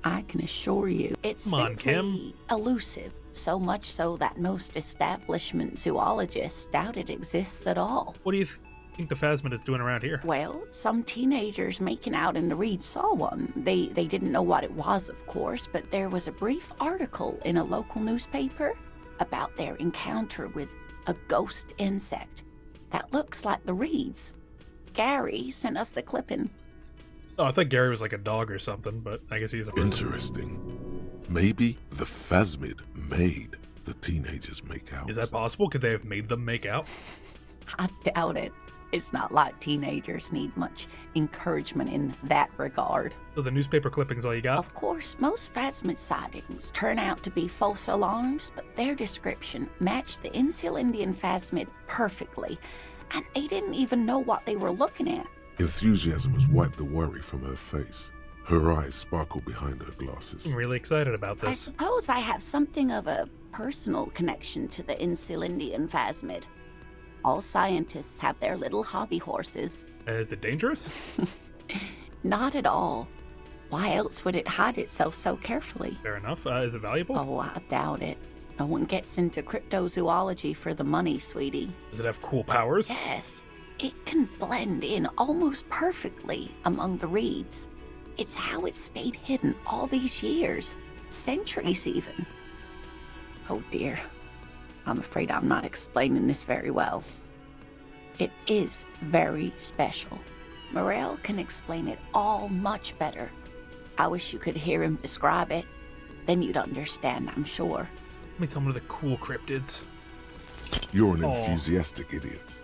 I can assure you. It's Come on, simply Kim. elusive, so much so that most establishment zoologists doubt it exists at all. What do you think the phasmid is doing around here? Well, some teenagers making out in the reeds saw one. They didn't know what it was, of course, but there was a brief article in a local newspaper about their encounter with a ghost insect that looks like the reeds. Gary sent us the clipping. Oh, I thought Gary was like a dog or something, but I guess he's a person. Interesting. Maybe the phasmid made the teenagers make out. Is that possible? Could they have made them make out? I doubt it. It's not like teenagers need much encouragement in that regard. So the newspaper clippings all you got? Of course, most phasmid sightings turn out to be false alarms, but their description matched the Insulindian phasmid perfectly, and they didn't even know what they were looking at. Enthusiasm has wiped the worry from her face. Her eyes sparkle behind her glasses. I'm really excited about I this. suppose I have something of a personal connection to the Insulindian phasmid. All scientists have their little hobby horses. Is it dangerous? Not at all. Why else would it hide itself so carefully? Fair enough. Is it valuable? Oh, I doubt it. No one gets into cryptozoology for the money, sweetie. Does it have cool powers? Yes. It can blend in almost perfectly among the reeds. It's how it stayed hidden all these years. Centuries, even. Oh, dear. I'm afraid I'm not explaining this very well. It is very special. Morel can explain it all much better. I wish you could hear him describe it. Then you'd understand, I'm sure. Let me tell one of the cool cryptids. You're an Aw. enthusiastic idiot,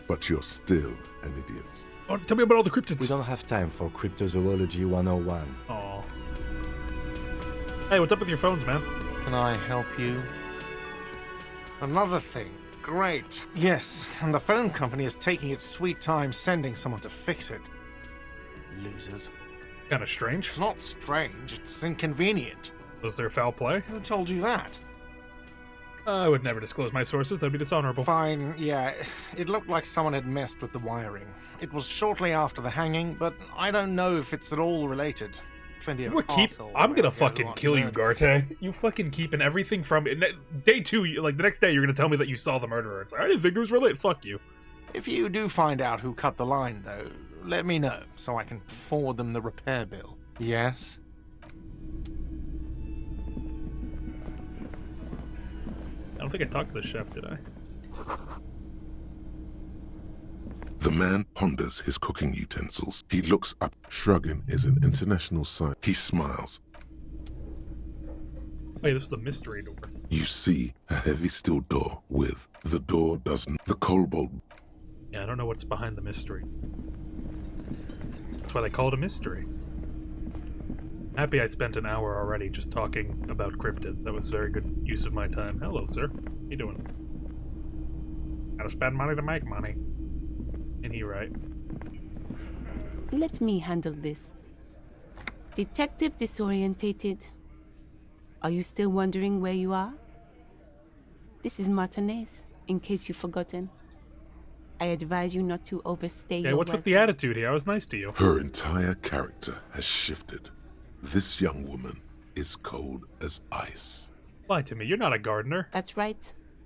but you're still an idiot. Oh, tell me about all the cryptids. We don't have time for Cryptozoology 101. Aw. Hey, what's up with your phones, man? Can I help you? Another thing. Great. Yes, and the phone company is taking its sweet time sending someone to fix it. Losers. Kind of strange. It's not strange, it's inconvenient. Was there foul play? Who told you that? I would never disclose my sources. That'd be dishonorable. Fine, yeah. It looked like someone had messed with the wiring. It was shortly after the hanging, but I don't know if it's at all related. Plenty of I'm gonna fucking kill you, Garte. You fucking keeping everything from day 2. Like the next day, you're gonna tell me that you saw the murderer. It's like, I didn't think it was related. Fuck you. If you do find out who cut the line, though, let me know so I can forward them the repair bill. Yes? I don't think I talked to the chef, did I? The man ponders his cooking utensils. He looks up. Shrugging is an international sign. He smiles. Wait, this is the mystery door. You see a heavy steel door with the door doesn't. The kobold. Yeah, I don't know what's behind the mystery. That's why they call it a mystery. Happy I spent an hour already just talking about cryptids. That was very good use of my time. Hello, sir. How you doing? Gotta spend money to make money. Ain't he right? Let me handle this. Detective disorientated. Are you still wondering where you are? This is Martinez, in case you've forgotten. I advise you not to overstay Yeah, your what's with the welcome. attitude here? I was nice to you. Her entire character has shifted. This young woman is cold as ice. Lie to me. You're not a gardener. That's right.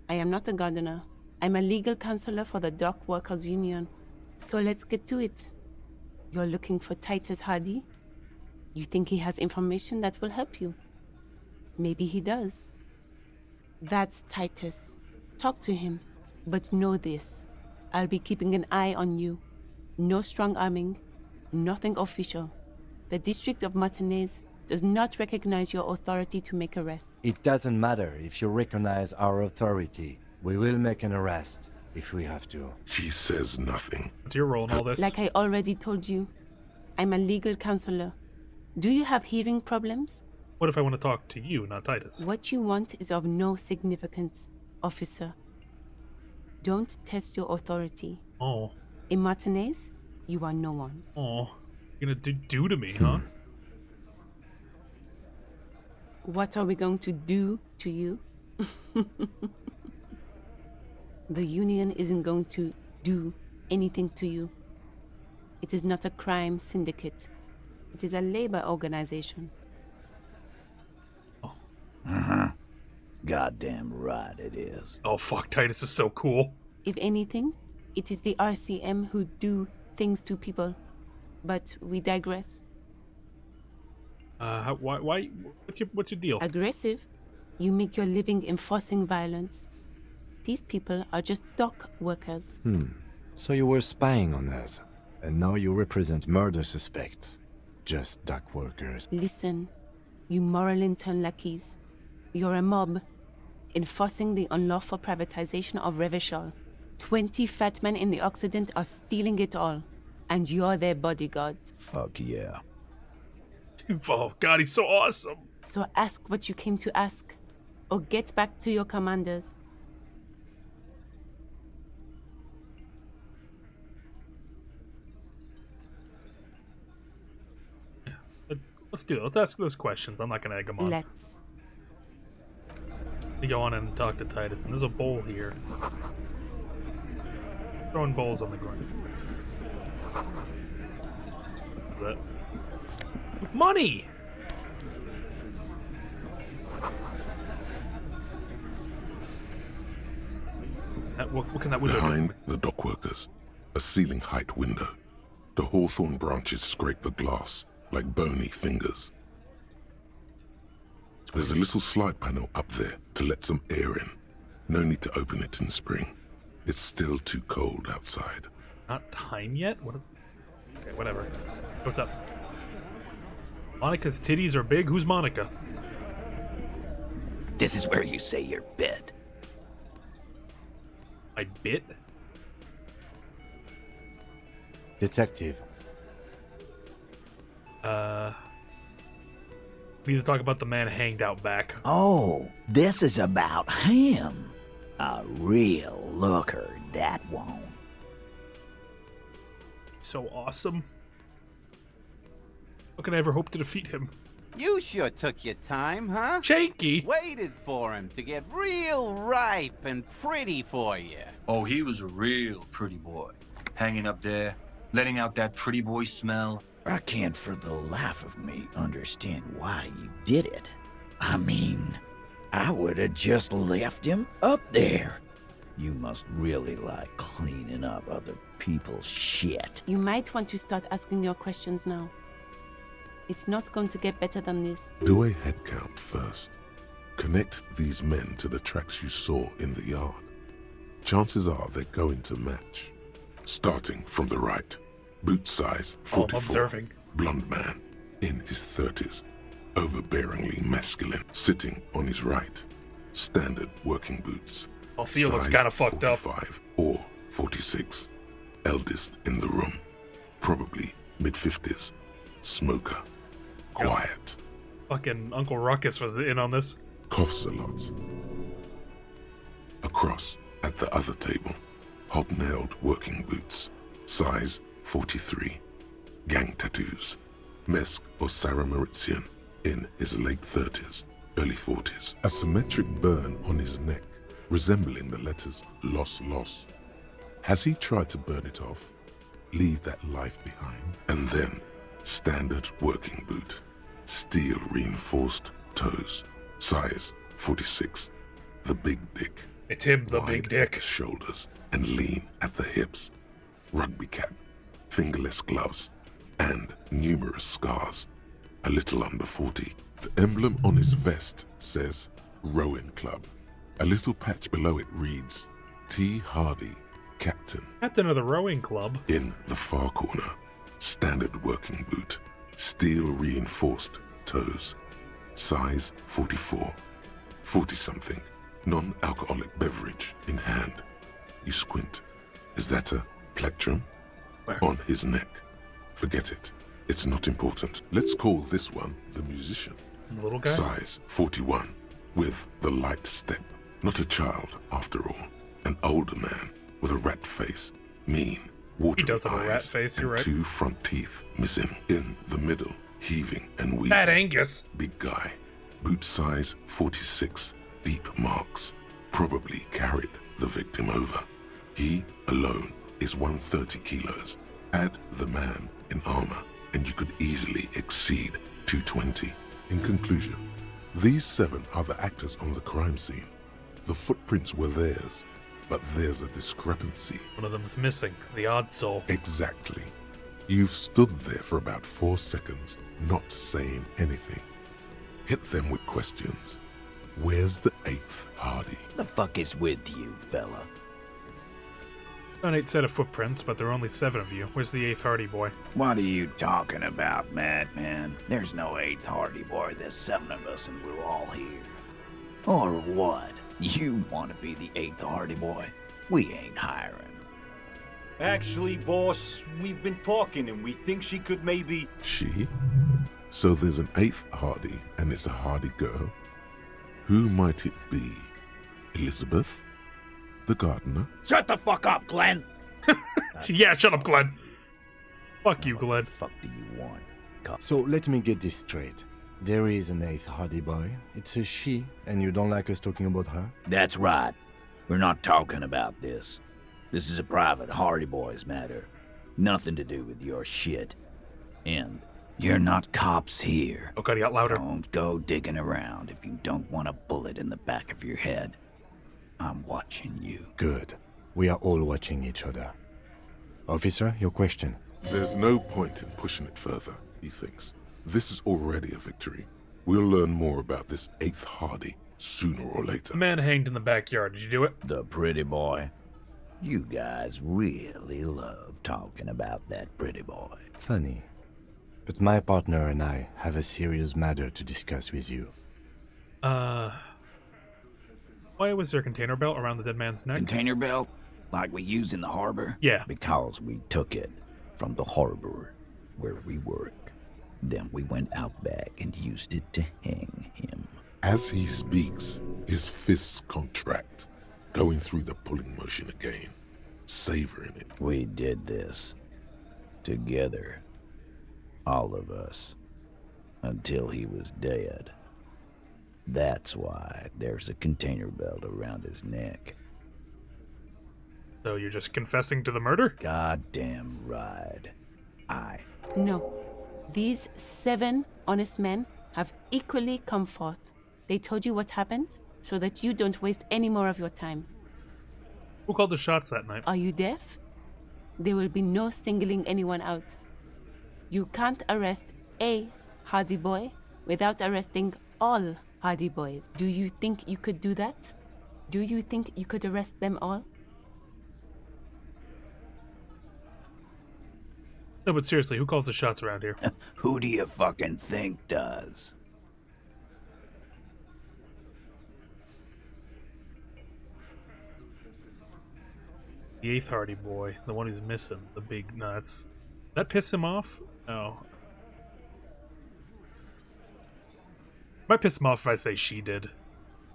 I am not a gardener. I'm a legal counselor for the Dock Workers Union. So let's get to it. You're looking for Titus Hardy? You think he has information that will help you? Maybe he does. That's Titus. Talk to him. But know this. I'll be keeping an eye on you. No strong arming. Nothing official. The District of Martinez does not recognize your authority to make arrests. It doesn't matter if you recognize our authority. We will make an arrest if we have to. She says nothing. What's your role in all this? Like I already told you, I'm a legal counselor. Do you have hearing problems? What if I want to talk to you, not Titus? What you want is of no significance, officer. Don't test your authority. Oh. In Martinez, you are no one. Oh. You're gonna do to me, huh? What are we going to do to you? The Union isn't going to do anything to you. It is not a crime syndicate. It is a labor organization. Goddamn right it is. Oh fuck, Titus is so cool. If anything, it is the RCM who do things to people. But we digress. Why? What's your deal? Aggressive? You make your living enforcing violence. These people are just dock workers. So you were spying on us, and now you represent murder suspects. Just dock workers. Listen, you moral intern lackeys. You're a mob, enforcing the unlawful privatization of Revachol. 20 fat men in the Occident are stealing it all, and you're their bodyguards. Fuck yeah. Oh god, he's so awesome. So ask what you came to ask, or get back to your commanders. Let's do it. Let's ask those questions. I'm not gonna egg them on. Let's. We go on and talk to Titus, and there's a bowl here. Throwing bowls on the ground. What's that? Money! What can that window Behind do? the dock workers, a ceiling height window. The hawthorn branches scrape the glass like bony fingers. There's a little slide panel up there to let some air in. No need to open it in spring. It's still too cold outside. Not time yet? What is... Okay, whatever. What's up? Monica's titties are big? Who's Monica? This is where you say your bit. I bit? Detective. We need to talk about the man hanged out back. Oh, this is about him. A real looker, that one. So awesome. How can I ever hope to defeat him? You sure took your time, huh? Shaky! Waited for him to get real ripe and pretty for you. Oh, he was a real pretty boy. Hanging up there, letting out that pretty boy smell. I can't for the life of me understand why you did it. I mean, I would have just left him up there. You must really like cleaning up other people's shit. You might want to start asking your questions now. It's not going to get better than this. Do a head count first. Connect these men to the tracks you saw in the yard. Chances are they're going to match. Starting from the right. Boot size, 44. Observing. Blonde man, in his 30s. Overbearingly masculine, sitting on his right. Standard working boots. Oh, Theo looks kind of fucked 45 or 46. Eldest in the room. Probably mid-50s. Smoker. Quiet. Fucking Uncle Ruckus was in on this. Coughs a lot. Across, at the other table, hobnailed working boots. Size 43. Gang tattoos. Mesk or Sarah Mauritian, in his late 30s, early 40s. A symmetric burn on his neck, resembling the letters Loss Loss. Has he tried to burn it off? Leave that life behind? And then, standard working boot. Steel reinforced toes. Size 46. The big dick. It's him, the Wide big dick. at the shoulders and lean at the hips. Rugby cap. Fingerless gloves. and numerous scars. A little under 40. The emblem on his vest says Rowing Club. A little patch below it reads T. Hardy, Captain. Captain of the rowing club. In the far corner, standard working boot, steel reinforced toes, size 44, 40-something, non-alcoholic beverage in hand. You squint. Is that a plectrum? Where? On his neck. Forget it. It's not important. Let's call this one the musician. The little guy? Size 41, with the light step. Not a child, after all. An older man with a rat face, mean, watery He does have eyes, a rat face, you're and right. 2 front teeth missing. In the middle, heaving and weaving. Bad Angus. Big guy. Boot size 46, deep marks. Probably carried the victim over. He alone is 130 kilos. Add the man in armor, and you could easily exceed 220. In conclusion, these 7 are the actors on the crime scene. The footprints were theirs, but there's a discrepancy. One of them's missing. The odd soul. Exactly. You've stood there for about 4 seconds, not saying anything. Hit them with questions. Where's the 8th Hardy? The fuck is with you, fella? An 8 set of footprints, but there are only 7 of you. Where's the 8th Hardy boy? What are you talking about, madman? There's no 8th Hardy boy. There's 7 of us and we're all here. Or what? You want to be the 8th Hardy boy? We ain't hiring. Actually, boss, we've been talking and we think she could maybe... She? So there's an 8th Hardy, and it's a Hardy girl? Who might it be? Elizabeth? The gardener? Shut the fuck up, Glenn! Yeah, shut up, Glenn. Fuck you, Glenn. What the fuck do you want? So let me get this straight. There is an 8th Hardy boy. It's a she, and you don't like us talking about her? That's right. We're not talking about this. This is a private Hardy Boys matter. Nothing to do with your shit. And you're not cops here. Oh god, he got louder. Don't go digging around if you don't want a bullet in the back of your head. I'm watching you. Good. We are all watching each other. Officer, your question. There's no point in pushing it further, he thinks. This is already a victory. We'll learn more about this 8th Hardy sooner or later. The man hanged in the backyard. Did you do it? The pretty boy. You guys really love talking about that pretty boy. Funny. But my partner and I have a serious matter to discuss with you. Why was there a container belt around the dead man's neck? Container belt? Like we use in the harbor? Yeah. Because we took it from the harbor where we work. Then we went out back and used it to hang him. As he speaks, his fists contract, going through the pulling motion again, savoring it. We did this. Together. All of us. Until he was dead. That's why there's a container belt around his neck. So you're just confessing to the murder? Goddamn right. No. These 7 honest men have equally come forth. They told you what happened, so that you don't waste any more of your time. Who called the shots that night? Are you deaf? There will be no singling anyone out. You can't arrest a Hardy boy without arresting all Hardy boys. Do you think you could do that? Do you think you could arrest them all? No, but seriously, who calls the shots around here? Who do you fucking think does? The 8th Hardy boy, the one who's missing, the big nuts. That piss him off? No. Might piss him off if I say she did.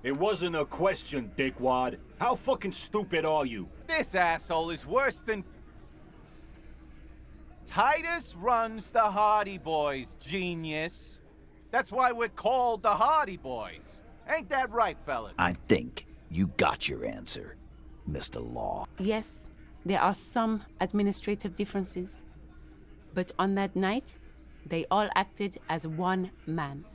It wasn't a question, dickwad. How fucking stupid are you? This asshole is worse than... Titus runs the Hardy Boys, genius. That's why we're called the Hardy Boys. Ain't that right, fellas? I think you got your answer, Mr. Law. Yes, there are some administrative differences. But on that night, they all acted as one man.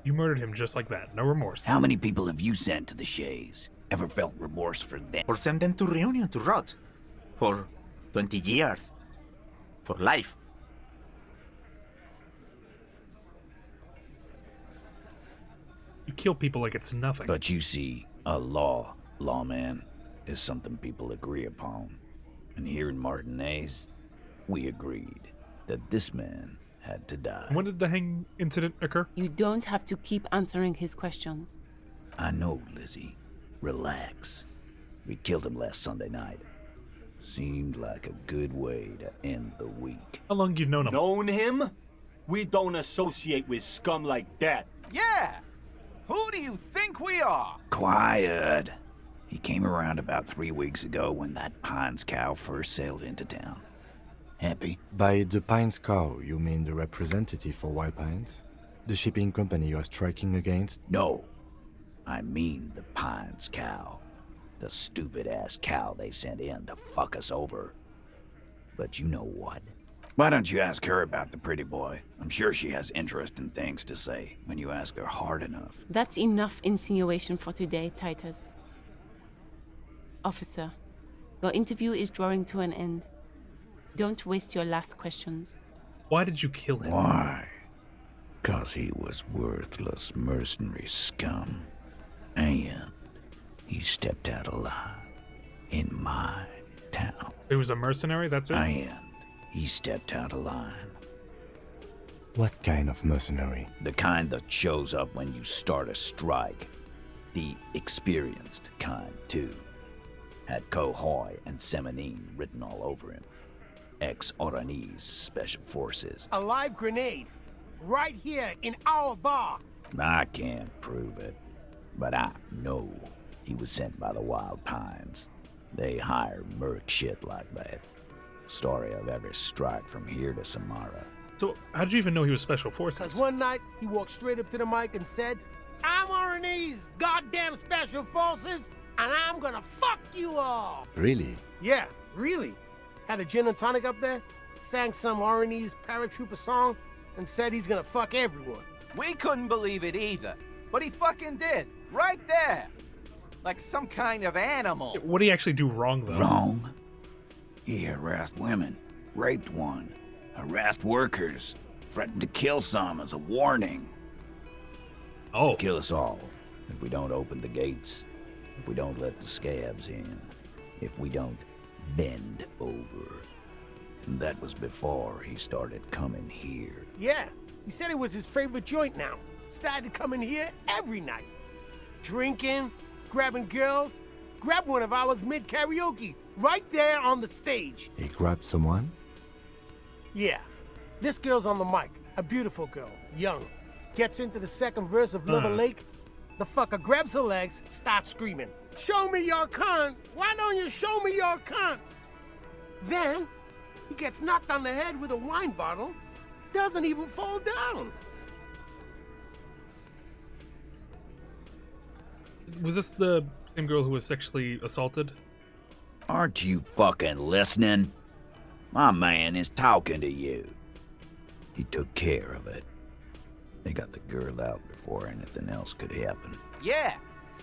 You murdered him just like that, no remorse. How many people have you sent to the Shays? Ever felt remorse for them? Or send them to Reunion to rot. For 20 years. For life. kill people like it's nothing. But you see, a lawman, is something people agree upon. And here in Martinez, we agreed that this man had to die. When did the hang incident occur? You don't have to keep answering his questions. I know, Lizzie. Relax. We killed him last Sunday night. Seemed like a good way to end the week. How long you known him? Known him? We don't associate with scum like that. Yeah! Who do you think we are? Quiet. He came around about 3 weeks ago when that Pines cow first sailed into town. Happy? By the Pines cow, you mean the representative for White Pines? The shipping company you are striking against? No. I mean the Pines cow. The stupid-ass cow they sent in to fuck us over. But you know what? Why don't you ask her about the pretty boy? I'm sure she has interesting things to say when you ask her hard enough. That's enough insinuation for today, Titus. Officer, your interview is drawing to an end. Don't waste your last questions. Why did you kill him? Why? 'Cause he was worthless mercenary scum. And he stepped out alive in my town. He was a mercenary, that's it? And he stepped out of line. What kind of mercenary? The kind that shows up when you start a strike. The experienced kind, too. Had Cohoy and Semenine written all over him. Ex-Oranese Special Forces. A live grenade. Right here in our bar. I can't prove it, but I know he was sent by the Wild Pines. They hire merc shit like that. Story of every strike from here to Samara. So, how did you even know he was Special Forces? Because one night, he walked straight up to the mic and said, I'm Oranese goddamn Special Forces, and I'm gonna fuck you all. Really? Yeah, really. Had a gin and tonic up there, sang some Oranese paratrooper song, and said he's gonna fuck everyone. We couldn't believe it either, but he fucking did. Right there. Like some kind of animal. What did he actually do wrong, though? Wrong? He harassed women, raped one, harassed workers, threatened to kill some as a warning. Oh. Kill us all if we don't open the gates, if we don't let the scabs in, if we don't bend over. And that was before he started coming here. Yeah, he said it was his favorite joint now. Started coming here every night. Drinking, grabbing girls, grabbed one of ours mid-karaoke, right there on the stage. He grabbed someone? Yeah, this girl's on the mic, a beautiful girl, young. Gets into the second verse of Liver Lake, the fucker grabs her legs, starts screaming, show me your cunt! Why don't you show me your cunt? Then, he gets knocked on the head with a wine bottle, doesn't even fall down. Was this the same girl who was sexually assaulted? Aren't you fucking listening? My man is talking to you. He took care of it. They got the girl out before anything else could happen. Yeah,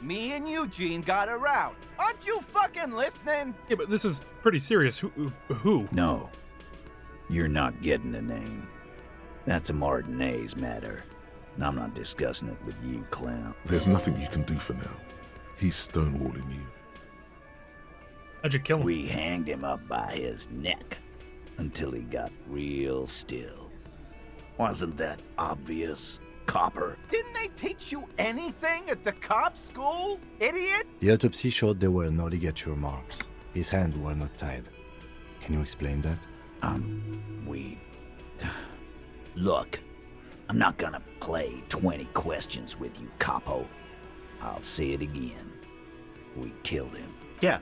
me and Eugene got her out. Aren't you fucking listening? Yeah, but this is pretty serious. Who? No. You're not getting the name. That's a Martinez matter. And I'm not discussing it with you, clown. There's nothing you can do for now. He's stonewalling you. How'd you kill him? We hanged him up by his neck until he got real still. Wasn't that obvious, copper? Didn't they teach you anything at the cop school, idiot? The autopsy showed there were no ligature marks. His hands were not tied. Can you explain that? Look, I'm not gonna play 20 questions with you, capo. I'll say it again. We killed him. Yeah,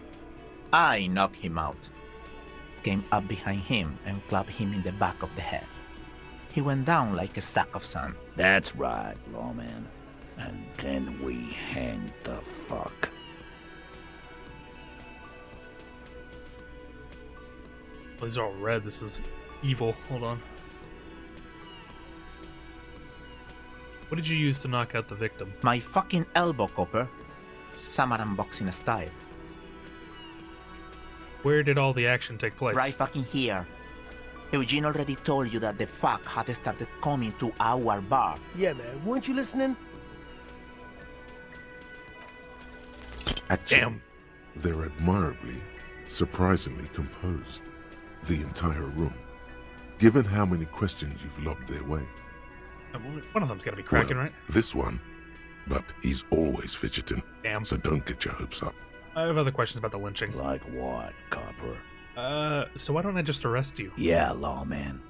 I knocked him out. Came up behind him and clapped him in the back of the head. He went down like a sack of sand. That's right, lawman. And then we hanged the fuck. Oh, these are all red. This is evil. Hold on. What did you use to knock out the victim? My fucking elbow, copper. Samaran boxing style. Where did all the action take place? Right fucking here. Eugene already told you that the fuck had started coming to our bar. Yeah, man, weren't you listening? Actually, they're admirably, surprisingly composed. The entire room. Given how many questions you've lobbed their way. One of them's gotta be cracking, Well, right? This one. But he's always fidgeting. Damn. So don't get your hopes up. I have other questions about the lynching. Like what, Copper? So why don't I just arrest you? Yeah, lawman.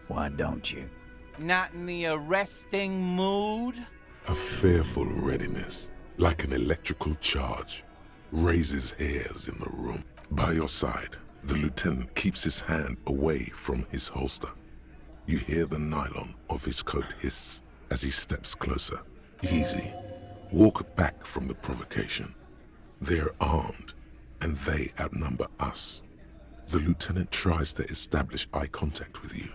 Why don't you? Not in the arresting mood? A fearful readiness, like an electrical charge, raises hairs in the room. By your side, the lieutenant keeps his hand away from his holster. You hear the nylon of his coat hiss as he steps closer. Easy. Walk back from the provocation. They're armed, and they outnumber us. The lieutenant tries to establish eye contact with you.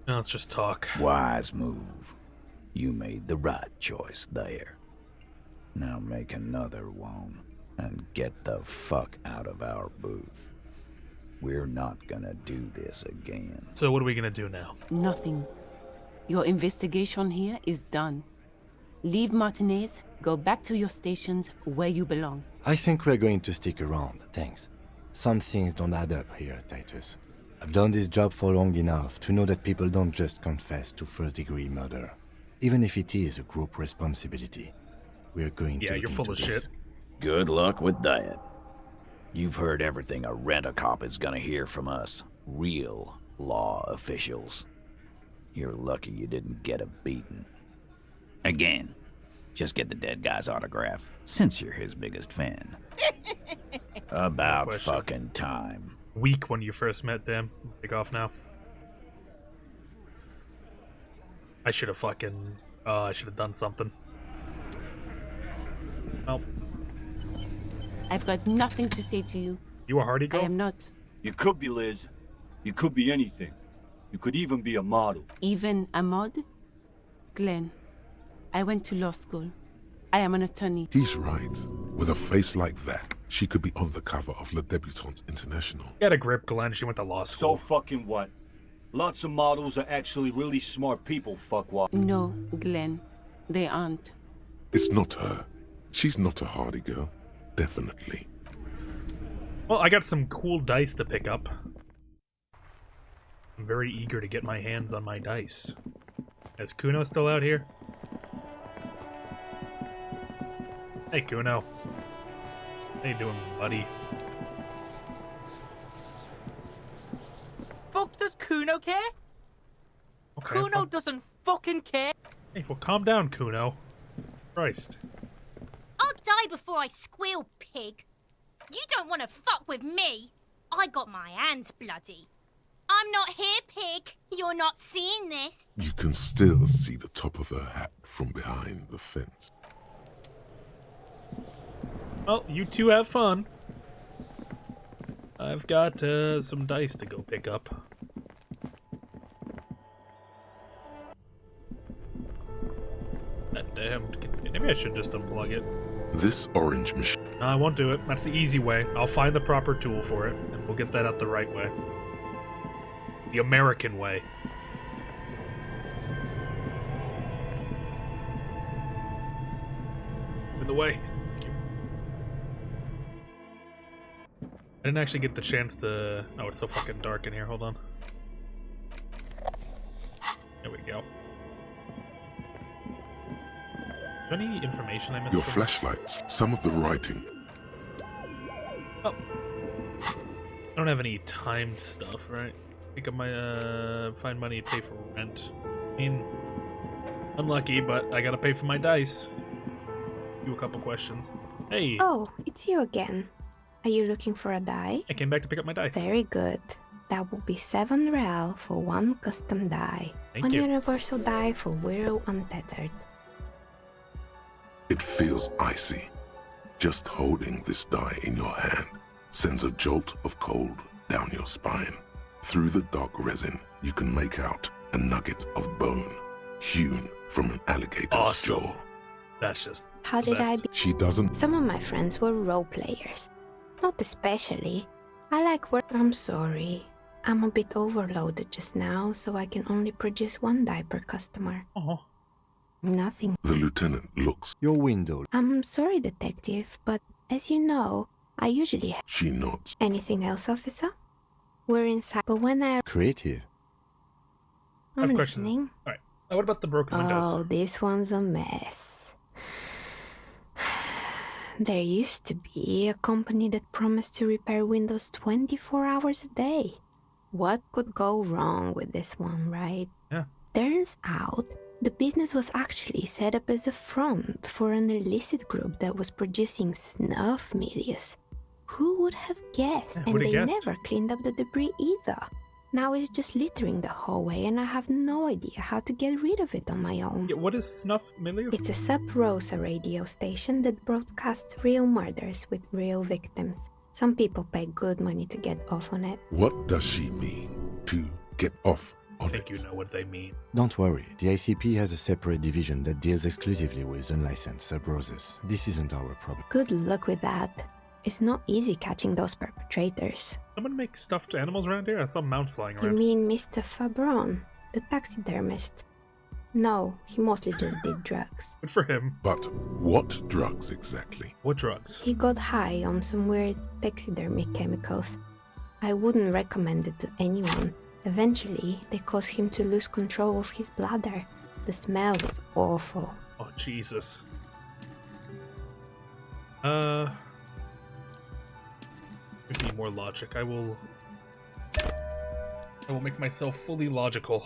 Now let's just talk. Wise move. You made the right choice there. Now make another one and get the fuck out of our booth. We're not gonna do this again. So what are we gonna do now? Nothing. Your investigation here is done. Leave Martinez, go back to your stations where you belong. I think we're going to stick around, thanks. Some things don't add up here, Titus. I've done this job for long enough to know that people don't just confess to first-degree murder. Even if it is a group responsibility, we're going to Yeah, you're full of shit. Good luck with that. You've heard everything a rent-a-cop is gonna hear from us. Real law officials. You're lucky you didn't get a beating. Again, just get the dead guy's autograph, since you're his biggest fan. About fucking time. Weak when you first met them. Take off now. I should have fucking... I should have done something. Well. I've got nothing to say to you. You a hardy girl? I am not. You could be Liz. You could be anything. You could even be a model. Even a mod? Glenn, I went to law school. I am an attorney. He's right. With a face like that, she could be on the cover of Le Debutante International. Get a grip, Glenn. She went to law school. So fucking what? Lots of models are actually really smart people, fuckwad. No, Glenn. They aren't. It's not her. She's not a hardy girl. Definitely. Well, I got some cool dice to pick up. I'm very eager to get my hands on my dice. Is Kuno still out here? Hey, Kuno. How you doing, buddy? Fuck does Kuno care? Okay, Kuno doesn't fucking care. Hey, well, calm down, Kuno. Christ. I'll die before I squeal, pig. You don't want to fuck with me. I got my hands bloody. I'm not here, pig. You're not seeing this. You can still see the top of her hat from behind the fence. Well, you two have fun. I've got some dice to go pick up. That damn. Maybe I should just unplug it. This orange machine. No, I won't do it. That's the easy way. I'll find the proper tool for it, and we'll get that out the right way. The American way. In the way. Thank you. I didn't actually get the chance to... Oh, it's so fucking dark in here. Hold on. There we go. Is there any information I missed? Your flashlights, some of the writing. Oh. I don't have any timed stuff, right? Pick up my, find money to pay for rent. I mean, unlucky, but I gotta pay for my dice. Do a couple questions. Hey! Oh, it's you again. Are you looking for a die? I came back to pick up my dice. Very good. That will be 7 real for 1 custom die. Thank 1 you. universal die for Wiro Untethered. It feels icy. Just holding this die in your hand sends a jolt of cold down your spine. Through the dark resin, you can make out a nugget of bone hewn from an alligator's jaw. That's just How did I be? She doesn't. Some of my friends were role players. Not especially. I like work. I'm sorry. I'm a bit overloaded just now, so I can only produce 1 die per customer. Nothing. The lieutenant looks. Your window. I'm sorry, detective, but As you know, I usually have... She nods. Anything else, officer? We're inside, but when I... Creative. I have I'm questions. listening. Alright. What about the broken windows? Oh, this one's a mess. There used to be a company that promised to repair windows 24 hours a day. What could go wrong with this one, right? Yeah. Turns out, the business was actually set up as a front for an illicit group that was producing snuff milias. Who would have guessed? Yeah, And who'da they guessed? never cleaned up the debris either. Now it's just littering the hallway and I have no idea how to get rid of it on my own. Yeah, what is Snuff Milieu? It's a sub-Rosa radio station that broadcasts real murders with real victims. Some people pay good money to get off on it. What does she mean to get off on I think it? you know what they mean. Don't worry, the ICP has a separate division that deals exclusively with unlicensed sub-roses. This isn't our problem. Good luck with that. It's not easy catching those perpetrators. Someone make stuffed animals around here? I saw mounts lying You around. mean Mr. Fabron, the taxidermist? No, he mostly just did drugs. Good for him. But what drugs exactly? What drugs? He got high on some weird taxidermy chemicals. I wouldn't recommend it to anyone. Eventually, they caused him to lose control of his bladder. The smell was awful. Oh, Jesus. Give me more logic. I will make myself fully logical.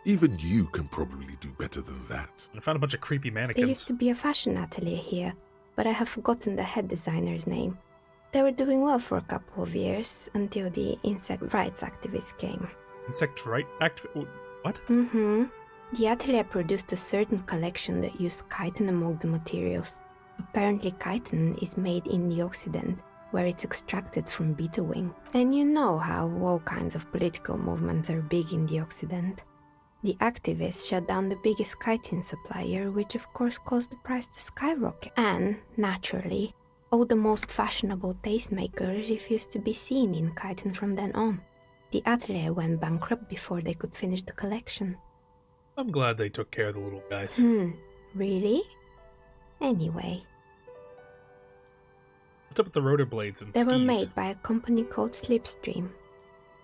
Even you can probably do better than that. I found a bunch of creepy There mannequins. used to be a fashion atelier here, but I have forgotten the head designer's name. They were doing well for a couple of years, until the insect rights activists came. Insect right what? Mm-hmm. The atelier produced a certain collection that used chitin among the materials. Apparently chitin is made in the Occident, where it's extracted from beetle wing. And you know how all kinds of political movements are big in the Occident. The activists shut down the biggest chitin supplier, which of course caused the price to skyrocket. And, naturally, all the most fashionable tastemakers refused to be seen in chitin from then on. The atelier went bankrupt before they could finish the collection. I'm glad they took care of the little guys. Really? Anyway, What's up with the rotor blades and they skis? were made by a company called Slipstream.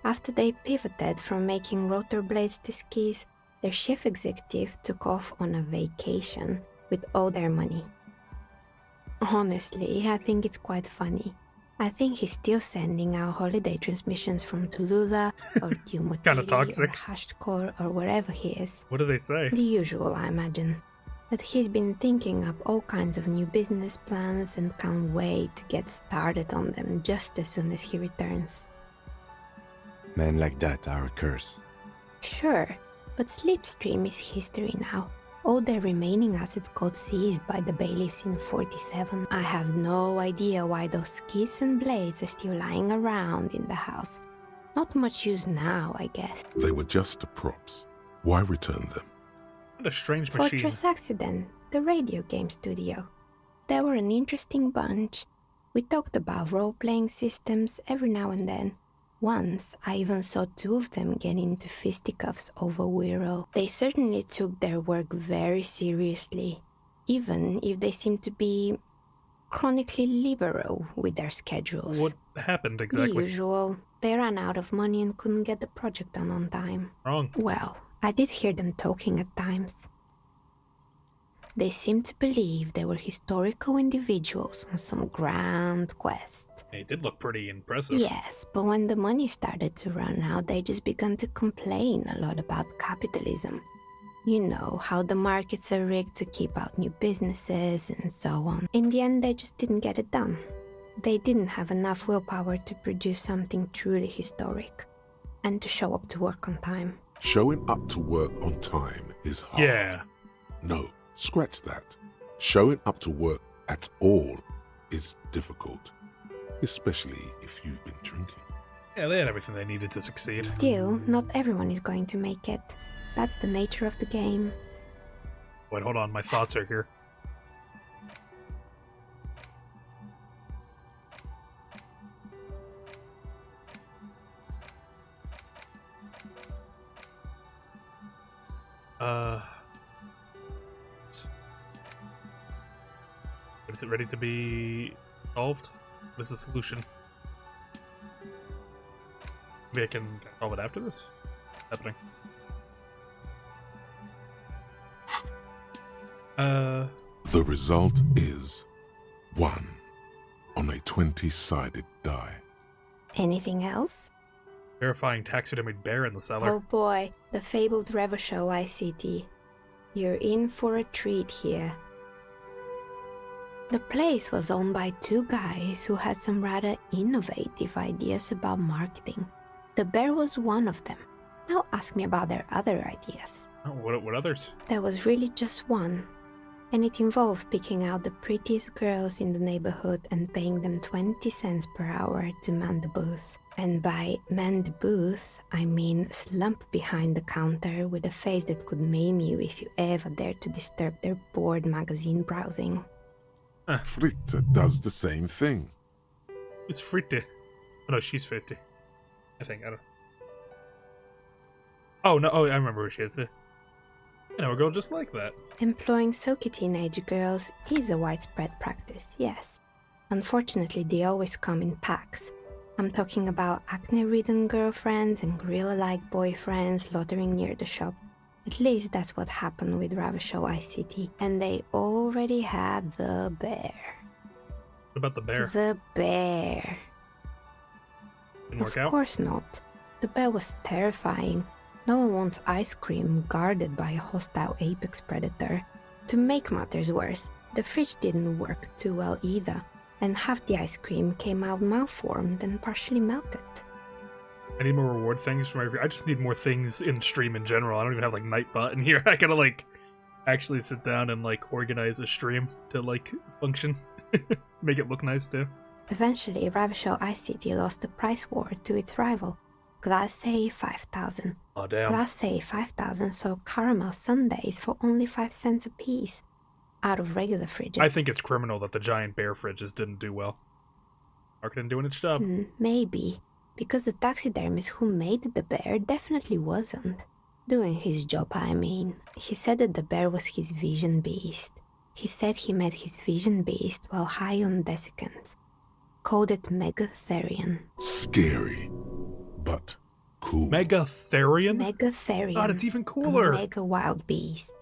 After they pivoted from making rotor blades to skis, their chief executive took off on a vacation with all their money. Honestly, I think it's quite funny. I think he's still sending out holiday transmissions from Tulula or Tumutiri Kinda toxic. or Hashtkor or wherever he is. What do they say? The usual, I imagine. That he's been thinking up all kinds of new business plans and can't wait to get started on them just as soon as he returns. Men like that are a curse. Sure, but Slipstream is history now. All their remaining assets got seized by the bailiffs in 47. I have no idea why those skis and blades are still lying around in the house. Not much use now, I guess. They were just props. Why return them? What a strange machine. Fortress Accident, the radio game studio. They were an interesting bunch. We talked about role-playing systems every now and then. Once, I even saw two of them get into fisticuffs over Wirral. They certainly took their work very seriously, even if they seemed to be chronically liberal with their schedules. What happened exactly? The usual. They ran out of money and couldn't get the project done on time. Wrong. Well, I did hear them talking at times. They seemed to believe they were historical individuals on some grand quest. It did look pretty impressive. Yes, but when the money started to run out, they just began to complain a lot about capitalism. You know, how the markets are rigged to keep out new businesses and so on. In the end, they just didn't get it done. They didn't have enough willpower to produce something truly historic, and to show up to work on time. Showing up to work on time is hard. Yeah. No, scratch that. Showing up to work at all is difficult, especially if you've been drinking. Yeah, they had everything they needed to succeed. Still, not everyone is going to make it. That's the nature of the game. Wait, hold on, my thoughts are here. Is it ready to be solved? What is the solution? Maybe I can solve it after this? What's happening? The result is 1 on a 20-sided die. Anything else? Verifying taxidermied bear in the cellar. Oh boy, the fabled Revachol ICT. You're in for a treat here. The place was owned by two guys who had some rather innovative ideas about marketing. The bear was one of them. Now ask me about their other ideas. Oh, what others? There was really just one. And it involved picking out the prettiest girls in the neighborhood and paying them 20 cents per hour to man the booth. And by man the booth, I mean slump behind the counter with a face that could maim you if you ever dared to disturb their bored magazine browsing. Fritte does the same thing. Who's Fritte? Oh, no, she's Fritte. I think. I don't. Oh, no. Oh, I remember who she is. I know a girl just like that. Employing soaky teenage girls is a widespread practice, yes. Unfortunately, they always come in packs. I'm talking about acne-ridden girlfriends and gorilla-like boyfriends loitering near the shop. At least that's what happened with Revachol ICT, and they already had the bear. What about the bear? The bear. Didn't work out? Of course not. The bear was terrifying. No one wants ice cream guarded by a hostile apex predator. To make matters worse, the fridge didn't work too well either, and half the ice cream came out malformed and partially melted. I need more reward things from every. I just need more things in stream in general. I don't even have like Nightbot in here. I gotta like actually sit down and like organize a stream to like function, make it look nice too. Eventually, Revachol ICT lost the price war to its rival, Glace 5000. Oh damn! Glace 5000 sold caramel sundaes for only 5 cents a piece, out of regular fridges. I think it's criminal that the giant bear fridges didn't do well. Marketing doing its job. Maybe. Because the taxidermist who made the bear definitely wasn't. Doing his job, I mean. He said that the bear was his vision beast. He said he met his vision beast while high on desiccants. Called it Megatherian. Scary, but cool. Megatherian? Megatherian. God, it's even cooler. A mega wild beast.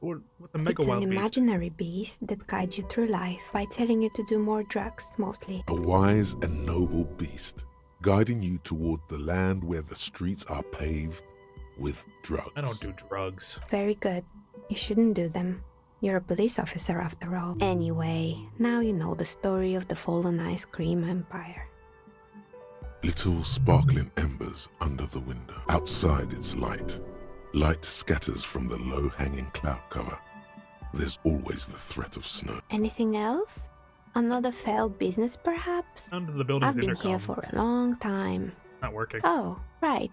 What the mega it's wild an beast? imaginary beast that guides you through life by telling you to do more drugs, mostly. A wise and noble beast, guiding you toward the land where the streets are paved with drugs. I don't do drugs. Very good. You shouldn't do them. You're a police officer after all. Anyway, now you know the story of the fallen ice cream empire. Little sparkling embers under the window. Outside it's light. Light scatters from the low-hanging cloud cover. There's always the threat of snow. Anything else? Another failed business, perhaps? Under the building's I've been intercom. here for a long time. Not working. Oh, right.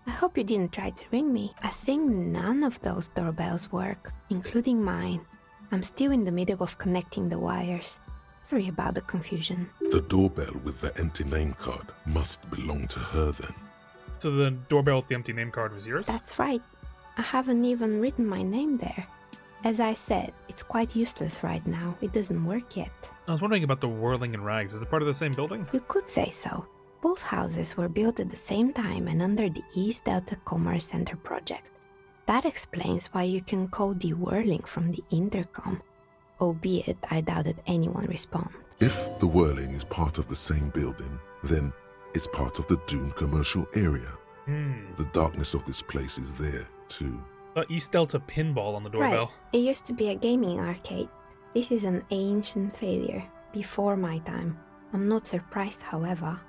I hope you didn't try to ring me. I think none of those doorbells work, including mine. I'm still in the middle of connecting the wires. Sorry about the confusion. The doorbell with the empty name card must belong to her then. So the doorbell with the empty name card was yours? That's right. I haven't even written my name there. As I said, it's quite useless right now. It doesn't work yet. I was wondering about the Whirling and Rags. Is it part of the same building? You could say so. Both houses were built at the same time and under the East Delta Commerce Center project. That explains why you can call the Whirling from the intercom, albeit I doubt that anyone responds. If the Whirling is part of the same building, then it's part of the Dune commercial area. The darkness of this place is there, too. East Delta pinball on the doorbell. Right. It used to be a gaming arcade. This is an ancient failure, before my time. I'm not surprised, however.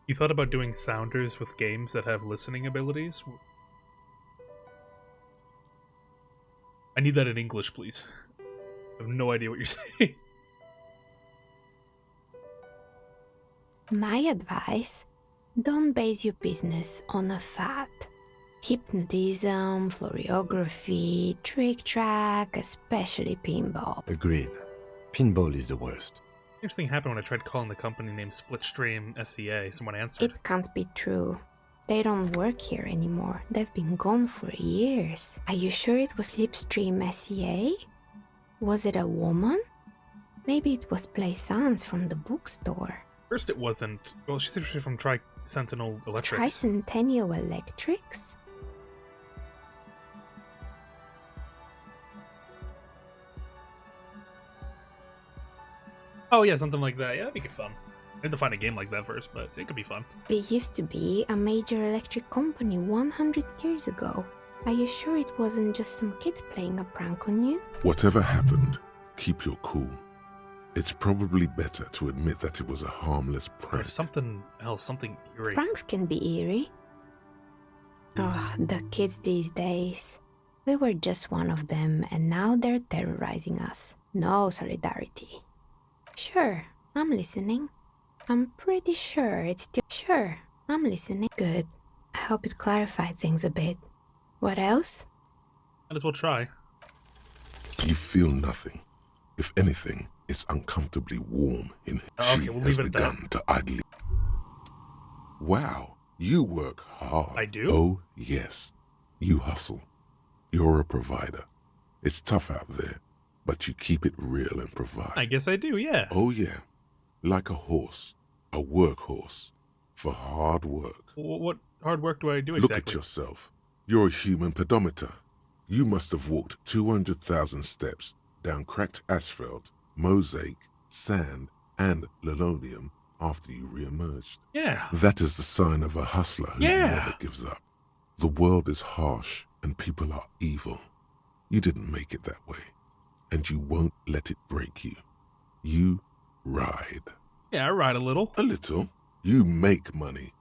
You thought about doing sounders with games that have listening abilities? I need that in English, please. I have no idea what you're saying. My advice, don't base your business on a fad. Hypnotism, floriography, trick-track, especially pinball. Agreed. Pinball is the worst. Interesting happened when I tried calling the company named Splitstream SCA. Someone answered. It can't be true. They don't work here anymore. They've been gone for years. Are you sure it was Slipstream SCA? Was it a woman? Maybe it was Plaisance from the bookstore. First it wasn't. Well, she's actually from Tri-Sentinel Electrics. Tricentennial Electrics? Oh yeah, something like that. Yeah, that'd be good fun. I had to find a game like that first, but it could be fun. It used to be a major electric company 100 years ago. Are you sure it wasn't just some kids playing a prank on you? Whatever happened, keep your cool. It's probably better to admit that it was a harmless prank. There's something else, something eerie. Pranks can be eerie. Oh, the kids these days. We were just one of them, and now they're terrorizing us. No solidarity. Sure, I'm listening. I'm pretty sure it's still... Sure, I'm listening. Good. I hope it clarified things a bit. What else? Might as well try. You feel nothing. If anything, it's uncomfortably warm in here. Okay, we'll leave it at that. Begun to idly... Wow, you work hard. I do? Oh, yes. You hustle. You're a provider. It's tough out there, but you keep it real and provide. I guess I do, yeah. Oh, yeah. Like a horse. A workhorse. For hard work. What hard work do I do exactly? Look at yourself. You're a human pedometer. You must have walked 200,000 steps down cracked asphalt, mosaic, sand, and linoleum after you re-emerged. Yeah. That is the sign of a hustler who never gives up. The world is harsh and people are evil. You didn't make it that way, and you won't let it break you. You ride. Yeah, I ride a little. A little. You make money.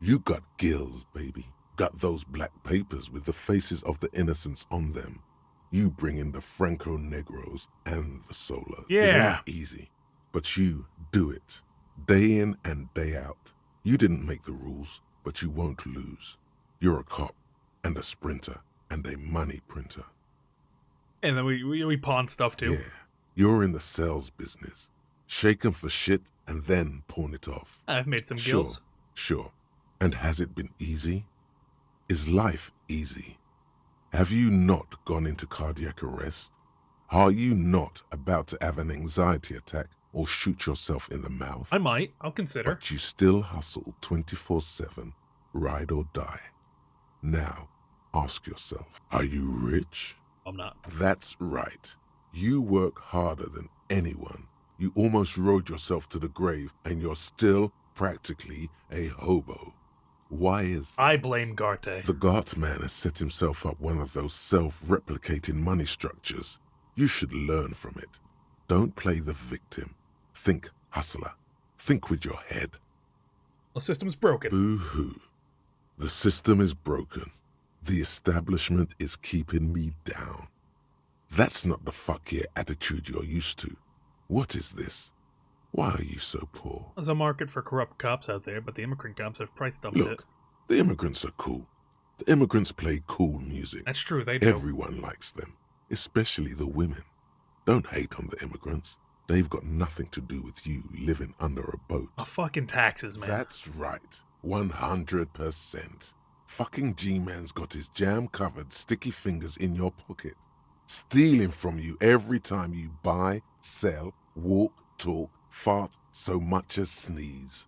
You got gills, baby. Got those black papers with the faces of the innocents on them. You bring in the Franco Negros and the Solar. Yeah. It ain't easy, but you do it. Day in and day out. You didn't make the rules, but you won't lose. You're a cop and a sprinter and a money printer. And then we pawn stuff too. Yeah. You're in the sales business. Shake 'em for shit and then pawn it off. I've made some gills. Sure. And has it been easy? Is life easy? Have you not gone into cardiac arrest? Are you not about to have an anxiety attack or shoot yourself in the mouth? I might. I'll consider. But you still hustle 24/7, ride or die. Now, ask yourself, are you rich? I'm not. That's right. You work harder than anyone. You almost rode yourself to the grave, and you're still practically a hobo. Why is that? I blame Garte. The Gart man has set himself up one of those self-replicating money structures. You should learn from it. Don't play the victim. Think hustler. Think with your head. The system's broken. Boo-hoo. The system is broken. The establishment is keeping me down. That's not the fuck yeah attitude you're used to. What is this? Why are you so poor? There's a market for corrupt cops out there, but the immigrant cops have price dumped it. Look, the immigrants are cool. The immigrants play cool music. That's true, they do. Everyone likes them, especially the women. Don't hate on the immigrants. They've got nothing to do with you living under a boat. Oh, fucking taxes, man. That's right. 100%. Fucking G-Man's got his jam-covered sticky fingers in your pocket, stealing from you every time you buy, sell, walk, talk, fart, so much as sneeze.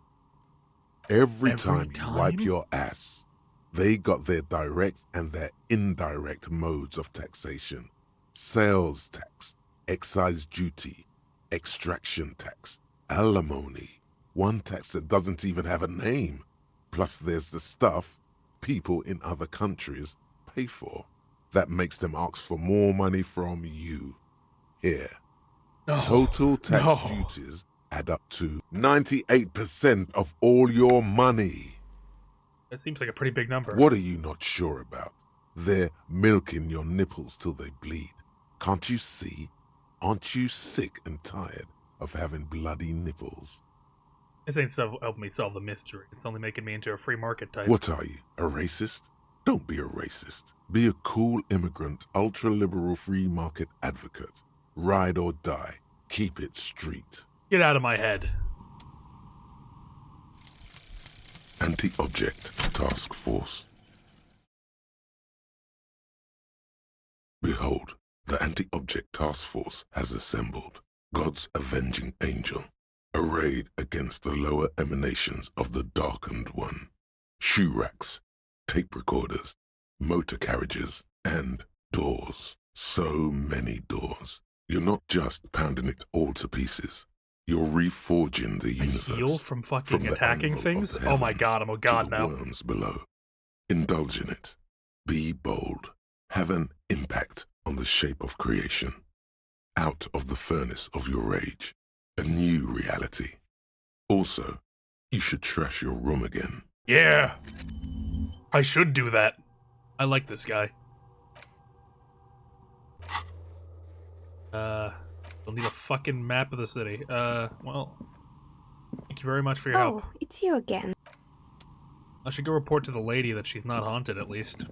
Every time you wipe your ass, they got their direct and their indirect modes of taxation. Sales tax, excise duty, extraction tax, alimony, one tax that doesn't even have a name. Plus there's the stuff people in other countries pay for. That makes them ask for more money from you. Here. No. Total tax duties add up to 98% of all your money. That seems like a pretty big number. What are you not sure about? They're milking your nipples till they bleed. Can't you see? Aren't you sick and tired of having bloody nipples? This ain't helping me solve the mystery. It's only making me into a free market type. What are you, a racist? Don't be a racist. Be a cool immigrant, ultra-liberal free market advocate. Ride or die. Keep it street. Get out of my head. Anti-Object Task Force. Behold, the Anti-Object Task Force has assembled, God's avenging angel, arrayed against the lower emanations of the Darkened One. Shoe racks, tape recorders, motor carriages, and doors. So many doors. You're not just pounding it all to pieces. You're reforging the universe. Heal from fucking the attacking anvil of things? the Oh my heavens god, I'm a god to the now. worms below. Indulge in it. Be bold. Have an impact on the shape of creation. Out of the furnace of your rage. A new reality. Also, you should trash your room again. Yeah! I should do that. I like this guy. We'll need a fucking map of the city. Well, thank you very much for your help. Oh, it's you again. I should go report to the lady that she's not haunted, at least.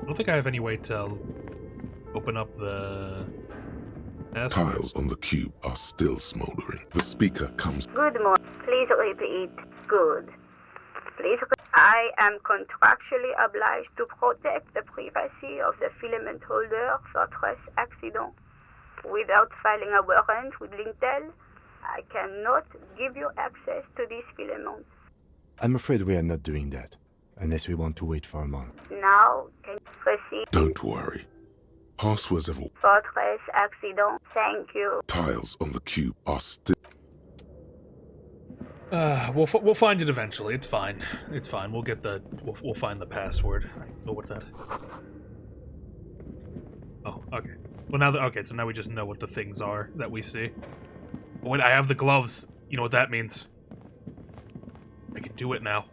I don't think I have any way to open up the... Tiles on the cube are still smoldering. The speaker comes. Good morning. Please repeat. Good. Please I am contractually obliged to protect the privacy of the filament holder for stress accident. Without filing a warrant with Lintel, I cannot give you access to this filament. I'm afraid we are not doing that, unless we want to wait for a month. Now, can you proceed? Don't worry. Passwords have all. Fortress accident. Thank you. Tiles on the cube are still. We'll find it eventually. It's fine. It's fine. We'll get the. We'll find the password. Oh, what's that? Oh, okay. Well, now okay. So now we just know what the things are that we see. Wait, I have the gloves. You know what that means. I can do it now.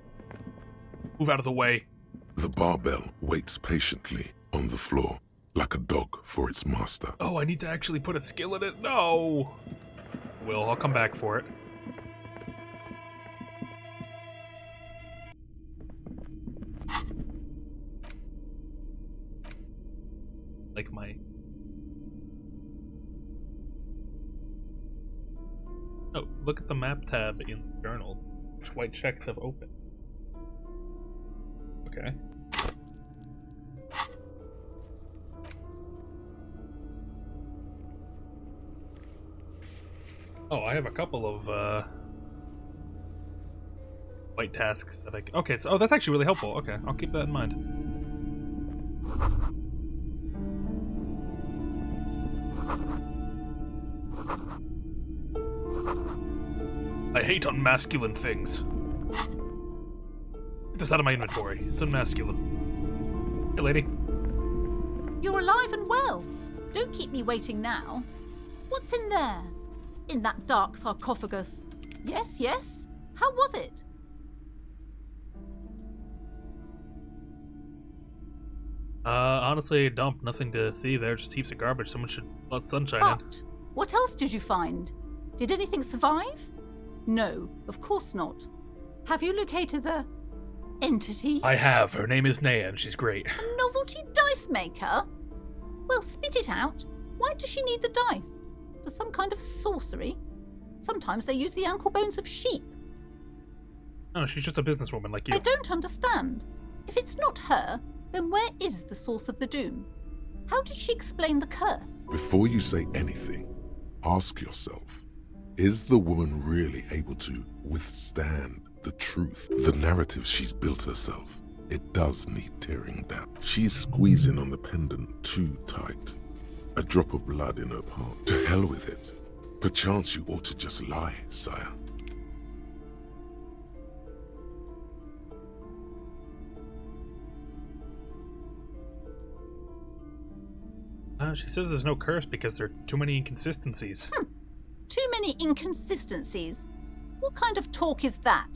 Move out of the way. The barbell waits patiently on the floor, like a dog for its master. Oh, I need to actually put a skill in it? No! I'll come back for it. Like my... Oh, look at the map tab in the journal. Which white checks have opened? Okay. Oh, I have a couple of, white tasks that I can... Okay, so... Oh, that's actually really helpful. Okay, I'll keep that in mind. I hate unmasculine things. Get this out of my inventory. It's unmasculine. Hey, lady. You're alive and well. Don't keep me waiting now. What's in there? In that dark sarcophagus? Yes, yes? How was it? Honestly, a dump. Nothing to see there. Just heaps of garbage. Someone should let sunshine in. But what else did you find? Did anything survive? No, of course not. Have you located the entity? I have. Her name is Naya, and she's great. A novelty dice maker? Well, spit it out. Why does she need the dice? For some kind of sorcery? Sometimes they use the ankle bones of sheep. No, she's just a businesswoman like you. I don't understand. If it's not her, then where is the source of the doom? How did she explain the curse? Before you say anything, ask yourself, is the woman really able to withstand the truth? The narrative she's built herself, it does need tearing down. She's squeezing on the pendant too tight. A drop of blood in her palm. To hell with it. Perchance you ought to just lie, sire. She says there's no curse because there are too many inconsistencies. Too many inconsistencies? What kind of talk is that?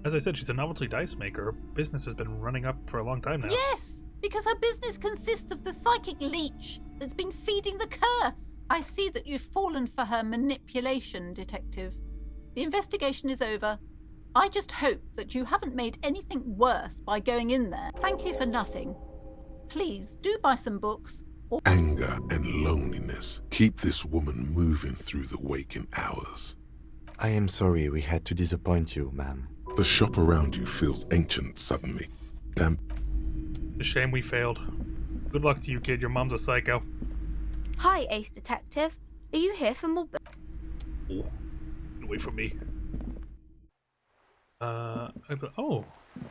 As I said, she's a novelty dice maker. Her business has been running up for a long time now. Yes, because her business consists of the psychic leech that's been feeding the curse. I see that you've fallen for her manipulation, Detective. The investigation is over. I just hope that you haven't made anything worse by going in there. Thank you for nothing. Please, do buy some books. Anger and loneliness keep this woman moving through the waking hours. I am sorry we had to disappoint you, ma'am. The shop around you feels ancient suddenly. Damn. It's a shame we failed. Good luck to you, kid. Your mom's a psycho. Hi, Ace Detective. Are you here for more? Oh, get away from me. Oh, hello.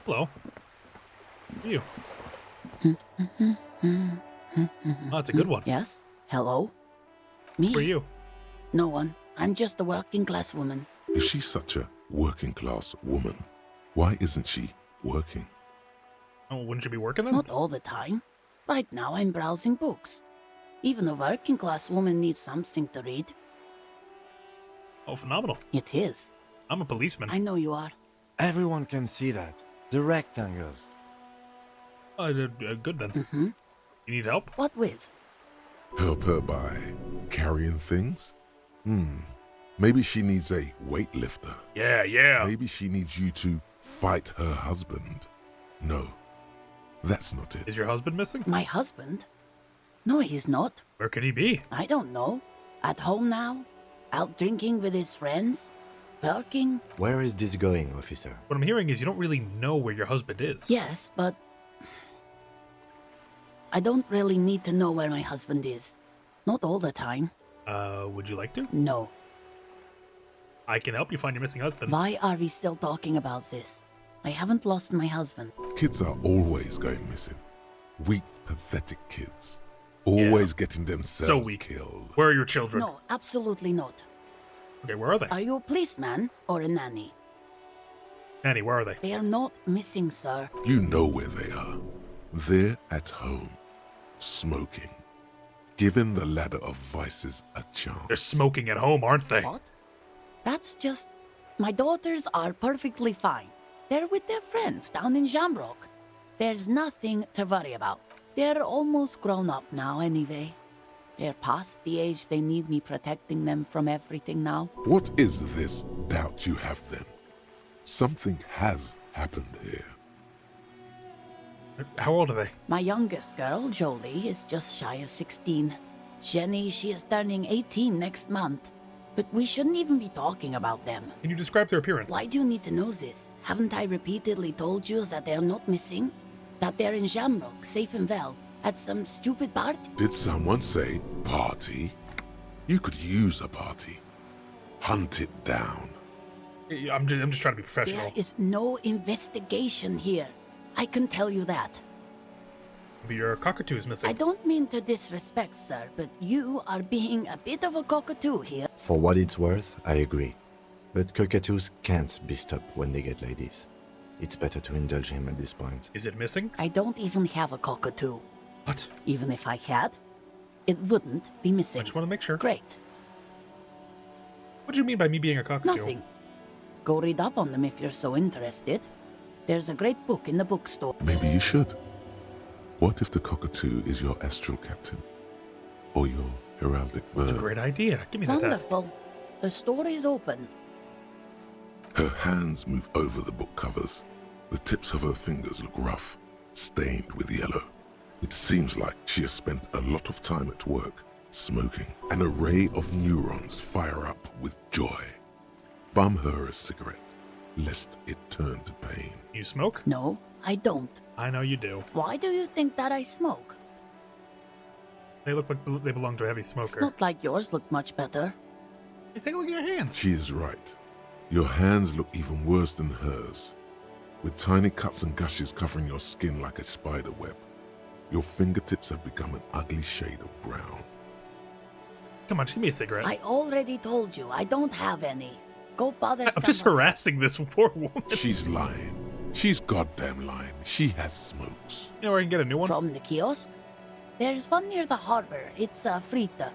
Who are you? Oh, that's a good one. Yes? Hello? Me? Who are you? No one. I'm just a working class woman. If she's such a working class woman, why isn't she working? Oh, wouldn't you be working then? Not all the time. Right now I'm browsing books. Even a working class woman needs something to read. Oh, phenomenal. It is. I'm a policeman. I know you are. Everyone can see that. The rectangles. Good then. You need help? What with? Help her by carrying things? Maybe she needs a weightlifter. Yeah. Maybe she needs you to fight her husband. No, that's not it. Is your husband missing? My husband? No, he's not. Where could he be? I don't know. At home now? Out drinking with his friends? Working? Where is this going, officer? What I'm hearing is you don't really know where your husband is. Yes, but I don't really need to know where my husband is. Not all the time. Would you like to? No. I can help you find your missing husband. Why are we still talking about this? I haven't lost my husband. Kids are always going missing. Weak, pathetic kids. Always getting themselves So weak. killed. Where are your children? No, absolutely not. Okay, where are they? Are you a policeman or a nanny? Annie, where are they? They are not missing, sir. You know where they are. They're at home, smoking, giving the ladder of vices a chance. They're smoking at home, aren't they? What? That's just... My daughters are perfectly fine. They're with their friends down in Shamrock. There's nothing to worry about. They're almost grown up now anyway. They're past the age they need me protecting them from everything now. What is this doubt you have then? Something has happened here. How old are they? My youngest girl, Jolie, is just shy of 16. Jenny, she is turning 18 next month. But we shouldn't even be talking about them. Can you describe their appearance? Why do you need to know this? Haven't I repeatedly told you that they're not missing? That they're in Shamrock, safe and well, at some stupid party? Did someone say party? You could use a party. Hunt it down. I'm just trying to be professional. There is no investigation here. I can tell you that. Maybe your cockatoo is missing. I don't mean to disrespect, sir, but you are being a bit of a cockatoo here. For what it's worth, I agree. But cockatoos can't be stopped when they get ladies. It's better to indulge him at this point. Is it missing? I don't even have a cockatoo. What? Even if I had, it wouldn't be missing. I just want to make sure. Great. What do you mean by me being a cockatoo? Nothing. Go read up on them if you're so interested. There's a great book in the bookstore. Maybe you should. What if the cockatoo is your astral captain? Or your heraldic bird? That's a great idea. Give me that. Wonderful. The store is open. Her hands move over the book covers. The tips of her fingers look rough, stained with yellow. It seems like she has spent a lot of time at work, smoking. An array of neurons fire up with joy. Bum her a cigarette, lest it turn to pain. You smoke? No, I don't. I know you do. Why do you think that I smoke? They look like they belong to a heavy It's smoker. not like yours look much better. Hey, take a look at your hands. She is right. Your hands look even worse than hers, with tiny cuts and gushes covering your skin like a spider web. Your fingertips have become an ugly shade of brown. Come on, just give me a cigarette. I already told you, I don't have any. Go bother I'm just someone harassing this poor woman. She's lying. She's goddamn lying. She has smokes. You know where I can get a new one? From the kiosk? There's one near the harbor. It's Frita.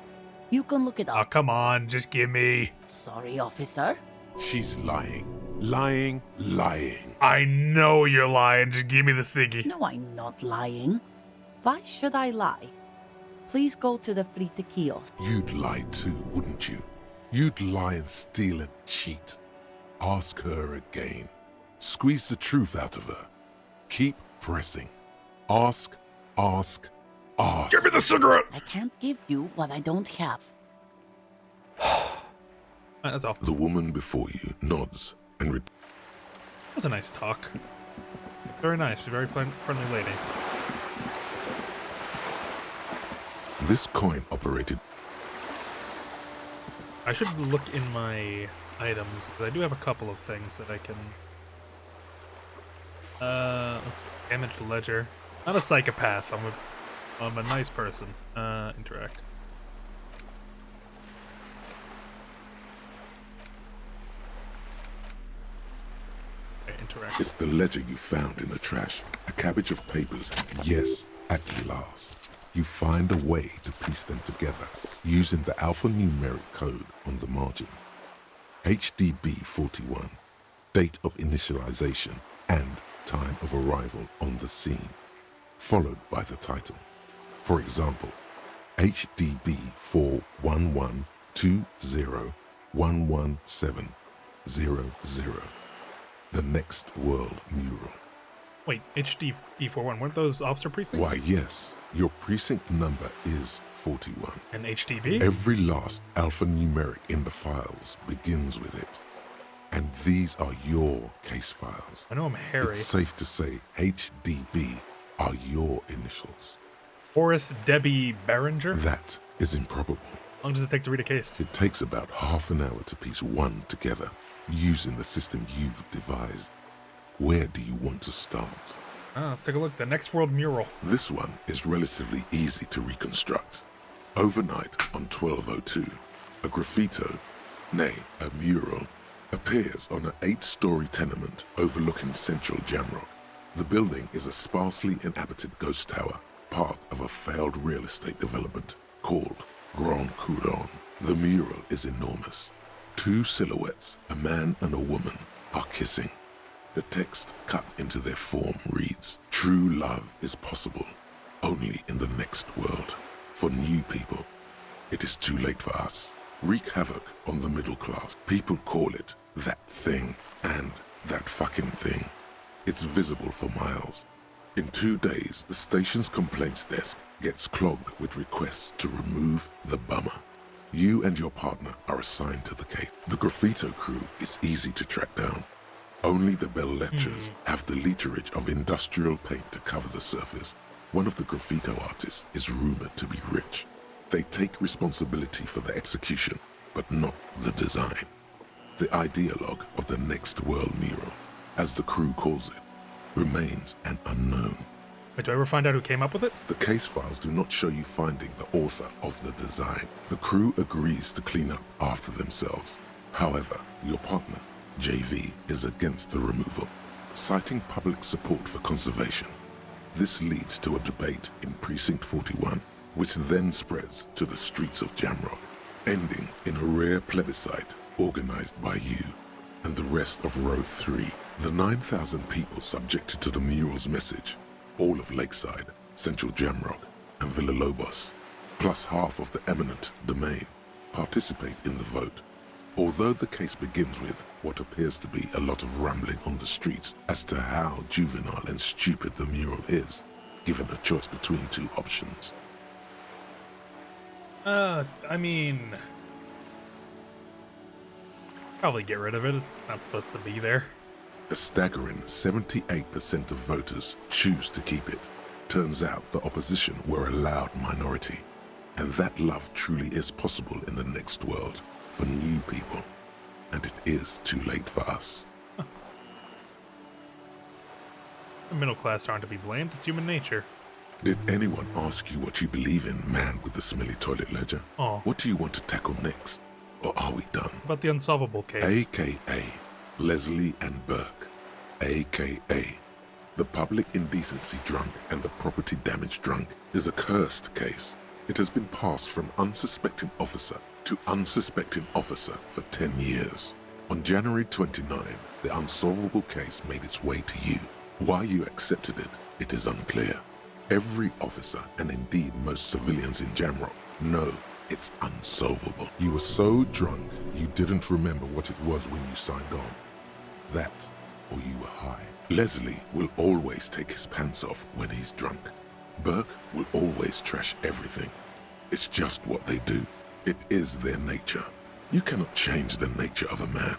You can look it Oh, up. come on, just give me. Sorry, officer. She's lying. Lying, lying. I know you're lying. Just give me the ciggy. No, I'm not lying. Why should I lie? Please go to the Frita kiosk. You'd lie too, wouldn't you? You'd lie and steal and cheat. Ask her again. Squeeze the truth out of her. Keep pressing. Ask, ask, arse. Give me the cigarette! I can't give you what I don't have. That's all. The woman before you nods and That was a nice talk. Very nice. She's a very friendly lady. This coin operated. I should look in my items, because I do have a couple of things that I can... let's see. Damaged ledger. Not a psychopath. I'm a nice person. Interact. Okay, interact. It's the ledger you found in the trash. A cabbage of papers. Yes, at last. You find a way to piece them together using the alphanumeric code on the margin. HDB 41, date of initialization and time of arrival on the scene, followed by the title. For example, HDB 41120111700, the Next World Mural. Wait, HDB41, weren't those officer precincts? Why, yes, your precinct number is 41. And HDB? Every last alphanumeric in the files begins with it. And these are your case files. I know I'm Harry. It's safe to say HDB are your initials. Horace Debbie Barringer? That is improbable. How long does it take to read a case? It takes about half an hour to piece one together, using the system you've devised. Where do you want to start? Let's take a look. The Next World Mural. This one is relatively easy to reconstruct. Overnight on 1202, a graffito, nay, a mural, appears on an 8-story tenement overlooking central Jamrock. The building is a sparsely inhabited ghost tower, part of a failed real estate development called Grand Couronne. The mural is enormous. 2 silhouettes, a man and a woman, are kissing. The text cut into their form reads, "True love is possible, only in the next world. For new people, it is too late for us. Wreak havoc on the middle class. People call it that thing and that fucking thing. It's visible for miles. In 2 days, the station's complaints desk gets clogged with requests to remove the bummer. You and your partner are assigned to the case. The graffito crew is easy to track down. Only the bell lectures have the literage of industrial paint to cover the surface. One of the graffito artists is rumored to be rich. They take responsibility for the execution, but not the design. The ideologue of the Next World Mural, as the crew calls it, remains an unknown. Wait, do I ever find out who came up with it? The case files do not show you finding the author of the design. The crew agrees to clean up after themselves. However, your partner, JV, is against the removal, citing public support for conservation. This leads to a debate in Precinct 41, which then spreads to the streets of Jamrock, ending in a rare plebiscite organized by you and the rest of Road 3. The 9,000 people subjected to the mural's message, all of Lakeside, Central Jamrock, and Villalobos, plus half of the eminent domain, participate in the vote. Although the case begins with what appears to be a lot of rambling on the streets as to how juvenile and stupid the mural is, given a choice between 2 options. I mean... probably get rid of it. It's not supposed to be there. A staggering 78% of voters choose to keep it. Turns out the opposition were a loud minority. And that love truly is possible in the next world. For new people, and it is too late for us. The middle class aren't to be blamed. It's human nature. Did anyone ask you what you believe in, man with the smelly toilet ledger? Oh. What do you want to tackle next? Or are we done? About the unsolvable case. AKA Leslie and Burke. AKA the public indecency drunk and the property damage drunk is a cursed case. It has been passed from unsuspecting officer to unsuspecting officer for 10 years. On January 29, the unsolvable case made its way to you. Why you accepted it, it is unclear. Every officer, and indeed most civilians in Jamrock, know it's unsolvable. You were so drunk, you didn't remember what it was when you signed on. That, or you were high. Leslie will always take his pants off when he's drunk. Burke will always trash everything. It's just what they do. It is their nature. You cannot change the nature of a man,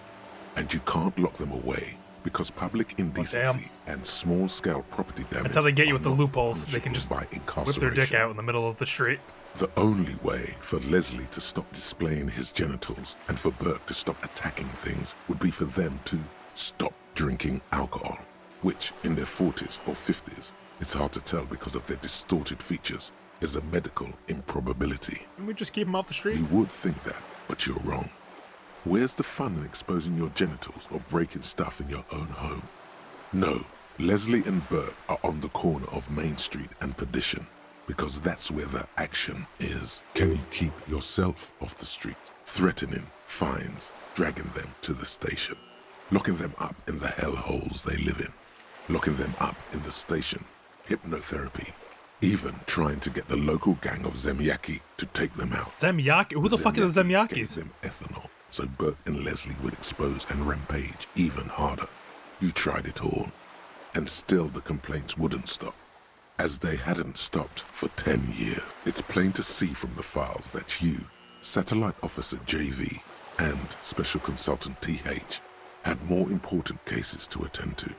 and you can't lock them away because public indecency and small-scale property damage. That's how they get you with the are not loopholes. They can just by whip their dick out in the middle of the street. The only way for Leslie to stop displaying his genitals and for Burke to stop attacking things would be for them to stop drinking alcohol, which in their 40s or 50s, it's hard to tell because of their distorted features, is a medical improbability. Can we just keep them off the street? You would think that, but you're wrong. Where's the fun in exposing your genitals or breaking stuff in your own home? No, Leslie and Burke are on the corner of Main Street and Perdition, because that's where the action is. Can you keep yourself off the street, threatening fines, dragging them to the station, locking them up in the hellholes they live in, locking them up in the station, hypnotherapy, even trying to get the local gang of Zemyaki to take them out. Zemyaki? Who the fuck are the Zemyakis? Gave them ethanol, so Burke and Leslie would expose and rampage even harder. You tried it all, and still the complaints wouldn't stop, as they hadn't stopped for 10 years. It's plain to see from the files that you, Satellite Officer JV, and Special Consultant TH had more important cases to attend to.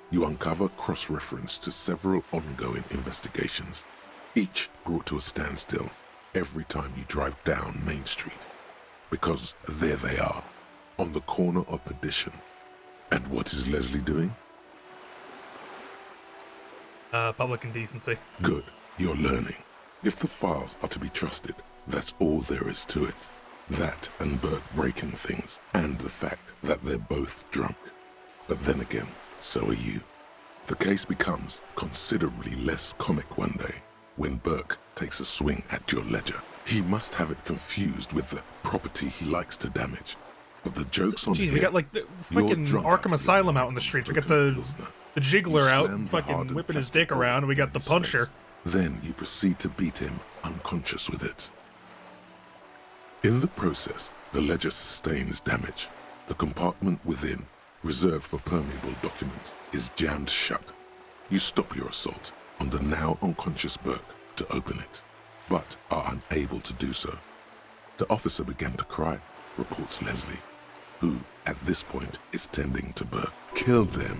You uncover cross-reference to several ongoing investigations, each brought to a standstill every time you drive down Main Street. Because there they are, on the corner of Perdition. And what is Leslie doing? Public indecency. Good, you're learning. If the files are to be trusted, that's all there is to it. That and Burke breaking things, and the fact that they're both drunk. But then again, so are you. The case becomes considerably less comic one day when Burke takes a swing at your ledger. He must have it confused with the property he likes to damage. But the joke's on him. We got like the freaking Arkham Asylum out in the streets. We got the Jiggler out fucking whipping his dick around. We got the Puncher. Then you proceed to beat him unconscious with it. In the process, the ledger sustains damage. The compartment within, reserved for permeable documents, is jammed shut. You stop your assault on the now unconscious Burke to open it, but are unable to do so. The officer began to cry, reports Leslie, who, at this point, is tending to Burke. Kill them.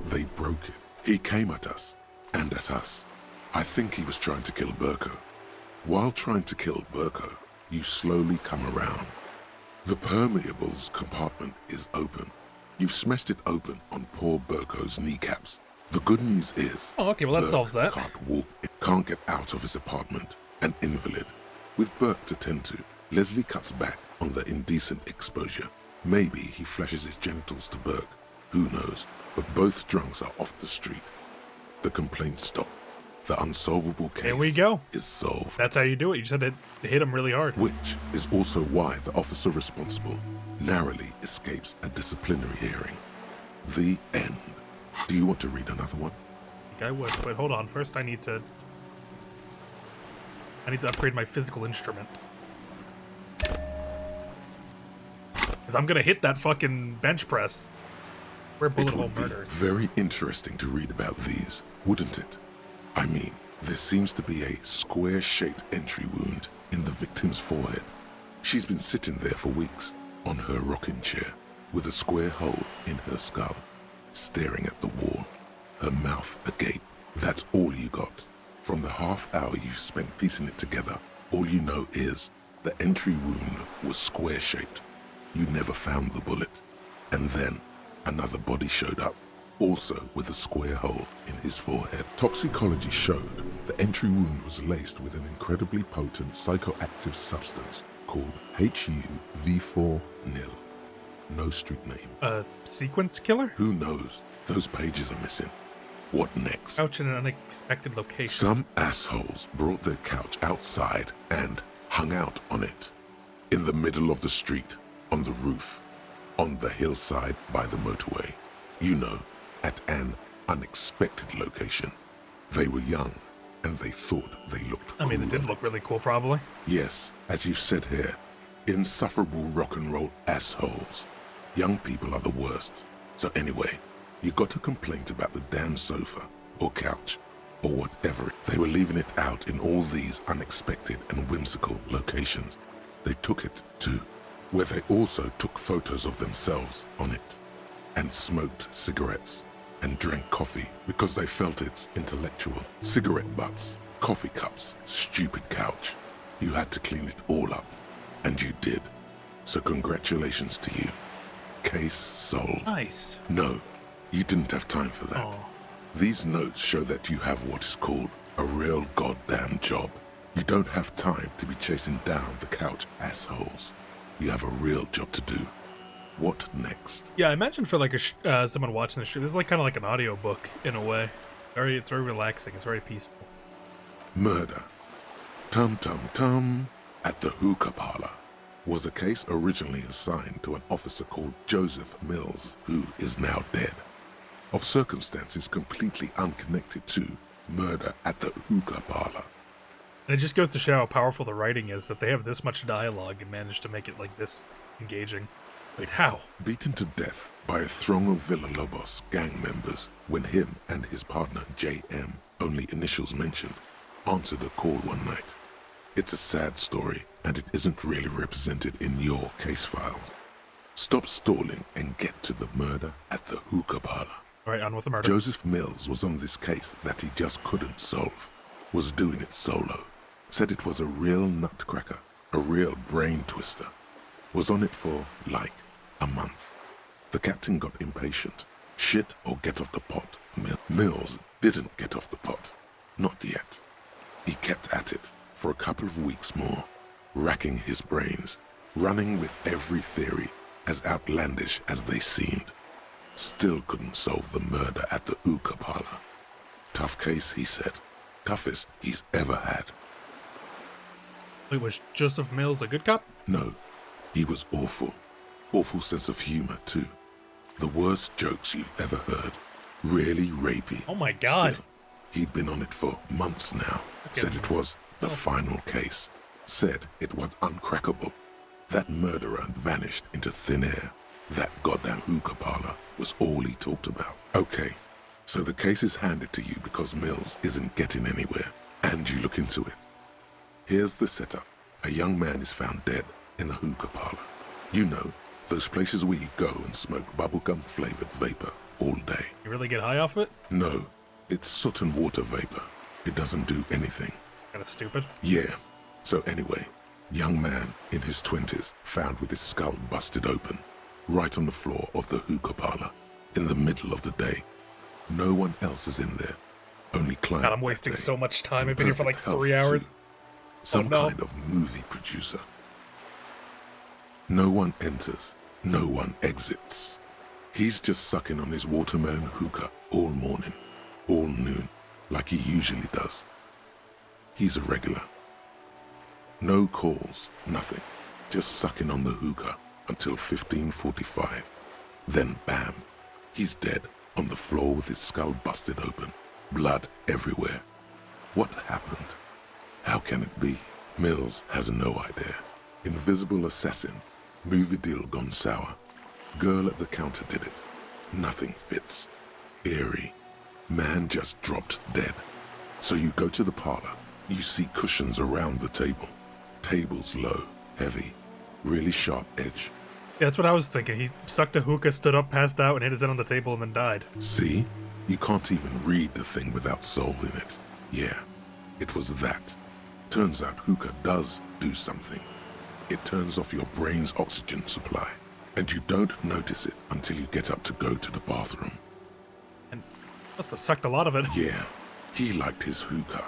They broke it. He came at us, and at us. I think he was trying to kill Burko. While trying to kill Burko, you slowly come around. The permeables compartment is open. You've smashed it open on poor Burko's kneecaps. The good news is... Oh, okay, well that Burke solves that. Can't walk, can't get out of his apartment. An invalid. With Burke to tend to, Leslie cuts back on the indecent exposure. Maybe he flashes his genitals to Burke. Who knows? But both drunks are off the street. The complaints stop. The unsolvable case There we go. is solved. That's how you do it. You just had to hit him really hard. Which is also why the officer responsible narrowly escapes a disciplinary hearing. The end. Do you want to read another one? I think I would, but hold on. First I need to upgrade my physical instrument. Because I'm gonna hit that fucking bench press. We're bullet hole murderers. Very interesting to read about these, wouldn't it? I mean, there seems to be a square-shaped entry wound in the victim's forehead. She's been sitting there for weeks, on her rocking chair, with a square hole in her skull, staring at the wall, her mouth agape. That's all you got. From the half hour you spent piecing it together, all you know is the entry wound was square-shaped. You never found the bullet. And then another body showed up, also with a square hole in his forehead. Toxicology showed the entry wound was laced with an incredibly potent psychoactive substance called HUV4 nil. No street name. Sequence killer? Who knows? Those pages are missing. What next? Couch in an unexpected location. Some assholes brought their couch outside and hung out on it. In the middle of the street, on the roof, on the hillside by the motorway. You know, at an unexpected location. They were young, and they thought they looked cool. I mean, it did look really cool, probably. Yes, as you said here, insufferable rock and roll assholes. Young people are the worst. So anyway, you got a complaint about the damn sofa, or couch, or whatever. They were leaving it out in all these unexpected and whimsical locations. They took it to where they also took photos of themselves on it, and smoked cigarettes and drank coffee because they felt it's intellectual. Cigarette butts, coffee cups, stupid couch. You had to clean it all up, and you did. So congratulations to you. Case solved. Nice. No, you didn't have time for that. Oh. These notes show that you have what is called a real goddamn job. You don't have time to be chasing down the couch assholes. You have a real job to do. What next? Yeah, I imagine for like someone watching this show, this is like kind of like an audiobook in a way. It's very relaxing. It's very peaceful. Murder. Tum Tum Tum at the hookah parlor was a case originally assigned to an officer called Joseph Mills, who is now dead, of circumstances completely unconnected to murder at the hookah parlor. And it just goes to show how powerful the writing is that they have this much dialogue and managed to make it like this engaging. Wait, how? Beaten to death by a throng of Villalobos gang members when him and his partner J.M., only initials mentioned, answered a call one night. It's a sad story, and it isn't really represented in your case files. Stop stalling and get to the murder at the hookah parlor. All right, on with the murder. Joseph Mills was on this case that he just couldn't solve. Was doing it solo. Said it was a real nutcracker, a real brain twister. Was on it for, like, a month. The captain got impatient. Shit or get off the pot. Mills didn't get off the pot. Not yet. He kept at it for a couple of weeks more, racking his brains, running with every theory, as outlandish as they seemed. Still couldn't solve the murder at the hookah parlor. Tough case, he said. Toughest he's ever had. Wait, was Joseph Mills a good cop? No, he was awful. Awful sense of humor, too. The worst jokes you've ever heard. Really rapey. Oh my god. Still, he'd been on it for months now. Said it was the final case. Said it was uncrackable. That murderer vanished into thin air. That goddamn hookah parlor was all he talked about. Okay, so the case is handed to you because Mills isn't getting anywhere, and you look into it. Here's the setup. A young man is found dead in a hookah parlor. You know, those places where you go and smoke bubblegum-flavored vapor all day. You really get high off it? No, it's soot and water vapor. It doesn't do anything. Kinda stupid. Yeah. So anyway, young man in his 20s found with his skull busted open, right on the floor of the hookah parlor, in the middle of the day. No one else is in there. Only client. God, I'm wasting so much time. I've been here for like 3 hours. Too. Some kind of movie producer. No one enters. No one exits. He's just sucking on his watermelon hookah all morning, all noon, like he usually does. He's a regular. No calls, nothing. Just sucking on the hookah until 15:45. Then bam, he's dead on the floor with his skull busted open, blood everywhere. What happened? How can it be? Mills has no idea. Invisible assassin, movie deal gone sour. Girl at the counter did it. Nothing fits. Eerie. Man just dropped dead. So you go to the parlor. You see cushions around the table. Tables low, heavy, really sharp edge. Yeah, that's what I was thinking. He sucked a hookah, stood up, passed out, and hit his head on the table, and then died. See? You can't even read the thing without solving it. Yeah, it was that. Turns out hookah does do something. It turns off your brain's oxygen supply, and you don't notice it until you get up to go to the bathroom. And must have sucked a lot of it. Yeah, he liked his hookah.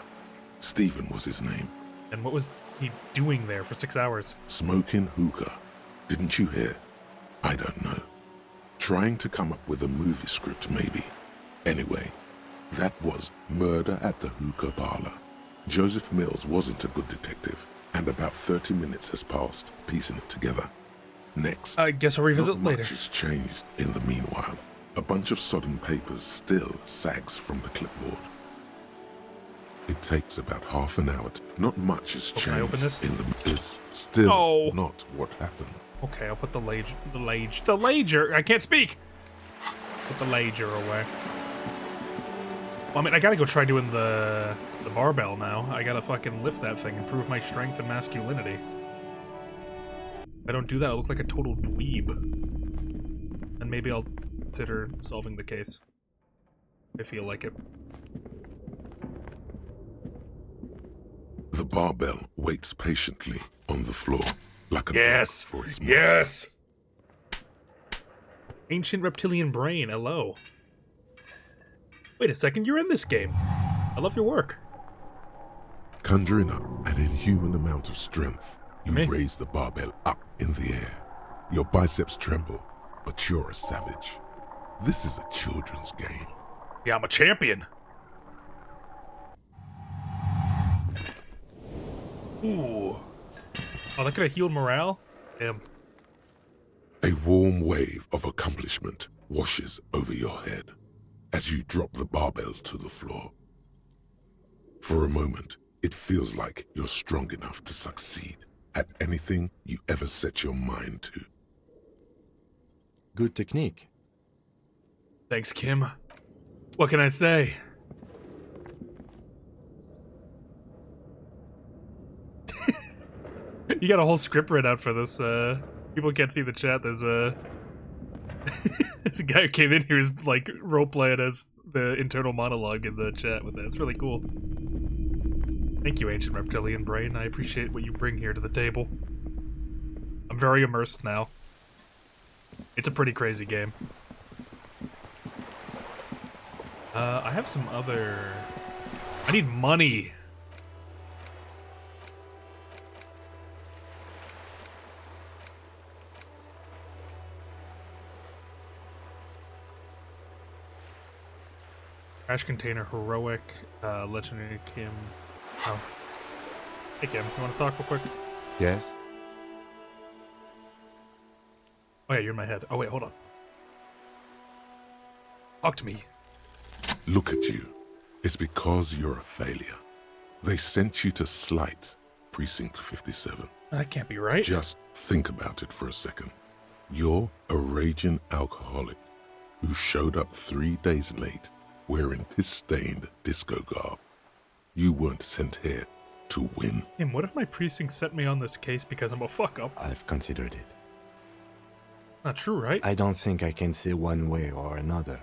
Stephen was his name. And what was he doing there for 6 hours? Smoking hookah. Didn't you hear? I don't know. Trying to come up with a movie script, maybe. Anyway, that was Murder at the Hookah Parlor. Joseph Mills wasn't a good detective, and about 30 minutes has passed piecing it together. Next, I guess I'll revisit not later. Much has changed in the meanwhile. A bunch of sodden papers still sags from the clipboard. It takes about half an hour. Not much has changed. Can I open this? Is still not what happened. Okay, I'll put the ledger. I can't speak. Put the ledger away. Well, I mean, I gotta go try doing the barbell now. I gotta fucking lift that thing, improve my strength and masculinity. If I don't do that, I'll look like a total dweeb. And maybe I'll consider solving the case. I feel like it. The barbell waits patiently on the floor, like a Yes! dog for its master. Yes! Ancient reptilian brain, hello. Wait a second, you're in this game. I love your work. Conjuring up an inhuman amount of strength, you raise the barbell up in the air. Your biceps tremble, but you're a savage. This is a children's game. Yeah, I'm a champion. Ooh. Oh, that could have healed morale? Damn. A warm wave of accomplishment washes over your head as you drop the barbell to the floor. For a moment, it feels like you're strong enough to succeed at anything you ever set your mind to. Good technique. Thanks, Kim. What can I say? You got a whole script written out for this. People can't see the chat. There's a there's a guy who came in here who's like role-playing as the internal monologue in the chat with that. It's really cool. Thank you, Ancient Reptilian Brain. I appreciate what you bring here to the table. I'm very immersed now. It's a pretty crazy game. I have some other... I need money. Trash container, heroic, legendary Kim. Oh. Hey Kim, you want to talk real quick? Yes? Oh yeah, you're in my head. Oh wait, hold on. Talk to me. Look at you. It's because you're a failure. They sent you to Slight, Precinct 57. That can't be right. Just think about it for a second. You're a raging alcoholic who showed up 3 days late wearing piss-stained disco garb. You weren't sent here to win. Kim, what if my precinct sent me on this case because I'm a fuck-up? I've considered it. Not true, right? I don't think I can say one way or another.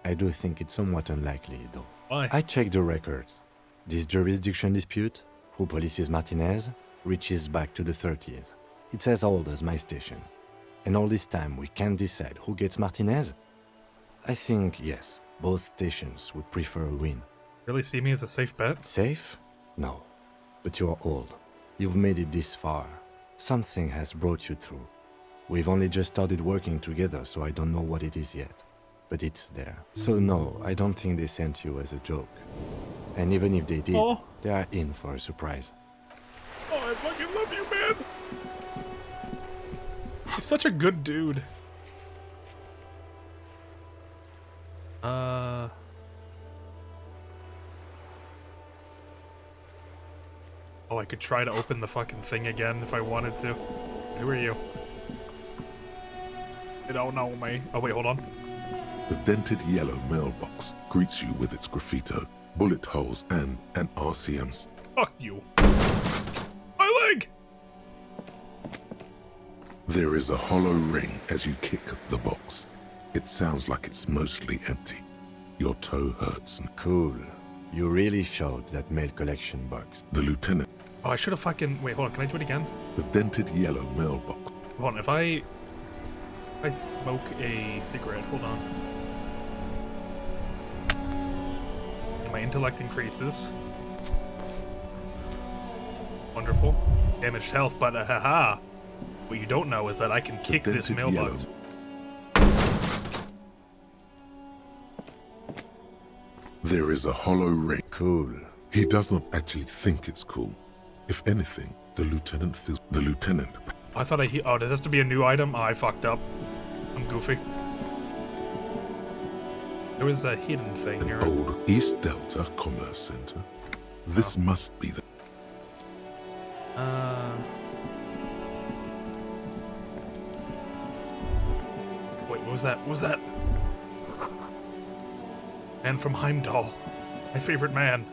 I do think it's somewhat unlikely, though. Why? I checked the records. This jurisdiction dispute, who polices Martinez, reaches back to the 30s. It's as old as my station. And all this time we can't decide who gets Martinez? I think, yes, both stations would prefer a win. Really see me as a safe bet? Safe? No. But you're old. You've made it this far. Something has brought you through. We've only just started working together, so I don't know what it is yet. But it's there. So no, I don't think they sent you as a joke. And even if they did, they are in for a surprise. Oh, I fucking love you, man! He's such a good dude. Oh, I could try to open the fucking thing again if I wanted to. Who are you? They don't know me. Oh, wait, hold on. The dented yellow mailbox greets you with its graffito, bullet holes, and an RCM. Fuck you. My leg! There is a hollow ring as you kick the box. It sounds like it's mostly empty. Your toe hurts. Cool. You really showed that mail collection box. The lieutenant. Oh, I should have fucking... Wait, hold on. Can I do it again? The dented yellow mailbox. Hold on. If I smoke a cigarette, hold on. And my intellect increases. Wonderful. Damaged health, but haha. What you don't know is that I can kick this mailbox. There is a hollow ring. Cool. He does not actually think it's cool. If anything, the lieutenant feels... The lieutenant... I thought oh, does this to be a new item? Oh, I fucked up. I'm goofy. There was a hidden thing here. Old East Delta Commerce Center. This must be the... Wait, what was that? What was that? Man from Heimdall. My favorite man.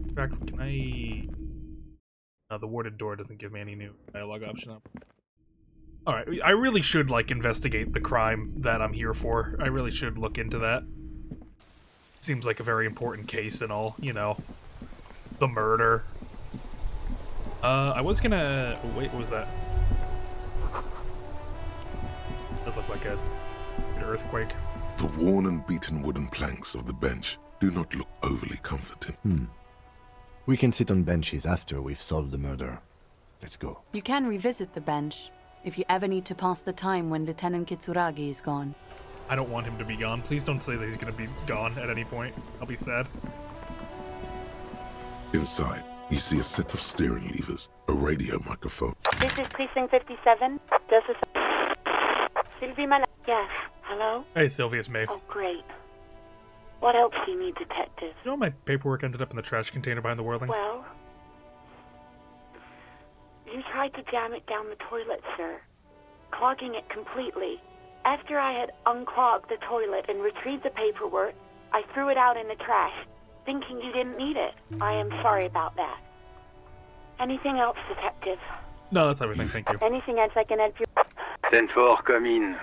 In fact, can I... the warded door doesn't give me any new dialogue option up. Alright, I really should, like, investigate the crime that I'm here for. I really should look into that. Seems like a very important case and all, you know. The murder. I was gonna... oh, wait, what was that? Does look like an earthquake. The worn and beaten wooden planks of the bench do not look overly comforting. We can sit on benches after we've solved the murder. Let's go. You can revisit the bench if you ever need to pass the time when Lieutenant Kitsuragi is gone. I don't want him to be gone. Please don't say that he's gonna be gone at any point. I'll be sad. Inside, you see a set of steering levers, a radio microphone. This is Precinct 57. This is Sylvie Mal. Yes. Hello? Hey, Sylvia, it's me. Oh, great. What else do you need, Detective? You know my paperwork ended up in the trash container behind the whirling? Well, you tried to jam it down the toilet, sir, clogging it completely. After I had unclogged the toilet and retrieved the paperwork, I threw it out in the trash, thinking you didn't need it. I am sorry about that. Anything else, Detective? No, that's everything, thank you. Anything else I can help you? 10-4, come in.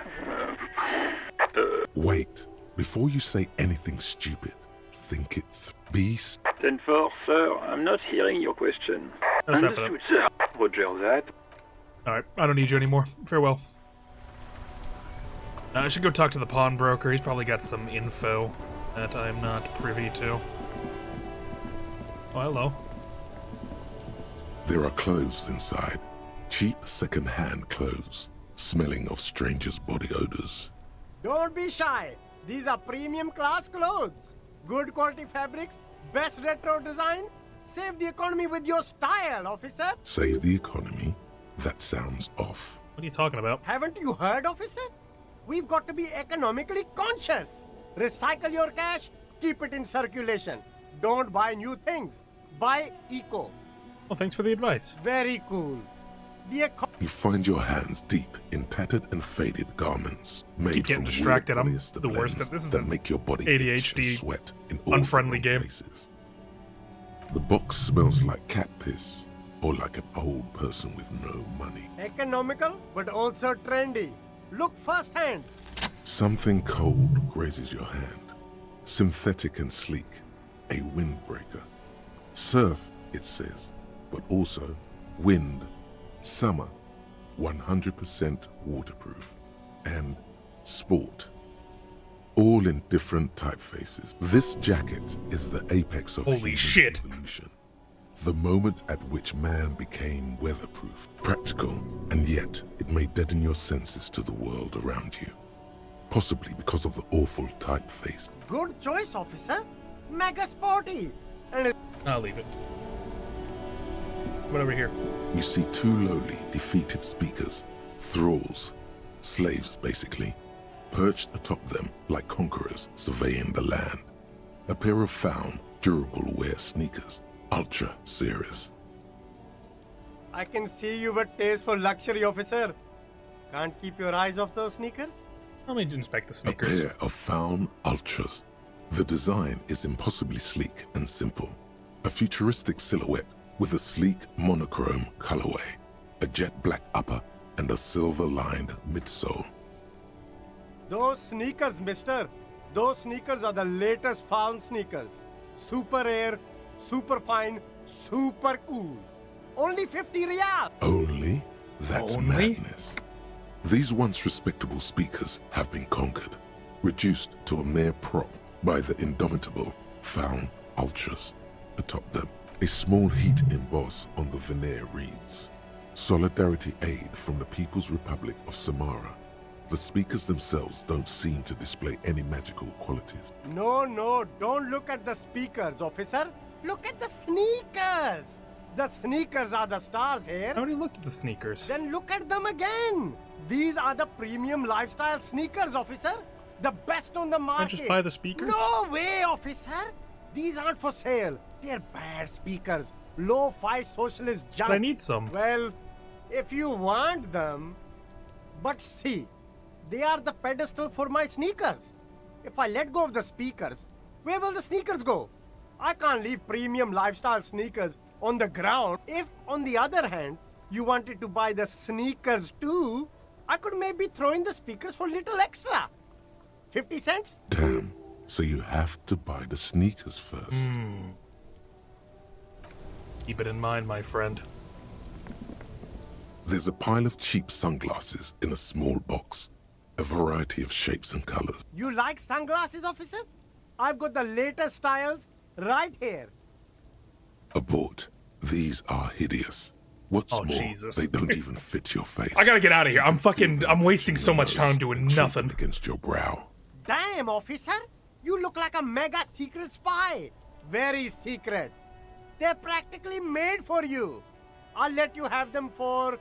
Wait, before you say anything stupid, think it through. 10-4, sir, I'm not hearing your question. Let's wrap it Understood, sir. Roger that. Alright, I don't need you anymore. Farewell. I should go talk to the pawnbroker. He's probably got some info that I'm not privy to. Oh, hello. There are clothes inside. Cheap second-hand clothes, smelling of strangers' body odors. Don't be shy. These are premium class clothes. Good quality fabrics, best retro design. Save the economy with your style, officer. Save the economy? That sounds off. What are you talking about? Haven't you heard, officer? We've got to be economically conscious. Recycle your cash, keep it in circulation. Don't buy new things. Buy eco. Well, thanks for the advice. Very cool. You find your hands deep in tattered and faded garments made Keep getting from distracted. I'm polyester the worst blends at this. Is that make your body itch and ADHD sweat in all unfriendly the wrong game. places. The box smells like cat piss or like an old person with no money. Economical, but also trendy. Look firsthand. Something cold grazes your hand. Synthetic and sleek. A windbreaker. Surf, it says, but also wind, summer, 100% waterproof, and sport. All in different typefaces. This jacket is the apex of holy human shit. evolution. The moment at which man became weatherproof, practical, and yet it may deaden your senses to the world around you. Possibly because of the awful typeface. Good choice, officer. Mega sporty. And I'll leave it. What over here? You see two lowly, defeated speakers, thralls, slaves basically, perched atop them like conquerors surveying the land. A pair of found, durable wear sneakers, ultra series. I can see you've a taste for luxury, officer. Can't keep your eyes off those sneakers? Let me inspect the sneakers. A pair of found ultras. The design is impossibly sleek and simple. A futuristic silhouette with a sleek monochrome colorway, a jet black upper, and a silver-lined midsole. Those sneakers, mister. Those sneakers are the latest found sneakers. Super air, super fine, super cool. Only 50 real. Only? That's madness. These once respectable speakers have been conquered, reduced to a mere prop by the indomitable found ultras. Atop them, a small heat emboss on the veneer reads, Solidarity Aid from the People's Republic of Samara. The speakers themselves don't seem to display any magical qualities. No, don't look at the speakers, officer. Look at the sneakers. The sneakers are the stars here. I already looked at the sneakers. Then look at them again. These are the premium lifestyle sneakers, officer. The best on the market. Can I just buy the speakers? No way, officer. These aren't for sale. They're bad speakers. Low-fi socialist junk. But I need some. Well, if you want them... But see, They are the pedestal for my sneakers. If I let go of the speakers, where will the sneakers go? I can't leave premium lifestyle sneakers on the ground. If, on the other hand, you wanted to buy the sneakers too, I could maybe throw in the speakers for little extra. 50 cents? Damn. So you have to buy the sneakers first. Keep it in mind, my friend. There's a pile of cheap sunglasses in a small box. A variety of shapes and colors. You like sunglasses, officer? I've got the latest styles right here. Abort. These are hideous. What's more, Jesus. they don't even fit your face. I gotta get out of here. I'm wasting so much time doing nothing. Against your brow. Damn, officer! You look like a mega secret spy. Very secret. They're practically made for you. I'll let you have them for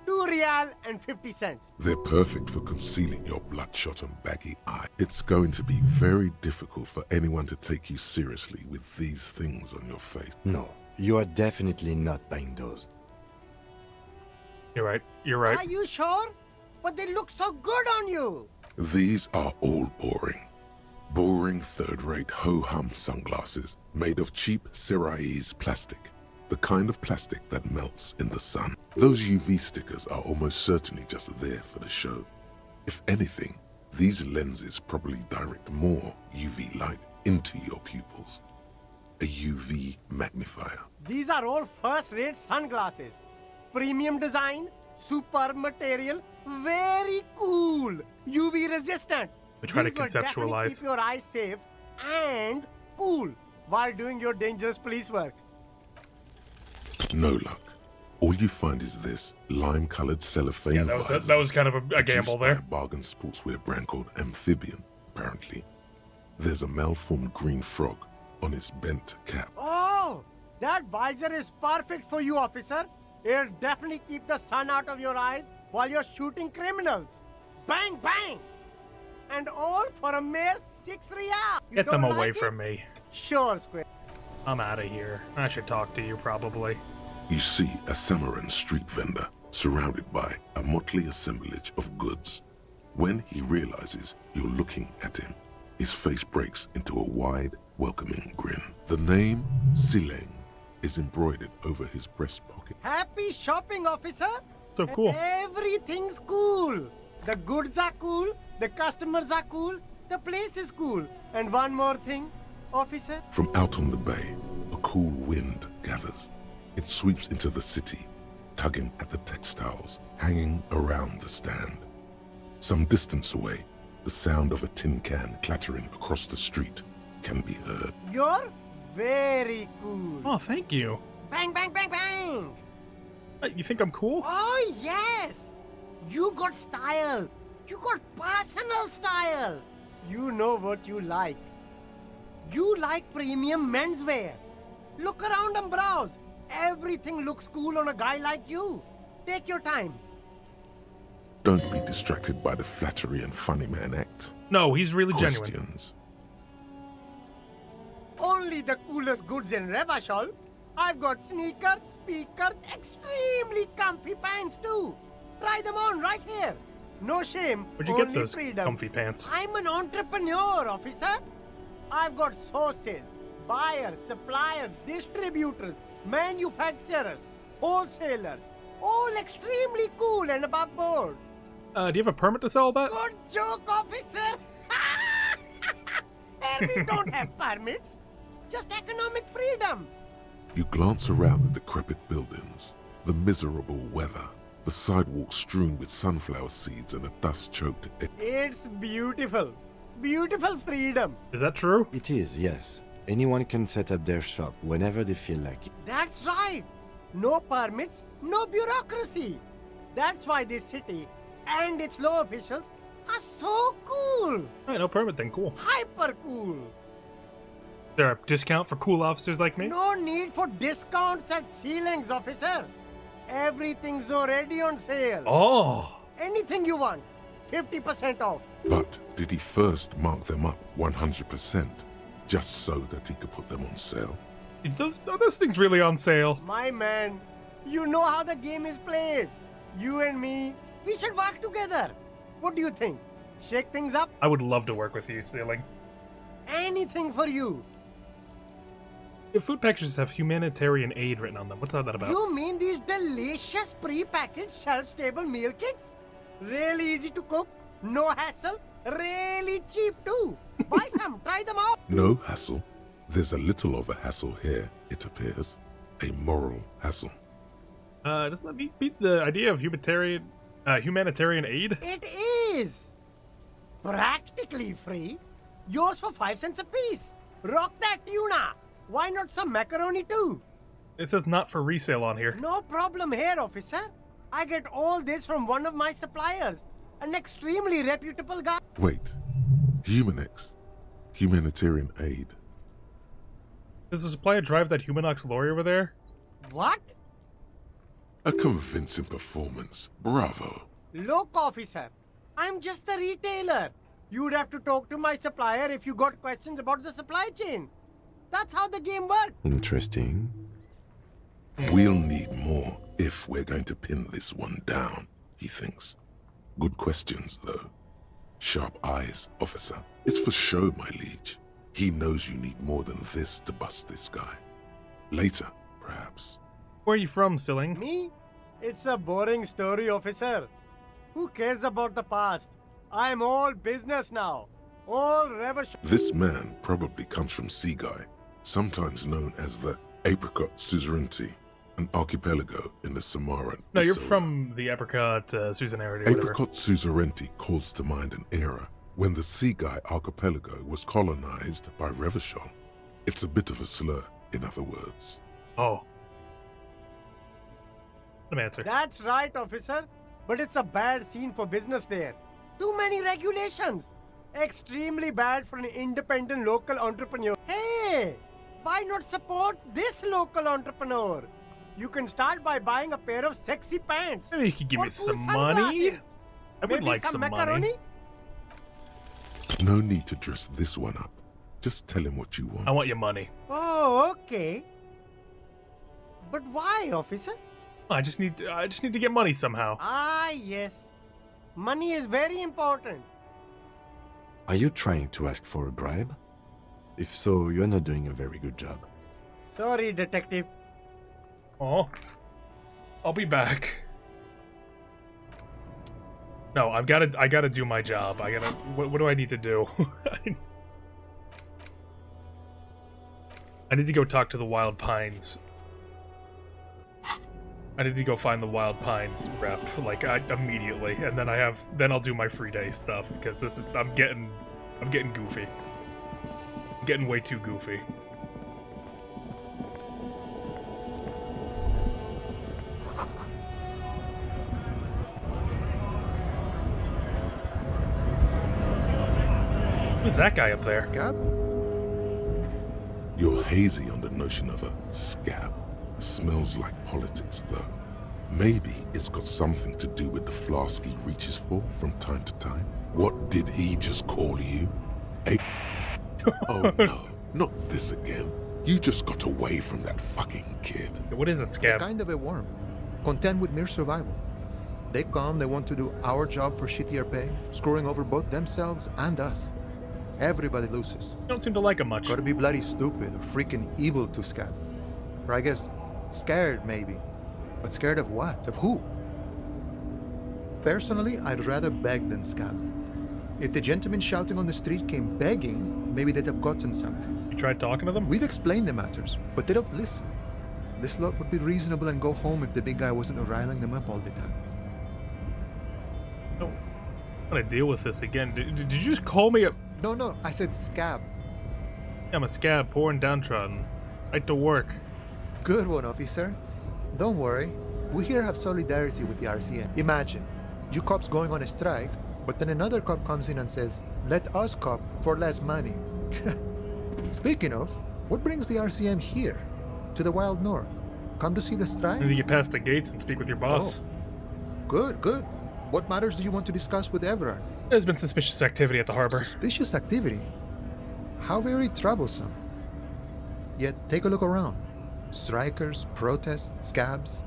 2 real and 50 cents. They're perfect for concealing your bloodshot and baggy eye. It's going to be very difficult for anyone to take you seriously with these things on your face. No, you are definitely not buying those. You're right. You're right. Are you sure? But they look so good on you. These are all boring. Boring third-rate ho-hum sunglasses made of cheap Syrahese plastic. The kind of plastic that melts in the sun. Those UV stickers are almost certainly just there for the show. If anything, these lenses probably direct more UV light into your pupils. A UV magnifier. These are all first-rate sunglasses. Premium design, superb material, very cool, UV resistant. We try to These will definitely conceptualize. keep your eyes safe and cool while doing your dangerous police work. No luck. All you find is this lime-colored cellophane. Yeah, that was kind of a gamble produced by there. a bargain sportswear brand called Amphibian, apparently. There's a malformed green frog on its bent cap. Oh, that visor is perfect for you, officer. It'll definitely keep the sun out of your eyes while you're shooting criminals. Bang, bang! And all for a mere 6 real. You Get them don't away like from it? me. Sure, Squid. I'm out of here. I should talk to you, probably. You see a Samaran street vendor surrounded by a motley assemblage of goods. When he realizes you're looking at him, his face breaks into a wide, welcoming grin. The name Sileng is embroidered over his breast pocket. Happy shopping, officer. So cool. Everything's cool. The goods are cool, the customers are cool, the place is cool. And one more thing, officer. From out on the bay, a cool wind gathers. It sweeps into the city, tugging at the textiles hanging around the stand. Some distance away, the sound of a tin can clattering across the street can be heard. You're very cool. Oh, thank you. Bang, bang, bang, bang. You think I'm cool? Oh, yes. You got style. You got personal style. You know what you like. You like premium menswear. Look around and browse. Everything looks cool on a guy like you. Take your time. Don't be distracted by the flattery and funny man act. No, he's really genuine. Questions. Only the coolest goods in Revachol. I've got sneakers, speakers, extremely comfy pants too. Try them on right here. No shame, Where'd you only get those freedom. comfy pants? I'm an entrepreneur, officer. I've got sources, buyers, suppliers, distributors, manufacturers, wholesalers, all extremely cool and above board. Do you have a permit to sell that? Good joke, officer. And we don't have permits, just economic freedom. You glance around the decrepit buildings, the miserable weather, the sidewalks strewn with sunflower seeds and a dust-choked air. It's beautiful. Beautiful freedom. Is that true? It is, yes. Anyone can set up their shop whenever they feel like it. That's right. No permits, no bureaucracy. That's why this city and its law officials are so cool. Alright, no permit then, cool. Hyper cool. Is there a discount for cool officers like me? No need for discounts at ceilings, officer. Everything's already on sale. Oh. Anything you want, 50% off. But did he first mark them up 100%, just so that he could put them on sale? Are those things really on sale? My man, you know how the game is played. You and me, we should work together. What do you think? Shake things up? I would love to work with you, Ceiling. Anything for you. The food packages have humanitarian aid written on them. What's all that about? You mean these delicious pre-packaged shelf-stable meal kits? Really easy to cook, no hassle, really cheap too. Buy some, try them out. No hassle. There's a little of a hassle here, it appears. A moral hassle. Doesn't that beat the idea of humanitarian aid? It is. Practically free. Yours for 5 cents a piece. Rock that tuna. Why not some macaroni too? It says not for resale on here. No problem here, officer. I get all this from one of my suppliers. An extremely reputable guy. Wait. Humanex. Humanitarian aid. Does the supplier drive that Humanox lorry over there? What? A convincing performance. Bravo. Look, officer. I'm just a retailer. You'd have to talk to my supplier if you got questions about the supply chain. That's how the game works. Interesting. We'll need more if we're going to pin this one down, he thinks. Good questions, though. Sharp eyes, officer. It's for show, my liege. He knows you need more than this to bust this guy. Later, perhaps. Where are you from, Silling? Me? It's a boring story, officer. Who cares about the past? I'm all business now. All revolution. This man probably comes from Seaguy, sometimes known as the Apricot Suzerainty, an archipelago in the Samoan. No, you're from the Apricot Suzerainty. Apricot Suzerainty calls to mind an era when the Seaguy archipelago was colonized by Revachol. It's a bit of a slur, in other words. Oh. Let me answer. That's right, officer. But it's a bad scene for business there. Too many regulations. Extremely bad for an independent local entrepreneur. Hey, why not support this local entrepreneur? You can start by buying a pair of sexy pants. Maybe you could give me some money. I would Maybe like some macaroni? money. No need to dress this one up. Just tell him what you want. I want your money. Oh, okay. But why, officer? I just need to get money somehow. Ah, yes. Money is very important. Are you trying to ask for a bribe? If so, you're not doing a very good job. Sorry, detective. Oh, I'll be back. No, I gotta do my job. What do I need to do? I need to go talk to the Wild Pines. I need to go find the Wild Pines rep, like, immediately, and then I'll do my free day stuff, because I'm getting goofy. I'm getting way too goofy. Who's that guy up there? Scab? You're hazy on the notion of a scab. Smells like politics, though. Maybe it's got something to do with the flask he reaches for from time to time. What did he just call you? Oh no, not this again. You just got away from that fucking kid. What is a scab? Kind of a worm. Content with mere survival. They come, they want to do our job for shittier pay, screwing over both themselves and us. Everybody loses. You don't seem to like him much. Gotta be bloody stupid or freaking evil to scab. Or I guess scared, maybe. But scared of what? Of who? Personally, I'd rather beg than scab. If the gentleman shouting on the street came begging, maybe they'd have gotten something. You tried talking to them? We've explained the matters, but they don't listen. This lot would be reasonable and go home if the big guy wasn't riling them up all the time. Oh, I'm gonna deal with this again. Did you just call me a... No, I said scab. I'm a scab, poor and downtrodden. Right to work. Good one, officer. Don't worry. We here have solidarity with the RCM. Imagine, you cops going on a strike, but then another cop comes in and says, let us cop for less money. Speaking of, what brings the RCM here? To the Wild North? Come to see the strike? Maybe get past the gates and speak with your boss. Oh. Good. What matters do you want to discuss with Everard? There's been suspicious activity at the harbor. Suspicious activity? How very troublesome. Yet, take a look around. Strikers, protests, scabs.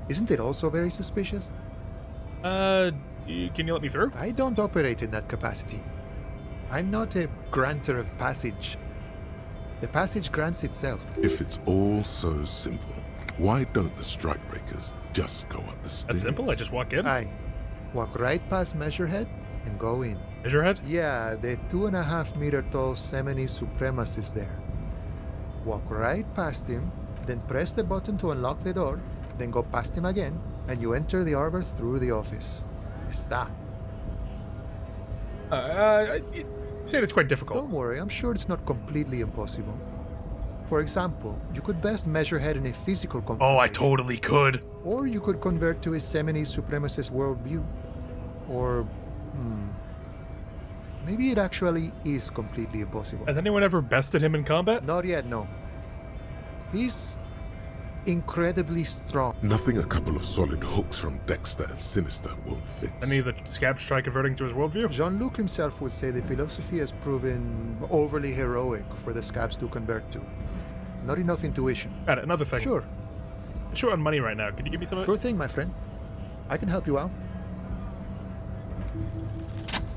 Isn't it also very suspicious? Can you let me through? I don't operate in that capacity. I'm not a granter of passage. The passage grants itself. If it's all so simple, why don't the strikebreakers just go up the stairs? That's simple, I just walk in? Aye. Walk right past Measurehead and go in. Measurehead? Yeah, the 2.5 meter tall Semini supremacist there. Walk right past him, then press the button to unlock the door, then go past him again, and you enter the arbor through the office. Está. You said it's quite difficult. Don't worry, I'm sure it's not completely impossible. For example, you could best Measurehead in a physical configuration. Oh, I totally could. Or you could convert to a Semini supremacist worldview. Or, maybe it actually is completely impossible. Has anyone ever bested him in combat? Not yet, no. He's incredibly strong. Nothing a couple of solid hooks from Dexter and Sinister won't fix. Any of the scabs try converting to his worldview? Jean-Luc himself would say the philosophy has proven overly heroic for the scabs to convert to. Not enough intuition. Got it, another thing. Sure. I'm short on money right now. Can you give me some of it? Sure thing, my friend. I can help you out.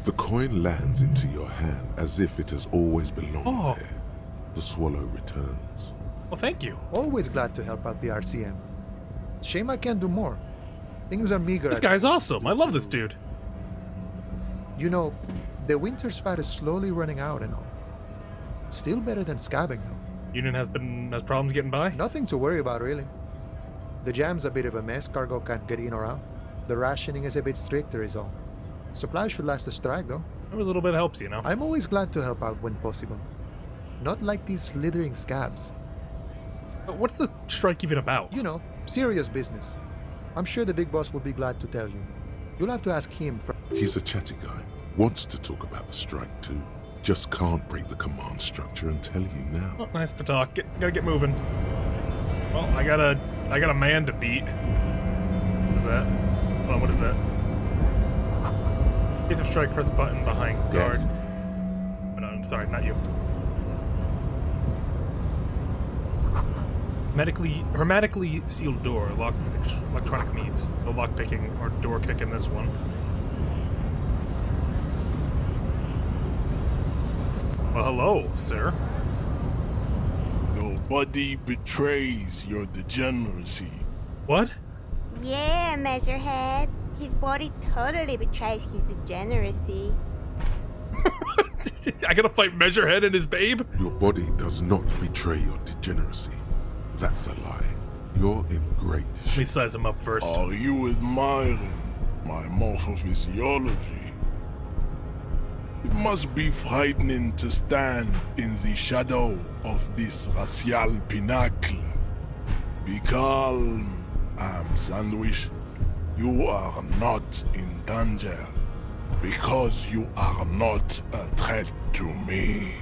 The coin lands into your hand as if it has always belonged there. The swallow returns. Well, thank you. Always glad to help out the RCM. Shame I can't do more. Things are meager. This guy's awesome. I love this dude. You know, the winter's fat is slowly running out and all. Still better than scabbing, though. Union has problems getting by? Nothing to worry about, really. The jam's a bit of a mess. Cargo can't get in or out. The rationing is a bit stricter, is all. Supplies should last a strike, though. Every little bit helps, you know. I'm always glad to help out when possible. Not like these slithering scabs. What's the strike even about? You know, serious business. I'm sure the big boss will be glad to tell you. You'll have to ask him first. He's a chatty guy. Wants to talk about the strike, too. Just can't break the command structure and tell you now. Well, nice to talk. Gotta get moving. Well, I got a man to beat. What is that? Hold on, what is that? Case of strike, press button behind guard. Yes. Oh, no, sorry, not you. Hermetically sealed door, locked with electronic means. No lock picking or door kick in this one. Well, hello, sir. Nobody betrays your degeneracy. What? Yeah, Measurehead. His body totally betrays his degeneracy. I gotta fight Measurehead and his babe? Your body does not betray your degeneracy. That's a lie. You're in great shape. Let me size him up first. Are you admiring my morphophysiology? It must be frightening to stand in the shadow of this racial pinnacle. Be calm, Am Sandwich. You are not in danger, because you are not a threat to me.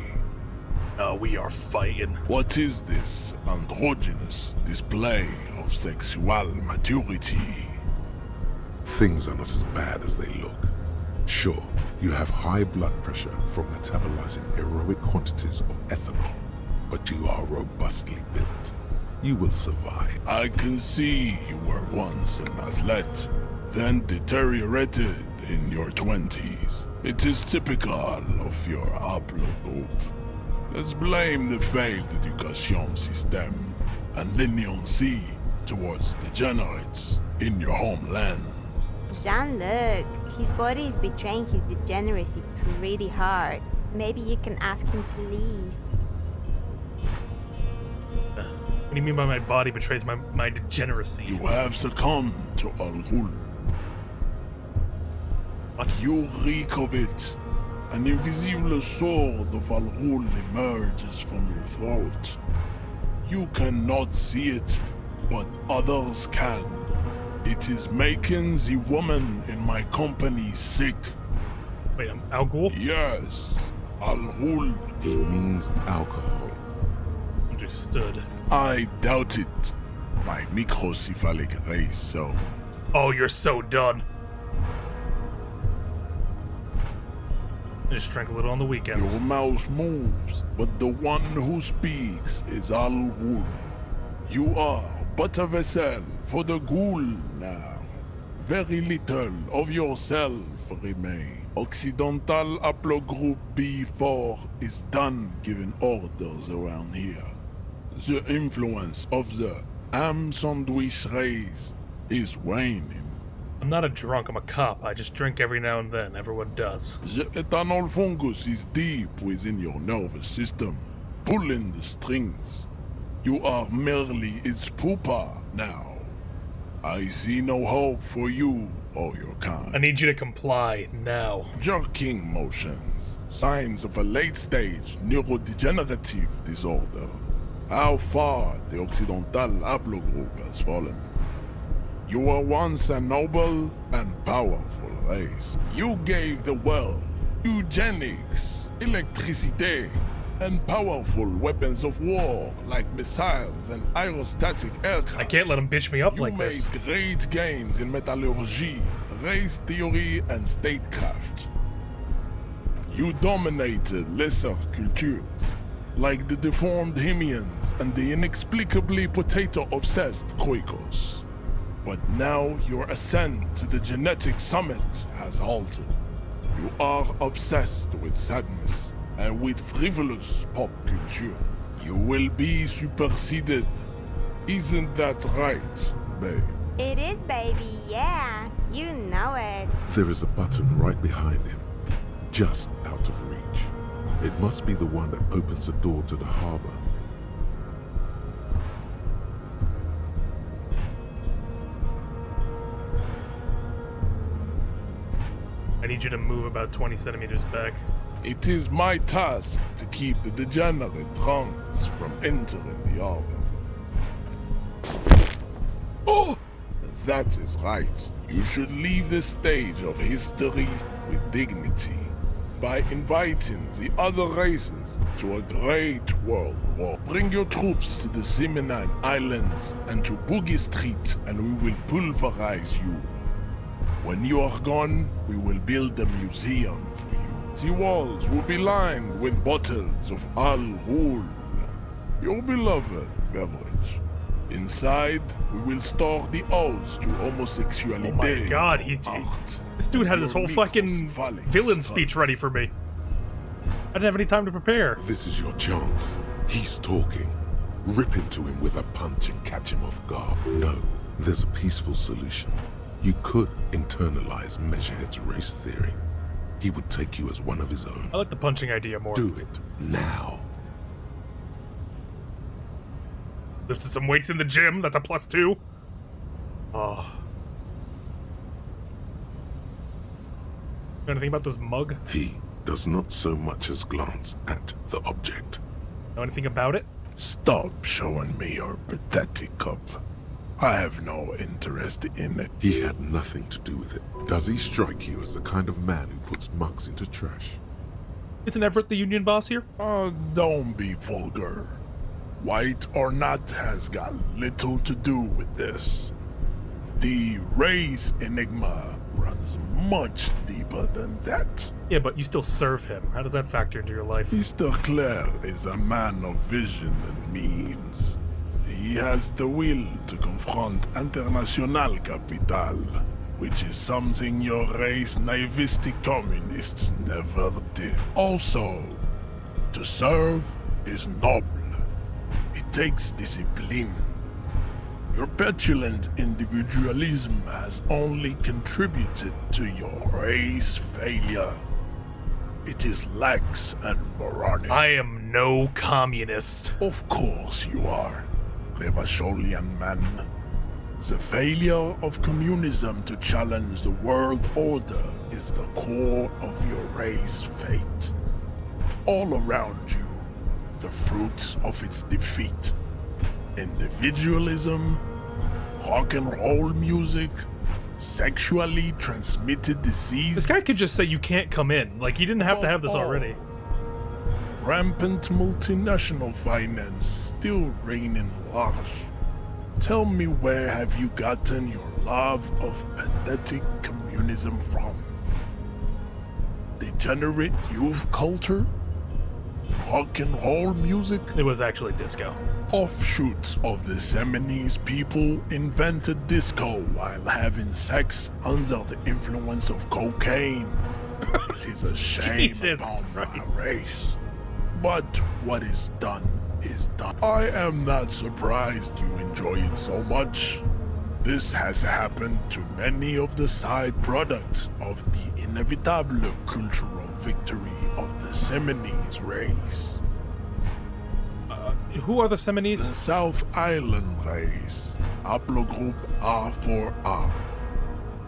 We are fighting. What is this androgynous display of sexual maturity? Things are not as bad as they look. Sure, you have high blood pressure from metabolizing heroic quantities of ethanol, but you are robustly built. You will survive. I can see you were once an athlete, then deteriorated in your 20s. It is typical of your haplogroup. Let's blame the failed education system and leniency towards degenerates in your homeland. Jean-Luc, his body is betraying his degeneracy pretty hard. Maybe you can ask him to leave. What do you mean by my body betrays my degeneracy? You have succumbed to Al Ghul. What? You reek of it. An invisible sword of Al Ghul emerges from your throat. You cannot see it, but others can. It is making the woman in my company sick. Wait, Al Ghul? Yes, Al Ghul. He means alcohol. Understood. I doubt it. My microcephalic race, so. Oh, you're so done. I just drank a little on the weekends. Your mouth moves, but the one who speaks is Al Ghul. You are but a vessel for the Ghoul now. very little of yourself remain. Occidental Haplogroup B4 is done giving orders around here. The influence of the ham sandwich race is waning. I'm not a drunk, I'm a cop. I just drink every now and then. Everyone does. The ethanol fungus is deep within your nervous system, pulling the strings. You are merely its pupa now. I see no hope for you or your kind. I need you to comply now. Jerking motions, signs of a late-stage neurodegenerative disorder. How far the Occidental Haplogroup has fallen. You were once a noble and powerful race. You gave the world eugenics, electricity, and powerful weapons of war like missiles and aerostatic aircraft. I can't let him bitch me up like this. You made great gains in metallurgy, race theory, and statecraft. You dominated lesser cultures, like the deformed Hemians and the inexplicably potato-obsessed Quakers. But now your ascent to the genetic summit has halted. You are obsessed with sadness and with frivolous pop culture. You will be superseded. Isn't that right, babe? It is, baby, yeah. You know it. There is a button right behind him, just out of reach. It must be the one that opens the door to the harbor. I need you to move about 20 centimeters back. It is my task to keep the degenerate drunks from entering the harbor. Oh! That is right. You should leave the stage of history with dignity by inviting the other races to a great world war. Bring your troops to the Simonine Islands and to Boogie Street, and we will pulverize you. When you are gone, we will build a museum for you. The walls will be lined with bottles of Al Ghul, your beloved beverage. Inside, we will store the odes to homosexuality. Oh my god, this dude had his whole fucking villain speech ready for me. I didn't have any time to prepare. This is your chance. He's talking. Rip into him with a punch and catch him off guard. No, there's a peaceful solution. You could internalize Measurehead's race theory. He would take you as one of his own. I like the punching idea more. Do it now. Lifted some weights in the gym, that's a +2. Oh. Anything about this mug? He does not so much as glance at the object. Know anything about it? Stop showing me your pathetic cup. I have no interest in it. He had nothing to do with it. Does he strike you as the kind of man who puts mugs into trash? Isn't Everett the union boss here? Don't be vulgar. White or not has got little to do with this. The race enigma runs much deeper than that. Yeah, but you still serve him. How does that factor into your life? Mr. Clare is a man of vision and means. He has the will to confront international capital, which is something your race naivistic communists never did. Also, to serve is noble. It takes discipline. Your petulant individualism has only contributed to your race failure. It is lax and moronic. I am no communist. Of course you are, Revacholian man. The failure of communism to challenge the world order is the core of your race fate. All around you, the fruits of its defeat. Individualism, rock and roll music, sexually transmitted disease. This guy could just say you can't come in. Like, you didn't have to have this already. Rampant multinational finance still reigning large. Tell me, where have you gotten your love of pathetic communism from? Degenerate youth culture? Rock and roll music? It was actually disco. offshoots of the Seminese people invented disco while having sex under the influence of cocaine. It is a shame upon my race. But what is done is done. I am not surprised you enjoy it so much. This has happened to many of the side products of the inevitable cultural victory of the Seminese race. Who are the Seminese? The South Island race, haplogroup A4A.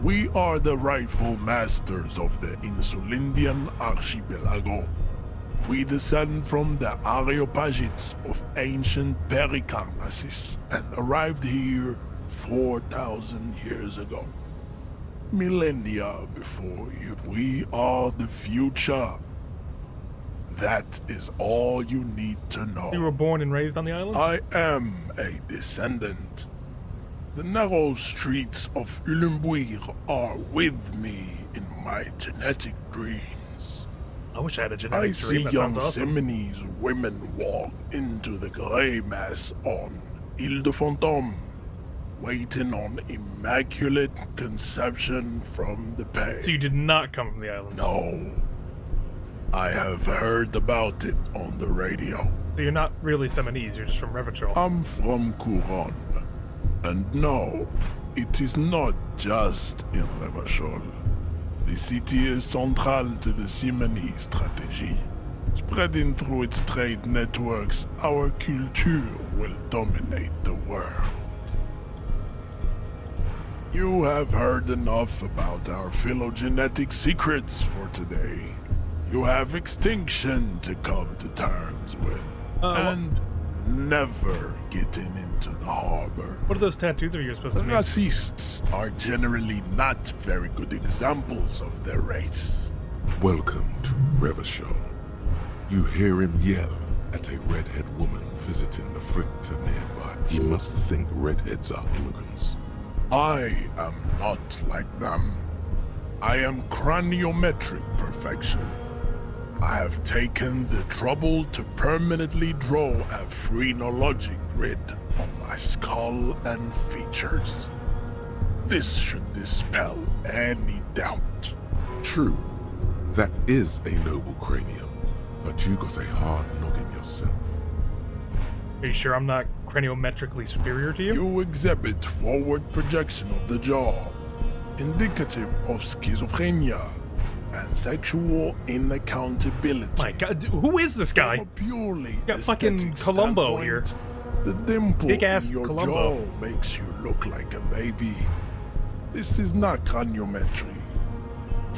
We are the rightful masters of the Insulindian archipelago. We descend from the Areopagites of ancient Pericarnassus and arrived here 4,000 years ago. Millennia before you. We are the future. That is all you need to know. You were born and raised on the islands? I am a descendant. The narrow streets of Ulimbuir are with me in my genetic dreams. I wish I had a genetic dream. I see That young sounds awesome. Seminese women walk into the grey mass on Ile de Fantôme, waiting on immaculate conception from the pay. So you did not come from the islands? No. I have heard about it on the radio. So you're not really Seminese, you're just from Revachol. I'm from Couronne. And no, it is not just in Revachol. The city is central to the Seminese strategy. Spreading through its trade networks, our culture will dominate the world. You have heard enough about our phylogenetic secrets for today. You have extinction to come to terms with, and never getting into the harbor. What are those tattoos of yours supposed to mean? Racists are generally not very good examples of their race. Welcome to Revachol. You hear him yell at a redhead woman visiting the fritter nearby. He must think redheads are immigrants. I am not like them. I am craniometric perfection. I have taken the trouble to permanently draw a phrenologic grid on my skull and features. This should dispel any doubt. True, that is a noble cranium, but you got a hard noggin yourself. Are you sure I'm not craniometrically superior to you? You exhibit forward projection of the jaw, indicative of schizophrenia and sexual inaccountability. My God, who is this guy? From a purely You got fucking Columbo here. The dimple Big ass in your Columbo. jaw makes you look like a baby. This is not craniometry,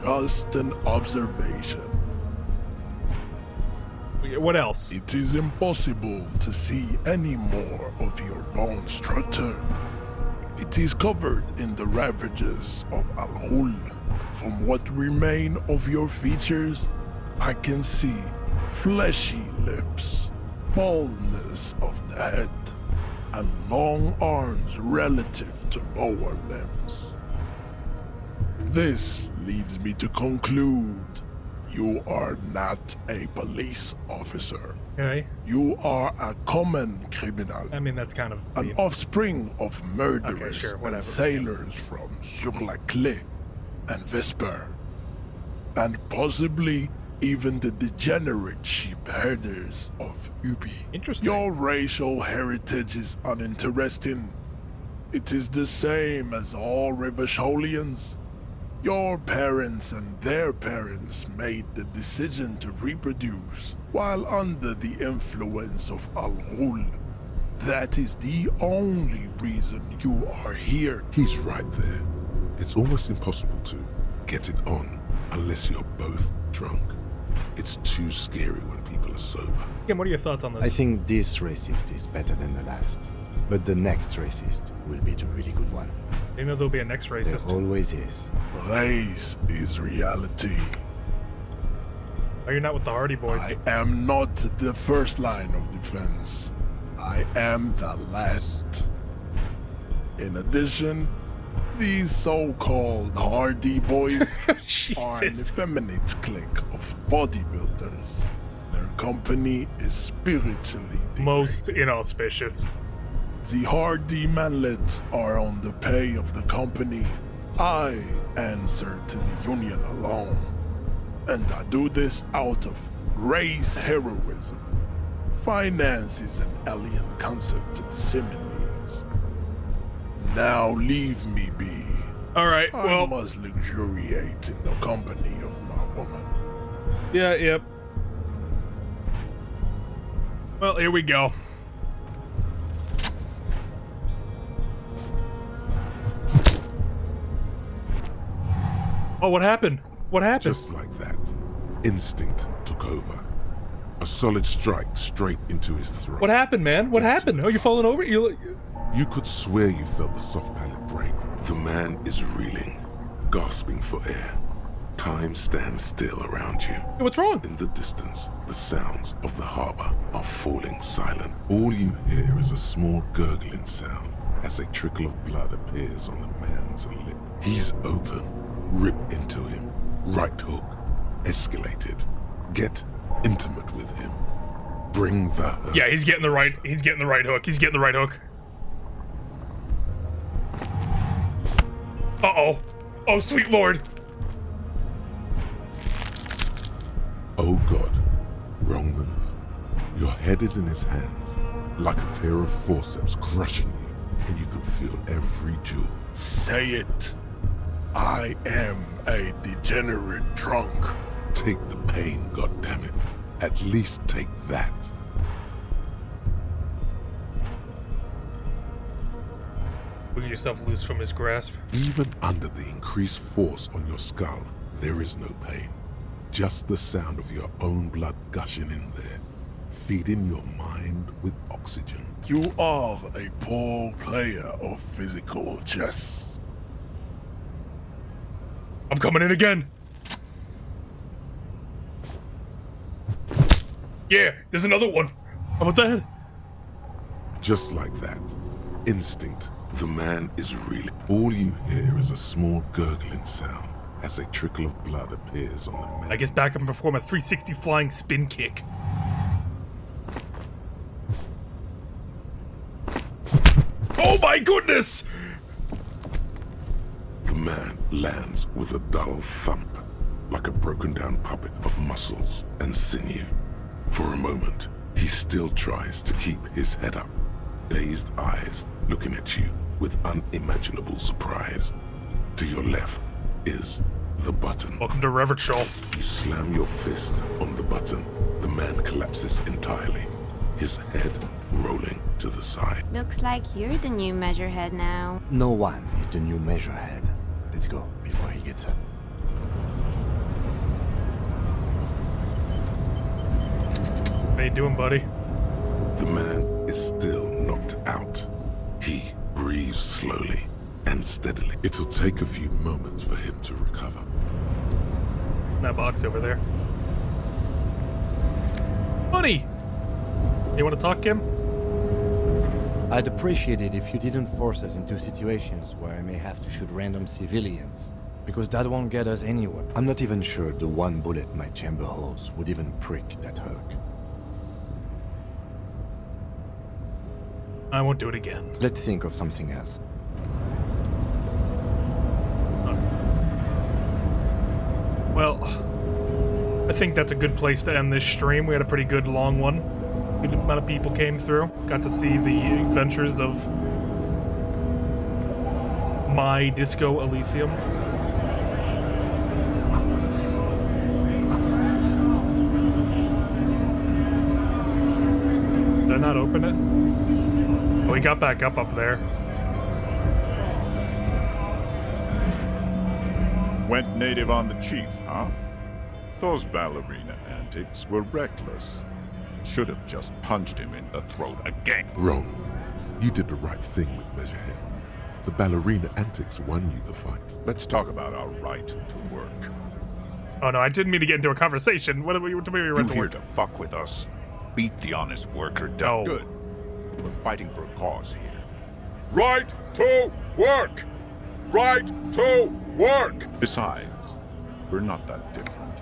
just an observation. What else? It is impossible to see any more of your bone structure. It is covered in the ravages of Al-Hul. From what remain of your features, I can see fleshy lips, baldness of the head, and long arms relative to lower limbs. This leads me to conclude you are not a police officer. Okay. You are a common criminal. I mean, that's kind of... An offspring of murderers and sailors from Sur-la-Clé and Vesper, and possibly even the degenerate sheep herders of Ubi. Interesting. Your racial heritage is uninteresting. It is the same as all Revacholians. Your parents and their parents made the decision to reproduce while under the influence of Al-Hul. That is the only reason you are here. He's right there. It's almost impossible to get it on unless you're both drunk. It's too scary when people are sober. Kim, what are your thoughts on this? I think this racist is better than the last. But the next racist will be the really good one. You know there'll be a next racist. There always is. Race is reality. Oh, you're not with the Hardy Boys. I am not the first line of defense. I am the last. In addition, these so-called Hardy Boys are an effeminate clique of bodybuilders. Their company is spiritually most inauspicious. The hardy manlets are on the pay of the company. I answer to the Union alone. And I do this out of race heroism. Finance is an alien concept to the Seminoles. Now leave me be. Alright, well... I must luxuriate in the company of my woman. Yeah, yep. Well, here we go. Oh, what happened? What happened? Just like that, instinct took over. A solid strike straight into his throat. What happened, man? What happened? Oh, you're falling over? You could swear you felt the soft palate break. The man is reeling, gasping for air. Time stands still around you. Hey, what's wrong? In the distance, the sounds of the harbor are falling silent. All you hear is a small gurgling sound as a trickle of blood appears on the man's lip. He's open. Rip into him. Right hook. Escalated. Get intimate with him. Bring the hurt. Yeah, he's getting the right hook. He's getting the right hook. Uh-oh. Oh, sweet lord. Oh God. Wrong move. Your head is in his hands, like a pair of forceps crushing you, and you can feel every jewel. Say it. I am a degenerate drunk. Take the pain, goddammit. At least take that. Wiggle yourself loose from his grasp. Even under the increased force on your skull, there is no pain. Just the sound of your own blood gushing in there, feeding your mind with oxygen. You are a poor player of physical chess. I'm coming in again. Yeah, there's another one. How about that? Just like that. Instinct. The man is reeling. All you hear is a small gurgling sound as a trickle of blood appears on the man. I guess back up and perform a 360 flying spin kick. Oh my goodness! The man lands with a dull thump, like a broken down puppet of muscles and sinew. For a moment, he still tries to keep his head up, dazed eyes looking at you with unimaginable surprise. To your left is the button. Welcome to Reverchal. You slam your fist on the button. The man collapses entirely, his head rolling to the side. Looks like you're the new measurehead now. No one is the new measurehead. Let's go before he gets up. How you doing, buddy? The man is still knocked out. He breathes slowly and steadily. It'll take a few moments for him to recover. That box over there. Buddy! You want to talk, Kim? I'd appreciate it if you didn't force us into situations where I may have to shoot random civilians, because that won't get us anywhere. I'm not even sure the one bullet my chamber holds would even prick that hook. I won't do it again. Let's think of something else. Well, I think that's a good place to end this stream. We had a pretty good long one. Good amount of people came through. Got to see the adventures of my Disco Elysium. Did I not open it? Oh, he got back up there. Went native on the chief, huh? Those ballerina antics were reckless. Should have just punched him in the throat again. Wrong. You did the right thing with Measurehead. The ballerina antics won you the fight. Let's talk about our right to work. Oh no, I didn't mean to get into a conversation. What are we You here to fuck with us? Beat the honest worker down. Good. We're fighting for a cause here. Right to work! Right to work! Besides, we're not that different.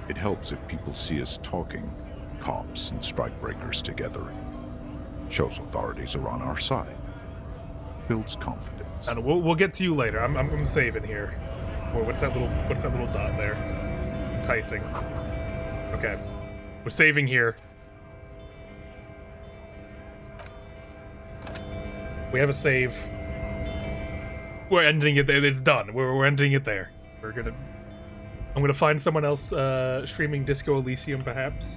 It helps if people see us talking, cops and strikebreakers together. Shows authorities are on our side. Builds confidence. And we'll get to you later. I'm saving here. Boy, what's that little dot there? Enticing. Okay, we're saving here. We have a save. We're ending it there. It's done. We're ending it there. I'm gonna find someone else streaming Disco Elysium, perhaps,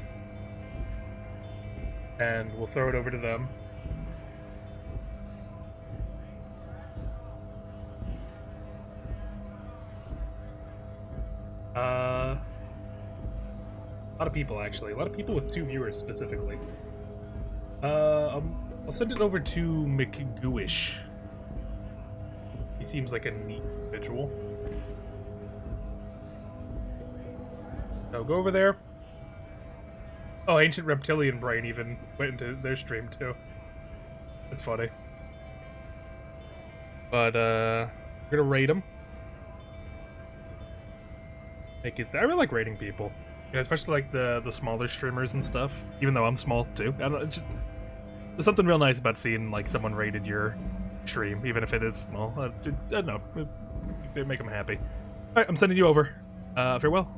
and we'll throw it over to them. A lot of people, actually. A lot of people with 2 viewers, specifically. I'll send it over to McGooish. He seems like a neat individual. So go over there. Oh, Ancient Reptilian Brain even went into their stream, too. That's funny. But, we're gonna rate him. I really like rating people. Yeah, especially like the smaller streamers and stuff. Even though I'm small too. I don't know, there's something real nice about seeing like someone rated your stream, even if it is small. I don't know. They make them happy. Alright, I'm sending you over. Farewell.